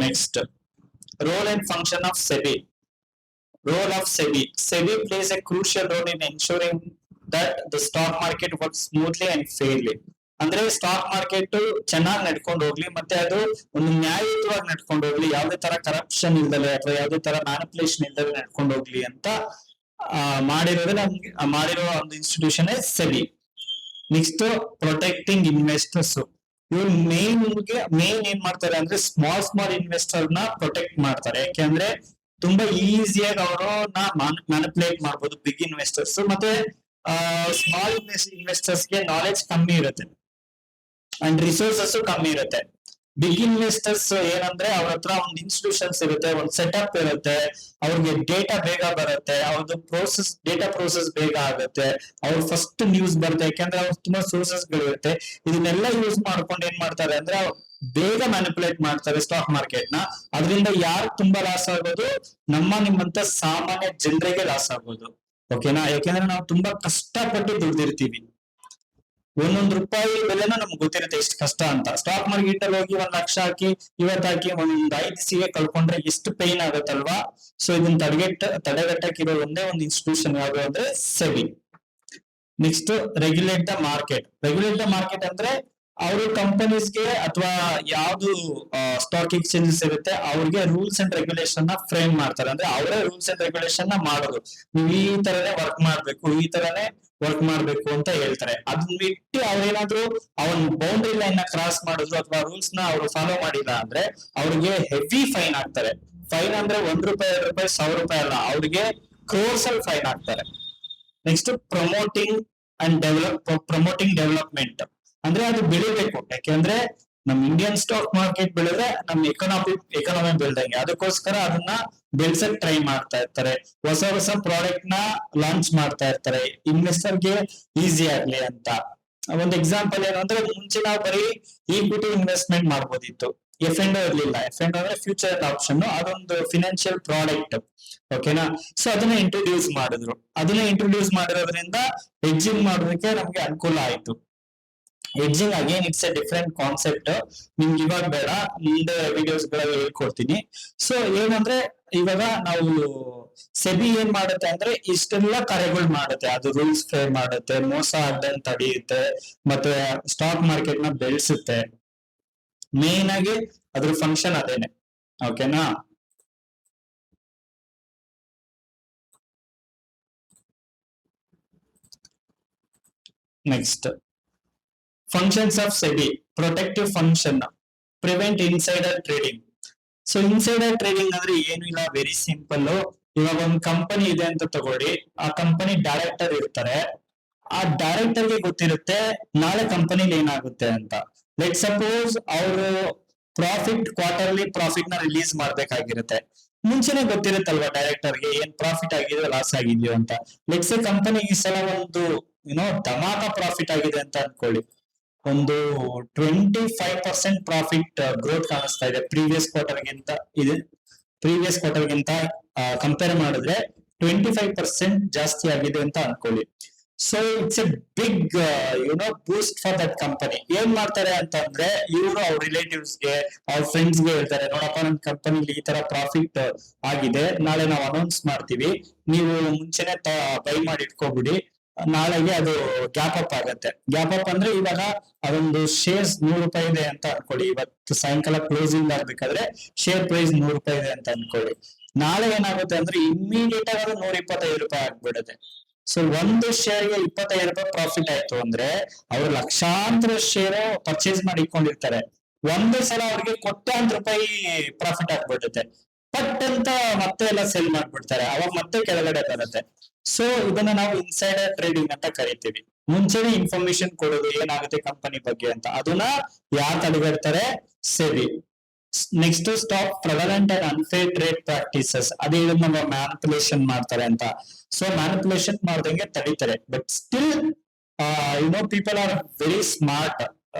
Next, role and function of SEBI. Role of SEBI. SEBI plays a crucial role in ensuring that the stock market works smoothly and fairly. ಅಂದ್ರೆ ಸ್ಟಾಕ್ ಮಾರ್ಕೆಟ್ ಚೆನ್ನಾಗಿ ನಡ್ಕೊಂಡು ಹೋಗ್ಲಿ, ಮತ್ತೆ ಅದು ಒಂದು ನ್ಯಾಯಯುತವಾಗಿ ನಡ್ಕೊಂಡು ಹೋಗ್ಲಿ, ಯಾವುದೇ ತರ ಕರಪ್ಷನ್ ಇಲ್ದಲೆ ಅಥವಾ ಯಾವುದೇ ತರ ಮ್ಯಾನಿಪುಲೇಷನ್ ಇಲ್ದಲೆ ನಡ್ಕೊಂಡು ಹೋಗ್ಲಿ ಅಂತ ಮಾಡಿರೋ ಒಂದು institution SEBI. Next, protecting investors. ಇವ್ರು ಮೇನ್ ಏನ್ ಮಾಡ್ತಾರೆ ಅಂದ್ರೆ ಸ್ಮಾಲ್ ಇನ್ವೆಸ್ಟರ್ ನ ಪ್ರೊಟೆಕ್ಟ್ ಮಾಡ್ತಾರೆ. ಯಾಕೆಂದ್ರೆ ತುಂಬಾ ಈಸಿಯಾಗಿ ಅವರನ್ನ ಮ್ಯಾನಿಪುಲೇಟ್ ಮಾಡ್ಬೋದು ಬಿಗ್ ಇನ್ವೆಸ್ಟರ್ಸ್. ಮತ್ತೆ ಸ್ಮಾಲ್ ಇನ್ವೆಸ್ಟರ್ಸ್ ಗೆ ನಾಲೆಜ್ ಕಮ್ಮಿ ಇರುತ್ತೆ. ಅಂಡ್ ರಿಸೋರ್ಸಸ್ ಕಮ್ಮಿ ಇರುತ್ತೆ. ಬಿಗ್ ಇನ್ವೆಸ್ಟರ್ಸ್ ಏನಂದ್ರೆ ಅವ್ರ ಹತ್ರ ಒಂದು ಇನ್ಸ್ಟಿಟ್ಯೂಷನ್ಸ್ ಇರುತ್ತೆ, ಒಂದು ಸೆಟಪ್ ಇರುತ್ತೆ, ಅವ್ರಿಗೆ ಡೇಟಾ ಬೇಗ ಬರುತ್ತೆ, ಅವ್ರದ್ದು ಡೇಟಾ ಪ್ರೋಸೆಸ್ ಬೇಗ ಆಗುತ್ತೆ, ಅವ್ರು ಫಸ್ಟ್ ನ್ಯೂಸ್ ಬರುತ್ತೆ, ಯಾಕಂದ್ರೆ ಅವ್ರು ತುಂಬಾ ಸೋರ್ಸಸ್ ಗಳಿರುತ್ತೆ. ಇದನ್ನೆಲ್ಲ ಯೂಸ್ ಮಾಡ್ಕೊಂಡು ಏನ್ ಮಾಡ್ತಾರೆ ಅಂದ್ರೆ ಬೇಗ ಮ್ಯಾನಿಪುಲೇಟ್ ಮಾಡ್ತಾರೆ ಸ್ಟಾಕ್ ಮಾರ್ಕೆಟ್ ನ. ಅದರಿಂದ ಯಾರು ತುಂಬಾ ಲಾಸ್ ಆಗೋದು? ನಿಮ್ಮಂತ ಸಾಮಾನ್ಯ ಜನರಿಗೆ ಲಾಸ್ ಆಗೋದು. ಓಕೆನಾ? ಯಾಕೆಂದ್ರೆ ನಾವು ತುಂಬಾ ಕಷ್ಟಪಟ್ಟು ದುಡ್ದಿರ್ತೀವಿ. ಒಂದೊಂದು ರೂಪಾಯಿ ಬೆಲೆನೂ ನಮ್ಗೆ ಗೊತ್ತಿರುತ್ತೆ ಎಷ್ಟು ಕಷ್ಟ ಅಂತ. ಸ್ಟಾಕ್ ಮಾರ್ಕೆಟ್ ಅಲ್ಲಿ ಹೋಗಿ 1 ಲಕ್ಷ ಹಾಕಿ ಹಾಕಿ ಒಂದ್ 5 ಸಿಗೆ ಕಳ್ಕೊಂಡ್ರೆ ಎಷ್ಟು ಪೈನ್ ಆಗುತ್ತಲ್ವಾ? ಸೊ ಇದನ್ನ ತಡೆಗಟ್ಟಕ್ಕಿರೋ ಒಂದೇ ಒಂದು ಇನ್ಸ್ಟಿಟ್ಯೂಷನ್ ಯಾವುದು ಅಂದ್ರೆ SEBI. Next, regulate the market. Regulate the market ಅಂದ್ರೆ ಅವರು ಕಂಪನೀಸ್ಗೆ ಅಥವಾ ಯಾವ್ದು ಸ್ಟಾಕ್ ಎಕ್ಸ್ಚೇಂಜಸ್ ಇರುತ್ತೆ ಅವ್ರಿಗೆ ರೂಲ್ಸ್ ಅಂಡ್ ರೆಗ್ಯುಲೇಷನ್ ನ ಫ್ರೇಮ್ ಮಾಡ್ತಾರೆ. ಅಂದ್ರೆ ಅವರೇ ರೂಲ್ಸ್ ಅಂಡ್ ರೆಗ್ಯುಲೇಷನ್ ನ ಮಾಡೋದು. ನೀವು ಈ ತರನೇ ವರ್ಕ್ ಮಾಡ್ಬೇಕು, ಈ ತರನೇ ವರ್ಕ್ ಮಾಡ್ಬೇಕು ಅಂತ ಹೇಳ್ತಾರೆ. ಅದನ್ನ ಬಿಟ್ಟು ಅವ್ರೇನಾದ್ರು ಅವನ್ ಬೌಂಡ್ರಿ ಲೈನ್ ನ ಕ್ರಾಸ್ ಮಾಡಿದ್ರು ಅಥವಾ ರೂಲ್ಸ್ ನ ಅವರು ಫಾಲೋ ಮಾಡಿಲ್ಲ ಅಂದ್ರೆ ಅವ್ರಿಗೆ ಹೆವಿ ಫೈನ್ ಹಾಕ್ತಾರೆ. ಫೈನ್ ಅಂದ್ರೆ ₹1, ₹2, ₹1,000 ಅಲ್ಲ, ಅವ್ರಿಗೆ ಕ್ರೋರ್ಸ್ ಅಲ್ಲಿ ಫೈನ್ ಹಾಕ್ತಾರೆ. ನೆಕ್ಸ್ಟ್, ಪ್ರಮೋಟಿಂಗ್ ಡೆವಲಪ್ಮೆಂಟ್ ಅಂದ್ರೆ ಅದು ಬೆಳಿಬೇಕು. ಯಾಕೆಂದ್ರೆ ನಮ್ ಇಂಡಿಯನ್ ಸ್ಟಾಕ್ ಮಾರ್ಕೆಟ್ ಬೆಳೆದ್ರೆ ನಮ್ ಎಕಾನಮಿ ಬೆಳ್ದಂಗೆ. ಅದಕ್ಕೋಸ್ಕರ ಅದನ್ನ ಬೆಳ್ಸಕ್ ಟ್ರೈ ಮಾಡ್ತಾ ಇರ್ತಾರೆ. ಹೊಸ ಪ್ರಾಡಕ್ಟ್ ನ ಲಾಂಚ್ ಮಾಡ್ತಾ ಇರ್ತಾರೆ, ಇನ್ವೆಸ್ಟರ್ ಗೆ ಈಸಿ ಆಗ್ಲಿ ಅಂತ. ಒಂದು ಎಕ್ಸಾಂಪಲ್ ಏನು ಅಂದ್ರೆ, ಮುಂಚೆ ನಾವು ಬರೀ ಈಕ್ವಿಟಿ ಇನ್ವೆಸ್ಟ್ಮೆಂಟ್ ಮಾಡ್ಬೋದಿತ್ತು, F&O ಇರ್ಲಿಲ್ಲ. F&O ಅಂದ್ರೆ ಫ್ಯೂಚರ್ ಆಪ್ಷನ್, ಅದೊಂದು ಫಿನಾನ್ಷಿಯಲ್ ಪ್ರಾಡಕ್ಟ್. ಓಕೆನಾ? ಸೊ ಅದನ್ನ ಇಂಟ್ರೊಡ್ಯೂಸ್ ಮಾಡಿರೋದ್ರಿಂದ ಹೆಡ್ಜಿಂಗ್ ಮಾಡೋದಕ್ಕೆ ನಮ್ಗೆ ಅನುಕೂಲ ಆಯ್ತು. Hedging again it's A different concept. ನಿಮ್ಗೆ ಇವಾಗ ಬೇಡ, ಮುಂದೆ ವಿಡಿಯೋಸ್ ಗಳಲ್ಲಿ ಹೇಳ್ಕೊಡ್ತೀನಿ. ಸೊ ಏನಂದ್ರೆ ಇವಾಗ ನಾವು ಸೆಬಿ ಏನ್ ಮಾಡುತ್ತೆ ಅಂದ್ರೆ ಇಷ್ಟೆಲ್ಲ ಕಾರ್ಯಗಳು ಮಾಡುತ್ತೆ. ಅದು ರೂಲ್ಸ್ ಫ್ರೇಮ್ ಮಾಡುತ್ತೆ, ಮೋಸ ಆಗದಂತೆ ತಡೆಯುತ್ತೆ, ಮತ್ತೆ ಸ್ಟಾಕ್ ಮಾರ್ಕೆಟ್ ನ ಬೆಳೆಸುತ್ತೆ. ಮೇನ್ ಆಗಿ ಅದ್ರ ಫಂಕ್ಷನ್ ಅದೇನೆ. ಓಕೆನಾ? Next, functions of SEBI. Protective function, prevent insider trading. So insider trading ಅಂದ್ರೆ ಏನು ಇಲ್ಲ, ವೆರಿ ಸಿಂಪಲ್. ಇವಾಗ ಒಂದು ಕಂಪನಿ ಇದೆ ಅಂತ ತಗೊಳ್ಳಿ, ಆ ಕಂಪನಿ ಡೈರೆಕ್ಟರ್ ಇರ್ತಾರೆ. ಆ ಡೈರೆಕ್ಟರ್ ಗೆ ಗೊತ್ತಿರುತ್ತೆ ನಾಳೆ ಕಂಪನಿಲಿ ಏನಾಗುತ್ತೆ ಅಂತ. ಲೆಟ್ ಸಪೋಸ್ ಅವರು ಕ್ವಾರ್ಟರ್ಲಿ ಪ್ರಾಫಿಟ್ ನ ರಿಲೀಸ್ ಮಾಡ್ಬೇಕಾಗಿರುತ್ತೆ. ಮುಂಚೆನೆ ಗೊತ್ತಿರುತ್ತಲ್ವಾ ಡೈರೆಕ್ಟರ್ಗೆ ಏನ್ ಪ್ರಾಫಿಟ್ ಆಗಿದೆ, ಲಾಸ್ ಆಗಿದೆಯೋ ಅಂತ. ಲೆಟ್ಸ್ ಎ ಕಂಪನಿ ಈ ಸಲ ಒಂದು ಧಮಾಕ ಪ್ರಾಫಿಟ್ ಆಗಿದೆ ಅಂತ ಅನ್ಕೊಳ್ಳಿ. ಒಂದು 25% ಪ್ರಾಫಿಟ್ ಗ್ರೋತ್ ಕಾಣಿಸ್ತಾ ಇದೆ ಪ್ರೀವಿಯಸ್ ಕ್ವಾರ್ಟರ್ಗಿಂತ ಕಂಪೇರ್ ಮಾಡಿದ್ರೆ 25% ಜಾಸ್ತಿ ಆಗಿದೆ ಅಂತ ಅನ್ಕೊಳ್ಳಿ. So it's a big boost for that company. ಏನ್ ಮಾಡ್ತಾರೆ ಅಂತಂದ್ರೆ, ಇವರು ಅವ್ರ ರಿಲೇಟಿವ್ಸ್ಗೆ, ಅವ್ರ ಫ್ರೆಂಡ್ಸ್ಗೆ ಹೇಳ್ತಾರೆ, ನೋಡಪ್ಪ ನಮ್ ಕಂಪನಿಲಿ ಈ ತರ ಪ್ರಾಫಿಟ್ ಆಗಿದೆ, ನಾಳೆ ನಾವು ಅನೌನ್ಸ್ ಮಾಡ್ತೀವಿ, ನೀವು ಮುಂಚೆನೆ ಬೈ ಮಾಡಿ ಇಟ್ಕೋಬಿಡಿ, ನಾಳೆಗೆ ಅದು ಗ್ಯಾಪ್ ಅಪ್ ಆಗುತ್ತೆ. ಗ್ಯಾಪ್ ಅಪ್ ಅಂದ್ರೆ ಇವಾಗ ಅದೊಂದು ಶೇರ್ಸ್ ₹100 ಇದೆ ಅಂತ ಅನ್ಕೊಳ್ಳಿ. ಇವತ್ತು ಸಾಯಂಕಾಲ ಕ್ಲೋಸಿಂಗ್ ಆಗ್ಬೇಕಾದ್ರೆ ಶೇರ್ ಪ್ರೈಸ್ ₹100 ಇದೆ ಅಂತ ಅನ್ಕೊಳ್ಳಿ. ನಾಳೆ ಏನಾಗುತ್ತೆ ಅಂದ್ರೆ ಇಮ್ಮಿಡಿಯೇಟ್ ಆಗಿ ಅದು ₹125 ಆಗ್ಬಿಡುತ್ತೆ. ಸೊ ಒಂದು ಶೇರ್ಗೆ ₹25 ಪ್ರಾಫಿಟ್ ಆಯ್ತು ಅಂದ್ರೆ ಅವ್ರು ಲಕ್ಷಾಂತರ ಶೇರ್ ಪರ್ಚೇಸ್ ಮಾಡಿ ಇಟ್ಕೊಂಡಿರ್ತಾರೆ. ಒಂದು ಸಲ ಅವ್ರಿಗೆ ₹1,00,000 ಪ್ರಾಫಿಟ್ ಆಗ್ಬಿಡುತ್ತೆ. ಪಟ್ ಅಂತ ಮತ್ತೆ ಎಲ್ಲ ಸೆಲ್ ಮಾಡ್ಬಿಡ್ತಾರೆ, ಅವಾಗ ಮತ್ತೆ ಕೆಳಗಡೆ ಬರುತ್ತೆ. ಸೊ ಇದನ್ನ ನಾವು ಇನ್ಸೈಡರ್ ಟ್ರೇಡಿಂಗ್ ಅಂತ ಕರಿತೀವಿ. ಮುಂಚೆನೆ ಇನ್ಫಾರ್ಮೇಶನ್ ಕೊಡೋದು ಏನಾಗುತ್ತೆ ಕಂಪನಿ ಬಗ್ಗೆ ಅಂತ. ಅದನ್ನ ಯಾರು ತಡೆಗಟ್ತಾರೆ? SEBI. Next, stop prevalent and unfair trade practices. ಅದೇ ನಮ್ಮ ಮ್ಯಾನಿಪುಲೇಷನ್ ಮಾಡ್ತಾರೆ ಅಂತ. ಸೊ ಮ್ಯಾನಿಪುಲೇಷನ್ ಮಾಡ್ದಂಗೆ ತಡೀತಾರೆ. But still people are very smart.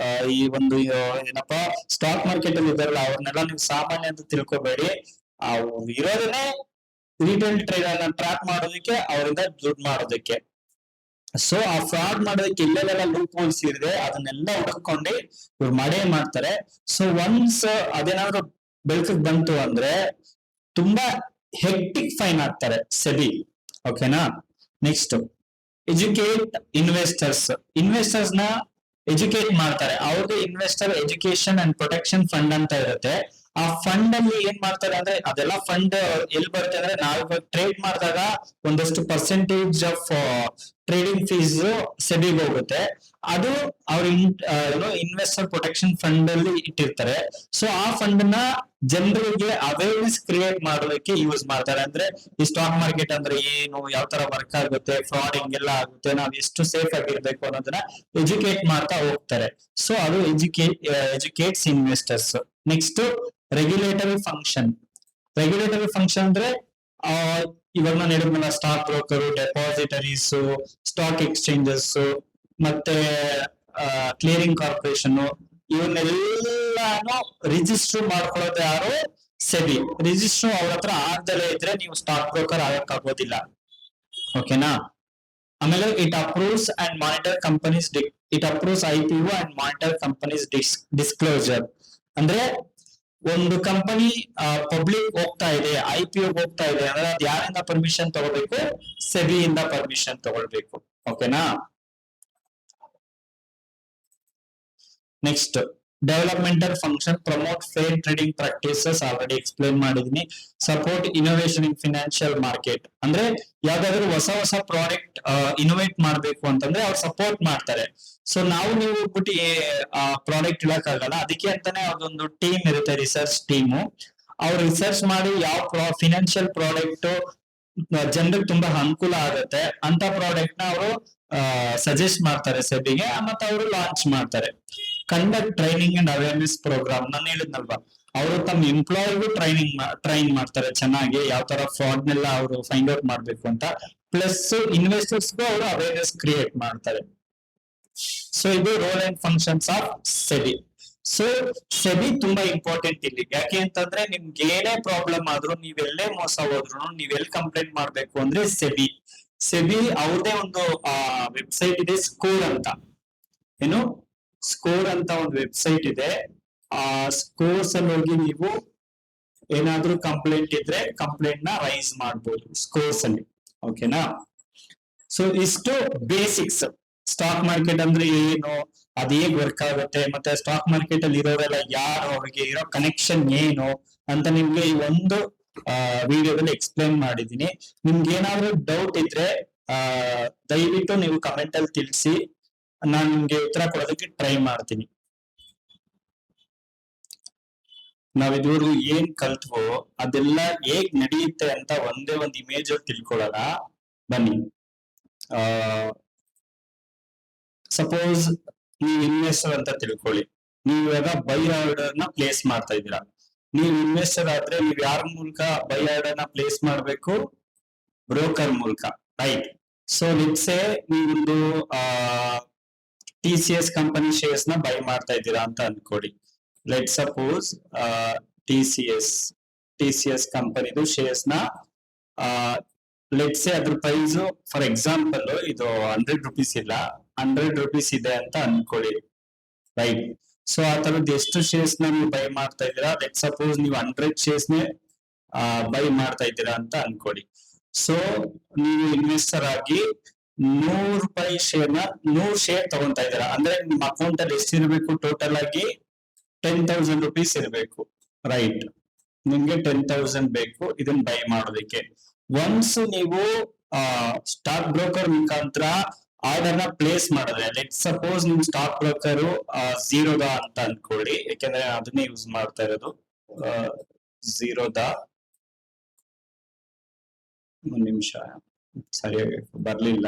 ಈ ಒಂದು ಏನಪ್ಪಾ ಸ್ಟಾಕ್ ಮಾರ್ಕೆಟ್ ಅಲ್ಲಿ ಇದಾರಲ್ಲ, ಅವ್ರನ್ನೆಲ್ಲ ನೀವು ಸಾಮಾನ್ಯ ಅಂತ ತಿಳ್ಕೊಬೇಡಿ. ಅವ್ರು ಇರೋದನ್ನೇ ರಿಟೇಲ್ ಟ್ರೇಡರ್ ನ ಟ್ರ್ಯಾಪ್ ಮಾಡೋದಕ್ಕೆ, ಅವರಿಂದ ದುಡ್ಡು ಮಾಡೋದಕ್ಕೆ. ಸೊ ಆ ಫ್ರಾಡ್ ಮಾಡೋದಕ್ಕೆ ಎಲ್ಲೆಲ್ಲ ಲೂಪ್ ಹೋಲ್ಸ್ ಇದೆ ಅದನ್ನೆಲ್ಲ ಹುಡುಕೊಂಡು ಇವ್ರು ಮಾಡೇ ಮಾಡ್ತಾರೆ. ಸೊ ಒನ್ಸ್ ಅದೇನಾದ್ರು ಬೆಳಕಿಗೆ ಬಂತು ಅಂದ್ರೆ ತುಂಬಾ ಹೆಕ್ಟಿಕ್ ಫೈನ್ ಹಾಕ್ತಾರೆ ಸೆಬಿ. ಓಕೆನಾ? ನೆಕ್ಸ್ಟ್, ಎಜುಕೇಟ್ ಇನ್ವೆಸ್ಟರ್ಸ್ ನ ಎಜುಕೇಟ್ ಮಾಡ್ತಾರೆ. ಅವ್ರಿಗೆ investor education and protection fund ಅಂತ ಇರುತ್ತೆ. ಆ ಫಂಡ್ ಅಲ್ಲಿ ಏನ್ ಮಾಡ್ತಾರೆ ಅಂದ್ರೆ ಅದೆಲ್ಲ ಫಂಡ್ ಎಲ್ಲಿ ಬರುತ್ತೆ ಅಂದ್ರೆ ನಾವು ಟ್ರೇಡ್ ಮಾಡಿದಾಗ ಒಂದಷ್ಟು ಪರ್ಸೆಂಟೇಜ್ ಆಫ್ ಟ್ರೇಡಿಂಗ್ ಫೀಸ್ ಸೆಬಿಗೆ ಹೋಗುತ್ತೆ. ಅದು ಅವ್ರ ಇನ್ವೆಸ್ಟರ್ ಪ್ರೊಟೆಕ್ಷನ್ ಫಂಡ್ ಅಲ್ಲಿ ಇಟ್ಟಿರ್ತಾರೆ. ಸೊ ಆ ಫಂಡ್ ನ ಜನರಿಗೆ ಅವೇರ್ನೆಸ್ ಕ್ರಿಯೇಟ್ ಮಾಡೋದಕ್ಕೆ ಯೂಸ್ ಮಾಡ್ತಾರೆ. ಅಂದ್ರೆ ಈ ಸ್ಟಾಕ್ ಮಾರ್ಕೆಟ್ ಅಂದ್ರೆ ಏನು, ಯಾವ ತರ ವರ್ಕ್ ಆಗುತ್ತೆ, ಫ್ರಾಡ್ ಹಿಂಗೆಲ್ಲ ಆಗುತ್ತೆ, ನಾವ್ ಎಷ್ಟು ಸೇಫ್ ಆಗಿರ್ಬೇಕು ಅನ್ನೋದನ್ನ ಎಜುಕೇಟ್ ಮಾಡ್ತಾ ಹೋಗ್ತಾರೆ. ಸೊ ಅದು educates investors. Next regulatory function. Regulatory function ಅಂದ್ರೆ ಆ ಇವಾಗ ನಾನು ಹೇಳಿದ್ನಲ್ಲ, ಸ್ಟಾಕ್ ಬ್ರೋಕರ್, ಡೆಪಾಸಿಟರೀಸ್, ಸ್ಟಾಕ್ ಎಕ್ಸ್ಚೇಂಜಸ್, ಮತ್ತೆ ಕ್ಲಿಯರಿಂಗ್ ಕಾರ್ಪೊರೇಷನ್, ಇವನ್ನೆಲ್ಲಾನು ರಿಜಿಸ್ಟರ್ ಮಾಡ್ಕೊಳ್ಳೋದು ಯಾರು? ಸೆಬಿ. ರಿಜಿಸ್ಟರ್ ಅವ್ರ ಹತ್ರ ಆಗ್ದಲೇ ಇದ್ರೆ ನೀವು ಸ್ಟಾಕ್ ಬ್ರೋಕರ್ ಆಗಕ್ ಆಗೋದಿಲ್ಲ. ಓಕೆನಾ? ಆಮೇಲೆ it approves and monitor companies, it approves IPO and monitor companies disclosure. ಅಂದ್ರೆ ಒಂದು ಕಂಪನಿ ಪಬ್ಲಿಕ್ ಹೋಗ್ತಾ ಇದೆ, IPO ಹೋಗ್ತಾ ಇದೆ ಅಂದ್ರೆ ಅದು ಯಾರಿಂದ ಪರ್ಮಿಷನ್ ತಗೋಬೇಕು? ಸೆಬಿಯಿಂದ ಪರ್ಮಿಷನ್ ತಗೊಳ್ಬೇಕು. ಓಕೆನಾ? Next developmental function, promote fair trading practices, already explain ಮಾಡಿದೀನಿ. Support innovation in financial market. ಅಂದ್ರೆ ಯಾವ್ದಾದ್ರು ಹೊಸ ಪ್ರಾಡಕ್ಟ್ ಇನೋವೇಟ್ ಮಾಡ್ಬೇಕು ಅಂತಂದ್ರೆ ಅವ್ರು ಸಪೋರ್ಟ್ ಮಾಡ್ತಾರೆ. ಸೊ ನೀವು ಹೋಗ್ಬಿಟ್ಟು ಪ್ರಾಡಕ್ಟ್ ಇಡಕ್ಕಾಗಲ್ಲ, ಅದಕ್ಕೆ ಅಂತಾನೆ ಅದೊಂದು ಟೀಮ್ ಇರುತ್ತೆ, ರಿಸರ್ಚ್ ಟೀಮು. ಅವ್ರು ರಿಸರ್ಚ್ ಮಾಡಿ ಯಾವ ಫಿನಾನ್ಷಿಯಲ್ ಪ್ರಾಡಕ್ಟ್ ಜನರಿಗೆ ತುಂಬಾ ಅನುಕೂಲ ಆಗುತ್ತೆ ಅಂತ ಪ್ರಾಡಕ್ಟ್ ನ ಅವರು ಸಜೆಸ್ಟ್ ಮಾಡ್ತಾರೆ ಸೆಬಿಗೆ, ಮತ್ತೆ ಅವರು ಲಾಂಚ್ ಮಾಡ್ತಾರೆ. Conduct training and awareness program. ನಾನು ಹೇಳಿದ್ನಲ್ವಾ, ಅವರು ತಮ್ಮ ಎಂಪ್ಲಾಯಿಗೂ ಟ್ರೈನ್ ಮಾಡ್ತಾರೆ ಚೆನ್ನಾಗಿ, ಯಾವ ತರ ಫ್ರಾಡ್ ನೆಲ್ಲ ಅವರು ಫೈಂಡ್ ಔಟ್ ಮಾಡ್ಬೇಕು ಅಂತ. ಪ್ಲಸ್ ಇನ್ವೆಸ್ಟರ್ಸ್ಗೂ ಅವರು ಅವೇರ್ನೆಸ್ ಕ್ರಿಯೇಟ್ ಮಾಡ್ತಾರೆ. ಸೊ ಇದು role and functions of SEBI. So SEBI ತುಂಬಾ ಇಂಪಾರ್ಟೆಂಟ್ ಇಲ್ಲಿ. ಯಾಕೆ ಅಂತಂದ್ರೆ ನಿಮ್ಗೆ ಏನೇ ಪ್ರಾಬ್ಲಮ್ ಆದ್ರೂ, ನೀವೆಲ್ಲೇ ಮೋಸ ಹೋದ್ರು, ನೀವೆಲ್ಲಿ ಕಂಪ್ಲೇಂಟ್ ಮಾಡ್ಬೇಕು ಅಂದ್ರೆ ಸೆಬಿ ಅವ್ರದೇ ಒಂದು ವೆಬ್ಸೈಟ್ ಇದೆ, ಸ್ಕೋರ್ ಅಂತ. ಏನು ಸ್ಕೋರ್ ಅಂತ ಒಂದು ವೆಬ್ಸೈಟ್ ಇದೆ. ಆ ಸ್ಕೋರ್ಸ್ ಅಲ್ಲಿ ಹೋಗಿ ನೀವು ಏನಾದ್ರೂ ಕಂಪ್ಲೇಂಟ್ ಇದ್ರೆ ಕಂಪ್ಲೇಂಟ್ ನ ರೈಸ್ ಮಾಡ್ಬೋದು ಸ್ಕೋರ್ಸ್ ಅಲ್ಲಿ. ಓಕೆನಾ? ಸೊ ಇಷ್ಟು ಬೇಸಿಕ್ಸ್. ಸ್ಟಾಕ್ ಮಾರ್ಕೆಟ್ ಅಂದ್ರೆ ಏನು, ಅದು ಹೇಗ್ ವರ್ಕ್ ಆಗುತ್ತೆ, ಮತ್ತೆ ಸ್ಟಾಕ್ ಮಾರ್ಕೆಟ್ ಅಲ್ಲಿ ಇರೋರೆಲ್ಲ ಯಾರು, ಅವ್ರಿಗೆ ಇರೋ ಕನೆಕ್ಷನ್ ಏನು ಅಂತ ನಿಮ್ಗೆ ಈ ಒಂದು ವಿಡಿಯೋದಲ್ಲಿ ಎಕ್ಸ್ಪ್ಲೇನ್ ಮಾಡಿದೀನಿ. ನಿಮ್ಗೆ ಏನಾದ್ರೂ ಡೌಟ್ ಇದ್ರೆ ದಯವಿಟ್ಟು ನೀವು ಕಮೆಂಟ್ ಅಲ್ಲಿ ತಿಳಿಸಿ, ನಾನು ನಿಮ್ಗೆ ಉತ್ತರ ಕೊಡೋದಕ್ಕೆ ಟ್ರೈ ಮಾಡ್ತೀನಿ. ನಾವ್ ಇದುವರೆಗೂ ಏನ್ ಕಲ್ತ್ವೋ ಅದೆಲ್ಲ ಹೇಗ್ ನಡೆಯುತ್ತೆ ಅಂತ ಒಂದೇ ಒಂದು ಇಮೇಜ್ ತಿಳ್ಕೊಳ್ಳೋಣ ಬನ್ನಿ. ಸಪೋಸ್ ನೀವು ಇನ್ವೆಸ್ಟರ್ ಅಂತ ತಿಳ್ಕೊಳ್ಳಿ. ನೀವು ಇವಾಗ ಬೈ ಆರ್ಡರ್ ನ ಪ್ಲೇಸ್ ಮಾಡ್ತಾ ಇದ್ದೀರಾ. ನೀವು ಇನ್ವೆಸ್ಟರ್ ಆದ್ರೆ ನೀವು ಯಾರ ಮೂಲಕ ಬೈ ಆರ್ಡರ್ ನ ಪ್ಲೇಸ್ ಮಾಡ್ಬೇಕು? ಬ್ರೋಕರ್ ಮೂಲಕ, ರೈಟ್? ಸೊ ಲೆಟ್ಸೆ ನೀವೊಂದು TCS ಕಂಪನಿ ಶೇರ್ಸ್ ನ ಬೈ ಮಾಡ್ತಾ ಇದ್ದೀರಾ ಅಂತ ಅನ್ಕೊಳ್ಳಿ. ಲೆಟ್ ಸಪೋಸ್ TCS ಕಂಪನಿದು ಶೇರ್ಸ್ ನ ಲೆಟ್ಸೆ ಅದ್ರ ಪ್ರೈಸ್ ಫಾರ್ ಎಕ್ಸಾಂಪಲ್ ಇದು 100 ರೂಪೀಸ್ ಇಲ್ಲ, 100 ರೂಪೀಸ್ ಇದೆ ಅಂತ ಅನ್ಕೊಳ್ಳಿ, ರೈಟ್? ಸೊ ಆ ತರದ್ ಎಷ್ಟು ಶೇರ್ಸ್ ನ ನೀವು ಬೈ ಮಾಡ್ತಾ ಇದ್ದೀರಾ? ಲೆಟ್ ಸಪೋಸ್ ನೀವು 100 ಶೇರ್ಸ್ ನೇ ಬೈ ಮಾಡ್ತಾ ಇದ್ದೀರಾ ಅಂತ ಅನ್ಕೊಳ್ಳಿ. ಸೊ ನೀವು ಇನ್ವೆಸ್ಟರ್ ಆಗಿ 100 ರೂಪಾಯಿ ಶೇರ್ ನ 100 ಶೇರ್ ತಗೊಂತಾ ಇದ್ದೀರಾ. ಅಂದ್ರೆ ನಿಮ್ಮ ಅಕೌಂಟ್ ಅಲ್ಲಿ ಎಷ್ಟಿರ್ಬೇಕು? ಟೋಟಲ್ ಆಗಿ 10,000 ರೂಪೀಸ್ ಇರಬೇಕು, ರೈಟ್? ನಿಮ್ಗೆ 10,000 ಬೇಕು ಇದನ್ನ ಬೈ ಮಾಡೋದಕ್ಕೆ. ಒನ್ಸ್ ನೀವು ಸ್ಟಾಕ್ ಬ್ರೋಕರ್ ಮುಖಾಂತರ ಆರ್ಡರ್ ನ ಪ್ಲೇಸ್ ಮಾಡಿದ್ರೆ, ಲೆಟ್ ಸಪೋಸ್ ನಿಮ್ ಸ್ಟಾಕ್ ಬ್ರೋಕರ್ ಝೀರೋದಾ ಅಂತ ಅನ್ಕೊಳ್ಳಿ, ಯಾಕೆಂದ್ರೆ ಅದನ್ನೇ ಯೂಸ್ ಮಾಡ್ತಾ ಇರೋದು. ಝೀರೋದಾ, ಒಂದ್ ನಿಮಿಷ ಸರಿಯಾಗಿ ಬರ್ಲಿಲ್ಲ.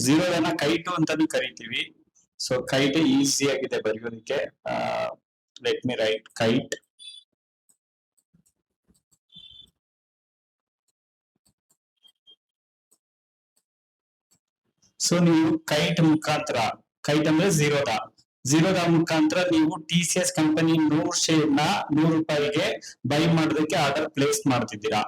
ಝೀರೋದನ್ನ ಕೈಟು ಅಂತಾನು ಕರಿತೀವಿ. ಸೊ ಕೈಟ್ ಈಸಿ ಆಗಿದೆ ಬರೆಯೋದಕ್ಕೆ. Let me write Kite. So ನೀವು ಕೈಟ್ ಮುಖಾಂತರ, ಕೈಟ್ ಅಂದ್ರೆ ಝೀರೋದಾ ಮುಖಾಂತರ ನೀವು TCS ಕಂಪನಿ 100 ಶೇರ್ ನ 100 ರೂಪಾಯಿಗೆ ಬೈ ಮಾಡೋದಕ್ಕೆ ಆರ್ಡರ್ ಪ್ಲೇಸ್ ಮಾಡ್ತಿದ್ದೀರಾ.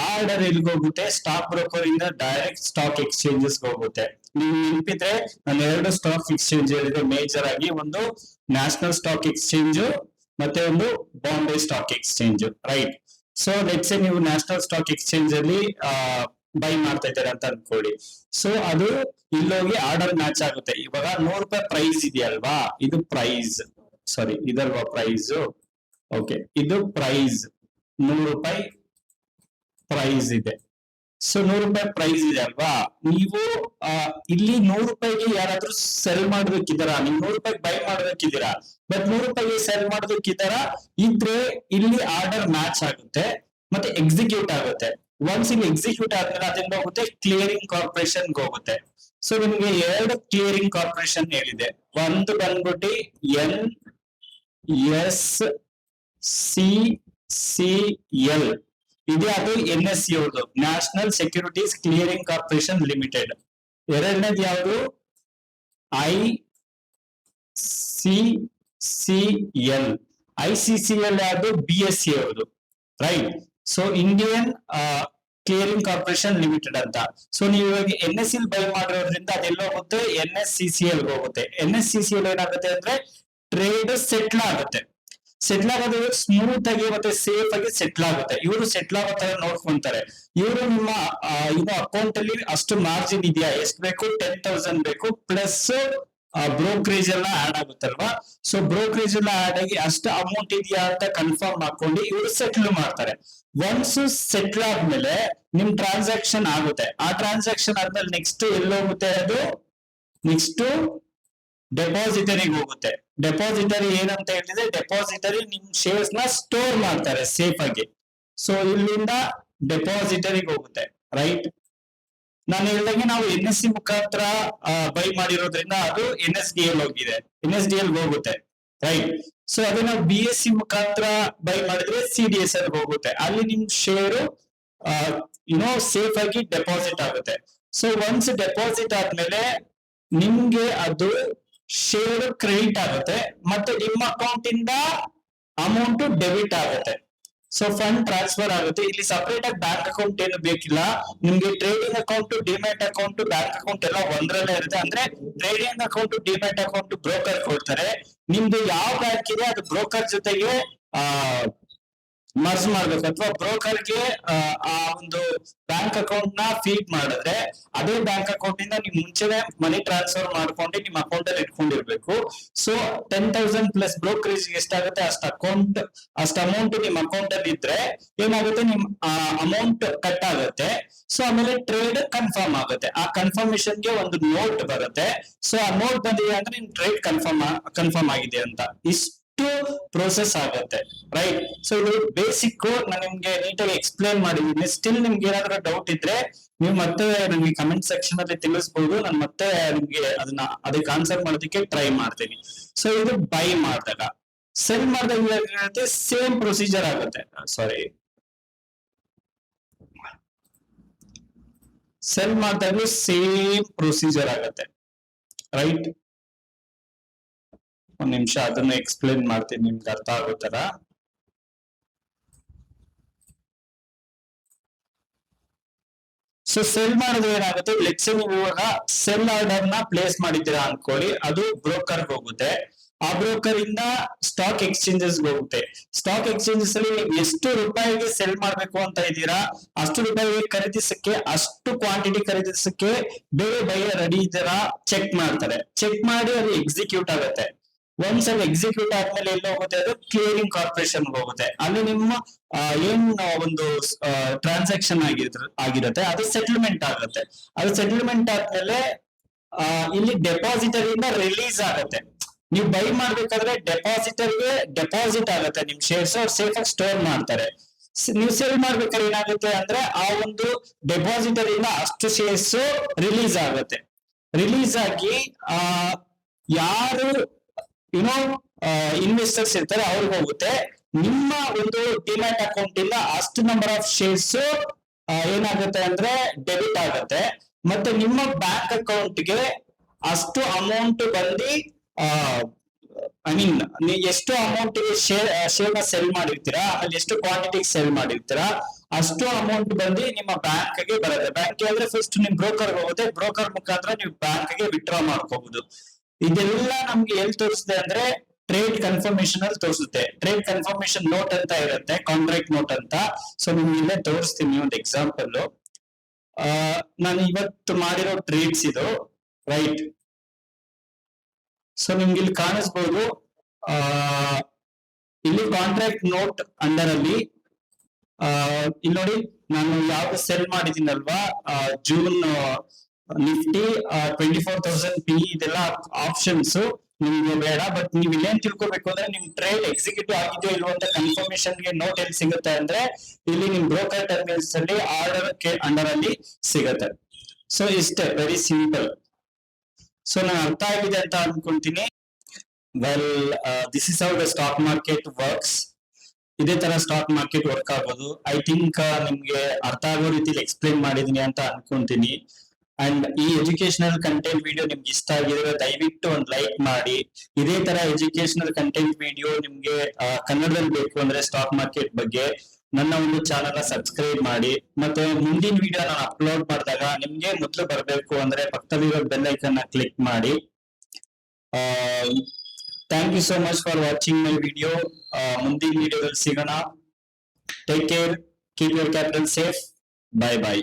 ಆರ್ಡರ್ ಎಲ್ಲಿಗೆ ಹೋಗುತ್ತೆ? ಸ್ಟಾಕ್ ಬ್ರೋಕರ್ ಇಂದ ಡೈರೆಕ್ಟ್ ಸ್ಟಾಕ್ ಎಕ್ಸ್ಚೇಂಜಸ್ ಹೋಗುತ್ತೆ. ನೀವು ನೆನಪಿದ್ರೆ ನಾನು 2 ಸ್ಟಾಕ್ ಎಕ್ಸ್ಚೇಂಜ್ ಹೇಳಿದ್ರೆ ಮೇಜರ್ ಆಗಿ, ಒಂದು ನ್ಯಾಷನಲ್ ಸ್ಟಾಕ್ ಎಕ್ಸ್ಚೇಂಜ್ ಮತ್ತೆ ಒಂದು Bombay stock exchange, right? So let's ನೀವು ನ್ಯಾಷನಲ್ ಸ್ಟಾಕ್ ಎಕ್ಸ್ಚೇಂಜ್ ಅಲ್ಲಿ ಬೈ ಮಾಡ್ತಾ ಇದ್ದಾರೆ ಅಂತ ಅನ್ಕೊಳ್ಳಿ. ಸೊ ಅದು ಇಲ್ಲೋಗಿ ಆರ್ಡರ್ ಮ್ಯಾಚ್ ಆಗುತ್ತೆ. ಇವಾಗ 100 ರೂಪಾಯಿ ಪ್ರೈಸ್ ಇದೆಯಲ್ವಾ, ಇದು ಪ್ರೈಸ್, ಸಾರಿ ಇದಲ್ವಾ ಪ್ರೈಸ್. ಓಕೆ, ಇದು ಪ್ರೈಸ್ 100 ರೂಪಾಯಿ ಪ್ರೈಸ್ ಇದೆ. ಸೊ 100 ರೂಪಾಯಿ ಪ್ರೈಸ್ ಇದೆ ಅಲ್ವಾ, ನೀವು ಇಲ್ಲಿ 100 ರೂಪಾಯಿಗೆ ಯಾರಾದ್ರೂ ಸೆಲ್ ಮಾಡೋದಕ್ಕಿದ್ದಾರಾ, ನೀವು 100 ರೂಪಾಯಿ ಬೈ ಮಾಡೋದಕ್ಕಿದ್ದೀರಾ, ಬಟ್ 100 ರೂಪಾಯಿಗೆ ಸೆಲ್ ಮಾಡೋದಕ್ಕಿದ್ದಾರಾ ಇದ್ರೆ ಇಲ್ಲಿ ಆರ್ಡರ್ ಮ್ಯಾಚ್ ಆಗುತ್ತೆ ಮತ್ತೆ ಎಕ್ಸಿಕ್ಯೂಟ್ ಆಗುತ್ತೆ. ಒನ್ಸ್ ಇಲ್ಲಿ ಎಕ್ಸಿಕ್ಯೂಟ್ ಆದ್ಮೇಲೆ ಅದರಿಂದ ಹೋಗುತ್ತೆ ಕ್ಲಿಯರಿಂಗ್ ಕಾರ್ಪೊರೇಷನ್ ಹೋಗುತ್ತೆ. ಸೊ ನಿಮ್ಗೆ 2 ಕ್ಲಿಯರಿಂಗ್ ಕಾರ್ಪೊರೇಷನ್ ಹೇಳಿದೆ. ಒಂದು ಬಂದ್ಬಿಟ್ಟು NSCCL ಇದೆ, ಅದು NSC ಅವ್ರದ್ದು, national securities clearing corporation limited. ಎರಡನೇದು ಯಾವುದು ICCL ಯಾವುದು BSC ಅವ್ರದ್ದು, right. So Indian clearing corporation limited ಅಂತ. ಸೊ ನೀವು ಇವಾಗ NSC ಬೈ ಮಾಡಿರೋದ್ರಿಂದ ಅದೆಲ್ಲ ಹೋಗುತ್ತೆ NSCCL ಹೋಗುತ್ತೆ. NSCCL ಏನಾಗುತ್ತೆ ಅಂದ್ರೆ ಟ್ರೇಡ್ ಸೆಟ್ಲ್ ಆಗುತ್ತೆ. ಸೆಟ್ಲ್ ಆಗೋದು ಸ್ಮೂತ್ ಆಗಿ ಮತ್ತೆ ಸೇಫ್ ಆಗಿ ಸೆಟ್ಲ್ ಆಗುತ್ತೆ. ಇವರು ಸೆಟ್ಲ್ ಆಗೋ ತರ ನೋಡ್ಕೊಂತಾರೆ. ಇವರು ನಿಮ್ಮ ಅಕೌಂಟ್ ಅಲ್ಲಿ ಅಷ್ಟು ಮಾರ್ಜಿನ್ ಇದೆಯಾ, ಎಷ್ಟು ಬೇಕು, 10,000 ಬೇಕು, ಪ್ಲಸ್ ಬ್ರೋಕರೇಜ್ ಎಲ್ಲ ಆಡ್ ಆಗುತ್ತಲ್ವಾ. ಸೊ ಬ್ರೋಕರೇಜ್ ಎಲ್ಲ ಆಡ್ ಆಗಿ ಅಷ್ಟು ಅಮೌಂಟ್ ಇದೆಯಾ ಅಂತ ಕನ್ಫರ್ಮ್ ಮಾಡ್ಕೊಂಡು ಇವರು ಸೆಟ್ಲ್ ಮಾಡ್ತಾರೆ. ಒನ್ಸ್ ಸೆಟ್ಲ್ ಆದ್ಮೇಲೆ ನಿಮ್ ಟ್ರಾನ್ಸಾಕ್ಷನ್ ಆಗುತ್ತೆ. ಆ ಟ್ರಾನ್ಸಾಕ್ಷನ್ ಆದ್ಮೇಲೆ ನೆಕ್ಸ್ಟ್ ಎಲ್ಲೋಗುತ್ತೆ, ಅದು ನೆಕ್ಸ್ಟ್ ಡೆಪಾಸಿಟರಿಗೆ ಹೋಗುತ್ತೆ. ಡೆಪಾಸಿಟರಿ ಏನಂತ ಹೇಳಿದ್ರೆ, ಡೆಪಾಸಿಟರಿ ನಿಮ್ ಶೇರ್ಸ್ ನ ಸ್ಟೋರ್ ಮಾಡ್ತಾರೆ ಸೇಫ್ ಆಗಿ. ಸೊ ಇಲ್ಲಿಂದ ಡೆಪಾಸಿಟರಿಗೆ ಹೋಗುತ್ತೆ, ರೈಟ್. ನಾನು ಹೇಳಿದಂಗೆ ನಾವು NSC ಮುಖಾಂತರ ಬೈ ಮಾಡಿರೋದ್ರಿಂದ ಅದು NSDL ಹೋಗಿದೆ, NSDL ಹೋಗುತ್ತೆ, ರೈಟ್. ಸೊ ಅದೇ ನಾವು BSC ಮುಖಾಂತರ ಬೈ ಮಾಡಿದ್ರೆ CDSL ಹೋಗುತ್ತೆ. ಅಲ್ಲಿ ನಿಮ್ ಶೇರು ಸೇಫ್ ಆಗಿ ಡೆಪಾಸಿಟ್ ಆಗುತ್ತೆ. ಸೊ ಒನ್ಸ್ ಡೆಪಾಸಿಟ್ ಆದ್ಮೇಲೆ ನಿಮ್ಗೆ ಅದು ಶೇರ್ ಕ್ರೆಡಿಟ್ ಆಗುತ್ತೆ ಮತ್ತೆ ನಿಮ್ಮ ಅಕೌಂಟ್ ಇಂದ ಅಮೌಂಟ್ ಡೆಬಿಟ್ ಆಗುತ್ತೆ. ಸೊ ಫಂಡ್ ಟ್ರಾನ್ಸ್ಫರ್ ಆಗುತ್ತೆ. ಇಲ್ಲಿ ಸಪರೇಟ್ ಆಗಿ ಬ್ಯಾಂಕ್ ಅಕೌಂಟ್ ಏನು ಬೇಕಿಲ್ಲ ನಿಮ್ಗೆ. Trading account, demat account, bank account ಎಲ್ಲ ಒಂದ್ರಲ್ಲೇ ಇರುತ್ತೆ. ಅಂದ್ರೆ trading account, demat account broker ಕೊಡ್ತಾರೆ. ನಿಮ್ದು ಯಾವ ಬ್ಯಾಂಕ್ ಇದೆ ಅದು ಬ್ರೋಕರ್ ಜೊತೆಗೆ ಮರ್ಜ್ ಮಾಡ್ಬೇಕು, ಅಥವಾ ಬ್ರೋಕರ್ಗೆ ಆ ಒಂದು ಬ್ಯಾಂಕ್ ಅಕೌಂಟ್ ನ ಫೀಡ್ ಮಾಡಿದ್ರೆ ಅದೇ ಬ್ಯಾಂಕ್ ಅಕೌಂಟ್ ಇಂದ ನೀವು ಮುಂಚೆನೆ ಮನಿ ಟ್ರಾನ್ಸ್ಫರ್ ಮಾಡ್ಕೊಂಡು ನಿಮ್ಮ ಅಕೌಂಟ್ ಅಲ್ಲಿ ಇಟ್ಕೊಂಡಿರ್ಬೇಕು. ಸೊ 10,000 ಪ್ಲಸ್ ಬ್ರೋಕರೇಜ್ ಎಷ್ಟಾಗುತ್ತೆ ಅಷ್ಟು ಅಮೌಂಟ್ ನಿಮ್ ಅಕೌಂಟ್ ಅಲ್ಲಿ ಇದ್ರೆ ಏನಾಗುತ್ತೆ, ನಿಮ್ ಅಮೌಂಟ್ ಕಟ್ ಆಗುತ್ತೆ. ಸೊ ಆಮೇಲೆ ಟ್ರೇಡ್ ಕನ್ಫರ್ಮ್ ಆಗುತ್ತೆ. ಆ ಕನ್ಫರ್ಮೇಶನ್ ಗೆ ಒಂದು ನೋಟ್ ಬರುತ್ತೆ. ಸೊ ಆ ನೋಟ್ ಬಂದಿದೆ ಅಂದ್ರೆ ನಿಮ್ ಟ್ರೇಡ್ ಕನ್ಫರ್ಮ್ ಆಗಿದೆ ಅಂತ. ಇಷ್ಟು ಪ್ರೋಸೆಸ್ ಆಗುತ್ತೆ, ರೈಟ್. ಸೊ ಇದು ಬೇಸಿಕ್ ನಾನು ನಿಮ್ಗೆ ನೀಟಾಗಿ ಎಕ್ಸ್ಪ್ಲೇನ್ ಮಾಡಿದೀನಿ. ಸ್ಟಿಲ್ ನಿಮ್ಗೆ ಏನಾದ್ರೂ ಡೌಟ್ ಇದ್ರೆ ನೀವು ಮತ್ತೆ ನಮ್ಗೆ ಕಮೆಂಟ್ ಸೆಕ್ಷನ್ ಅಲ್ಲಿ ತಿಳಿಸಬಹುದು. ನಾನು ಮತ್ತೆ ನಿಮ್ಗೆ ಅದಕ್ಕೆ ಆನ್ಸರ್ ಮಾಡೋದಕ್ಕೆ ಟ್ರೈ ಮಾಡ್ತೀನಿ. ಸೊ ಇದು ಬೈ ಮಾಡಿದಾಗ. ಸೆಲ್ ಮಾಡಿದಾಗ ಏನಾಗುತ್ತೆ, ಸೇಮ್ ಪ್ರೊಸೀಜರ್ ಆಗುತ್ತೆ. ಸೆಲ್ ಮಾಡಿದಾಗಲೂ ಸೇಮ್ ಪ್ರೊಸೀಜರ್ ಆಗುತ್ತೆ, ರೈಟ್. ಒಂದ್ ನಿಮಿಷ ಅದನ್ನ ಎಕ್ಸ್ಪ್ಲೇನ್ ಮಾಡ್ತೀನಿ ನಿಮ್ಗೆ ಅರ್ಥ ಆಗೋ ತರ. ಸೊ ಸೆಲ್ ಮಾಡಿದ್ರೆ ಏನಾಗುತ್ತೆ, ಲೆಟ್ಸ್ ನೀವು ಇವಾಗ ಸೆಲ್ ಆರ್ಡರ್ ನ ಪ್ಲೇಸ್ ಮಾಡಿದ್ದೀರಾ ಅನ್ಕೊಳ್ಳಿ, ಅದು ಬ್ರೋಕರ್ ಹೋಗುತ್ತೆ. ಆ ಬ್ರೋಕರ್ ಇಂದ ಸ್ಟಾಕ್ ಎಕ್ಸ್ಚೇಂಜಸ್ ಹೋಗುತ್ತೆ. ಸ್ಟಾಕ್ ಎಕ್ಸ್ಚೇಂಜಸ್ ಅಲ್ಲಿ ನೀವು ಎಷ್ಟು ರೂಪಾಯಿಗೆ ಸೆಲ್ ಮಾಡ್ಬೇಕು ಅಂತ ಇದ್ದೀರಾ ಅಷ್ಟು ರೂಪಾಯಿಗೆ ಖರೀದಿಸಕ್ಕೆ, ಅಷ್ಟು ಕ್ವಾಂಟಿಟಿ ಖರೀದಿಸಕ್ಕೆ ಬೇರೆ ಬೈಯರ್ ರೆಡಿ ಇದ್ದೀರಾ ಚೆಕ್ ಮಾಡ್ತಾರೆ. ಚೆಕ್ ಮಾಡಿ ಅದು ಎಕ್ಸಿಕ್ಯೂಟ್ ಆಗುತ್ತೆ. ಒನ್ಸ್ ಅಲ್ಲಿ ಎಕ್ಸಿಕ್ಯೂಟ್ ಆದ್ಮೇಲೆ ಎಲ್ಲಿ ಹೋಗುತ್ತೆ, ಅದು ಕ್ಲಿಯರಿಂಗ್ ಕಾರ್ಪೊರೇಷನ್ ಹೋಗುತ್ತೆ. ಅಲ್ಲಿ ನಿಮ್ಮ ಏನ್ ಒಂದು ಟ್ರಾನ್ಸಾಕ್ಷನ್ ಆಗಿರುತ್ತೆ ಅದು ಸೆಟಲ್ಮೆಂಟ್ ಆಗುತ್ತೆ. ಅದು ಸೆಟಲ್ಮೆಂಟ್ ಆದ್ಮೇಲೆ ಇಲ್ಲಿ ಡೆಪಾಸಿಟರಿಯಿಂದ ರಿಲೀಸ್ ಆಗುತ್ತೆ. ನೀವು ಬೈ ಮಾಡ್ಬೇಕಾದ್ರೆ ಡೆಪಾಸಿಟರ್ಗೆ ಡೆಪಾಸಿಟ್ ಆಗುತ್ತೆ ನಿಮ್ ಶೇರ್ಸ್, ಅವ್ರು ಸೇಫ್ ಆಗಿ ಸ್ಟೋರ್ ಮಾಡ್ತಾರೆ. ನೀವು ಸೇಲ್ ಮಾಡ್ಬೇಕಾದ್ರೆ ಏನಾಗುತ್ತೆ ಅಂದ್ರೆ ಆ ಒಂದು ಡೆಪಾಸಿಟರಿಯಿಂದ ಅಷ್ಟು ಶೇರ್ಸ್ ರಿಲೀಸ್ ಆಗುತ್ತೆ. ರಿಲೀಸ್ ಆಗಿ ಯಾರು ಇನ್ವೆಸ್ಟರ್ಸ್ ಇರ್ತಾರೆ ಅವ್ರಿಗೆ ಹೋಗುತ್ತೆ. ನಿಮ್ಮ ಒಂದು ಡಿಮ್ಯಾಟ್ ಅಕೌಂಟ್ ಇಂದ ಅಷ್ಟು ನಂಬರ್ ಆಫ್ ಶೇರ್ಸ್ ಏನಾಗುತ್ತೆ ಅಂದ್ರೆ ಡೆಬಿಟ್ ಆಗುತ್ತೆ. ಮತ್ತೆ ನಿಮ್ಮ ಬ್ಯಾಂಕ್ ಅಕೌಂಟ್ಗೆ ಅಷ್ಟು ಅಮೌಂಟ್ ಬಂದು ಎಷ್ಟು ಅಮೌಂಟ್ ಶೇರ್ ನ ಸೆಲ್ ಮಾಡಿರ್ತೀರಾ, ಆಮೇಲೆ ಎಷ್ಟು ಕ್ವಾಂಟಿಟಿ ಸೆಲ್ ಮಾಡಿರ್ತೀರಾ ಅಷ್ಟು ಅಮೌಂಟ್ ಬಂದು ನಿಮ್ಮ ಬ್ಯಾಂಕ್ ಗೆ ಬರುತ್ತೆ. ಬ್ಯಾಂಕ್ ಅಂದ್ರೆ ಫಸ್ಟ್ ನಿಮ್ ಬ್ರೋಕರ್ ಹೋಗುತ್ತೆ. ಬ್ರೋಕರ್ ಮುಖಾಂತರ ನೀವು ಬ್ಯಾಂಕ್ ಗೆ ವಿತ್ಡ್ರಾ ಮಾಡ್ಕೋಬಹುದು. ಇದೆಲ್ಲ ನಮ್ಗೆ ಎಲ್ಲಿ ತೋರಿಸುತ್ತೆ ಅಂದ್ರೆ ಟ್ರೇಡ್ ಕನ್ಫರ್ಮೇಶನ್ ಅಲ್ಲಿ ತೋರಿಸುತ್ತೆ. ಟ್ರೇಡ್ ಕನ್ಫರ್ಮೇಶನ್ ನೋಟ್ ಅಂತ ಇರುತ್ತೆ, ಕಾಂಟ್ರಾಕ್ಟ್ ನೋಟ್ ಅಂತ. ಸೊ ನಿಮ್ಗೆ ಇಲ್ಲೇ ತೋರಿಸ್ತೀನಿ ಒಂದು ಎಕ್ಸಾಂಪಲ್. ನಾನು ಇವತ್ತು ಮಾಡಿರೋ ಟ್ರೇಡ್ಸ್ ಇದು, ರೈಟ್. ಸೊ ನಿಮ್ಗೆ ಇಲ್ಲಿ ಕಾಣಿಸ್ಬೋದು ಇಲ್ಲಿ ಕಾಂಟ್ರಾಕ್ಟ್ ನೋಟ್ ಅಂಡರ್ ಅಲ್ಲಿ ಇಲ್ಲಿ ನೋಡಿ, ನಾನು ಯಾವ್ದು ಸೆಲ್ ಮಾಡಿದ್ದೀನಲ್ವಾ, ಜೂನ್ ನಿಫ್ಟಿ 24,000 ಪಿ ಇದೆಲ್ಲ ಆಪ್ಷನ್ಸ್ ನಿಮ್ಗೆ ಬೇಡ. ಬಟ್ ನೀವು ಇಲ್ಲೇನ್ ತಿಳ್ಕೊಬೇಕು ಅಂದ್ರೆ ನಿಮ್ ಟ್ರೇಡ್ ಎಕ್ಸಿಕ್ಯೂಟಿವ್ ಆಗಿದೆಯೋ ಇಲ್ವೋ ಅಂತ ಕನ್ಫರ್ಮೇಶನ್ ಗೆ ನೋಟ್ ಎಲ್ಲಿ ಸಿಗುತ್ತೆ ಅಂದ್ರೆ ಇಲ್ಲಿ ನಿಮ್ ಬ್ರೋಕರ್ ಟರ್ಮಿನಲ್ಸ್ ಅಲ್ಲಿ ಆರ್ಡರ್ ಅಂಡರ್ ಅಲ್ಲಿ ಸಿಗುತ್ತೆ. ಸೊ ಇಷ್ಟೇ, ವೆರಿ ಸಿಂಪಲ್. ಸೊ ನಾನು ಅರ್ಥ ಆಗಿದೆ ಅಂತ ಅನ್ಕೊಂತೀನಿ. Well, this is how the stock market works. ಇದೇ ತರ ಸ್ಟಾಕ್ ಮಾರ್ಕೆಟ್ ವರ್ಕ್ ಆಗೋದು. ಐ ಥಿಂಕ್ ನಿಮ್ಗೆ ಅರ್ಥ ಆಗೋ ರೀತಿಲಿ ಎಕ್ಸ್ಪ್ಲೇನ್ ಮಾಡಿದೀನಿ ಅಂತ ಅನ್ಕೊಂತೀನಿ. ಅಂಡ್ ಈ ಎಜುಕೇಶನಲ್ ಕಂಟೆಂಟ್ ವಿಡಿಯೋ ನಿಮ್ಗೆ ಇಷ್ಟ ಆಗಿದ್ರೆ ದಯವಿಟ್ಟು ಒಂದು ಲೈಕ್ ಮಾಡಿ. ಇದೇ ತರ ಎಜುಕೇಶನಲ್ ಕಂಟೆಂಟ್ ವಿಡಿಯೋ ನಿಮ್ಗೆ ಕನ್ನಡದಲ್ಲಿ ಬೇಕು ಅಂದ್ರೆ ಸ್ಟಾಕ್ ಮಾರ್ಕೆಟ್ ಬಗ್ಗೆ ನನ್ನ ಒಂದು ಚಾನಲ್ ಸಬ್ಸ್ಕ್ರೈಬ್ ಮಾಡಿ. ಮತ್ತೆ ಮುಂದಿನ ವಿಡಿಯೋ ನಾನು ಅಪ್ಲೋಡ್ ಮಾಡಿದಾಗ ನಿಮ್ಗೆ ಮೊದಲು ಬರಬೇಕು ಅಂದ್ರೆ ಪಕ್ಕದಲ್ಲಿರೋ ಬೆಲ್ ಐಕನ್ ಕ್ಲಿಕ್ ಮಾಡಿ. Thank you so much for watching my video. ಮುಂದಿನ ವಿಡಿಯೋದಲ್ಲಿ ಸಿಗೋಣ. Take care, keep your capital safe. Bye by.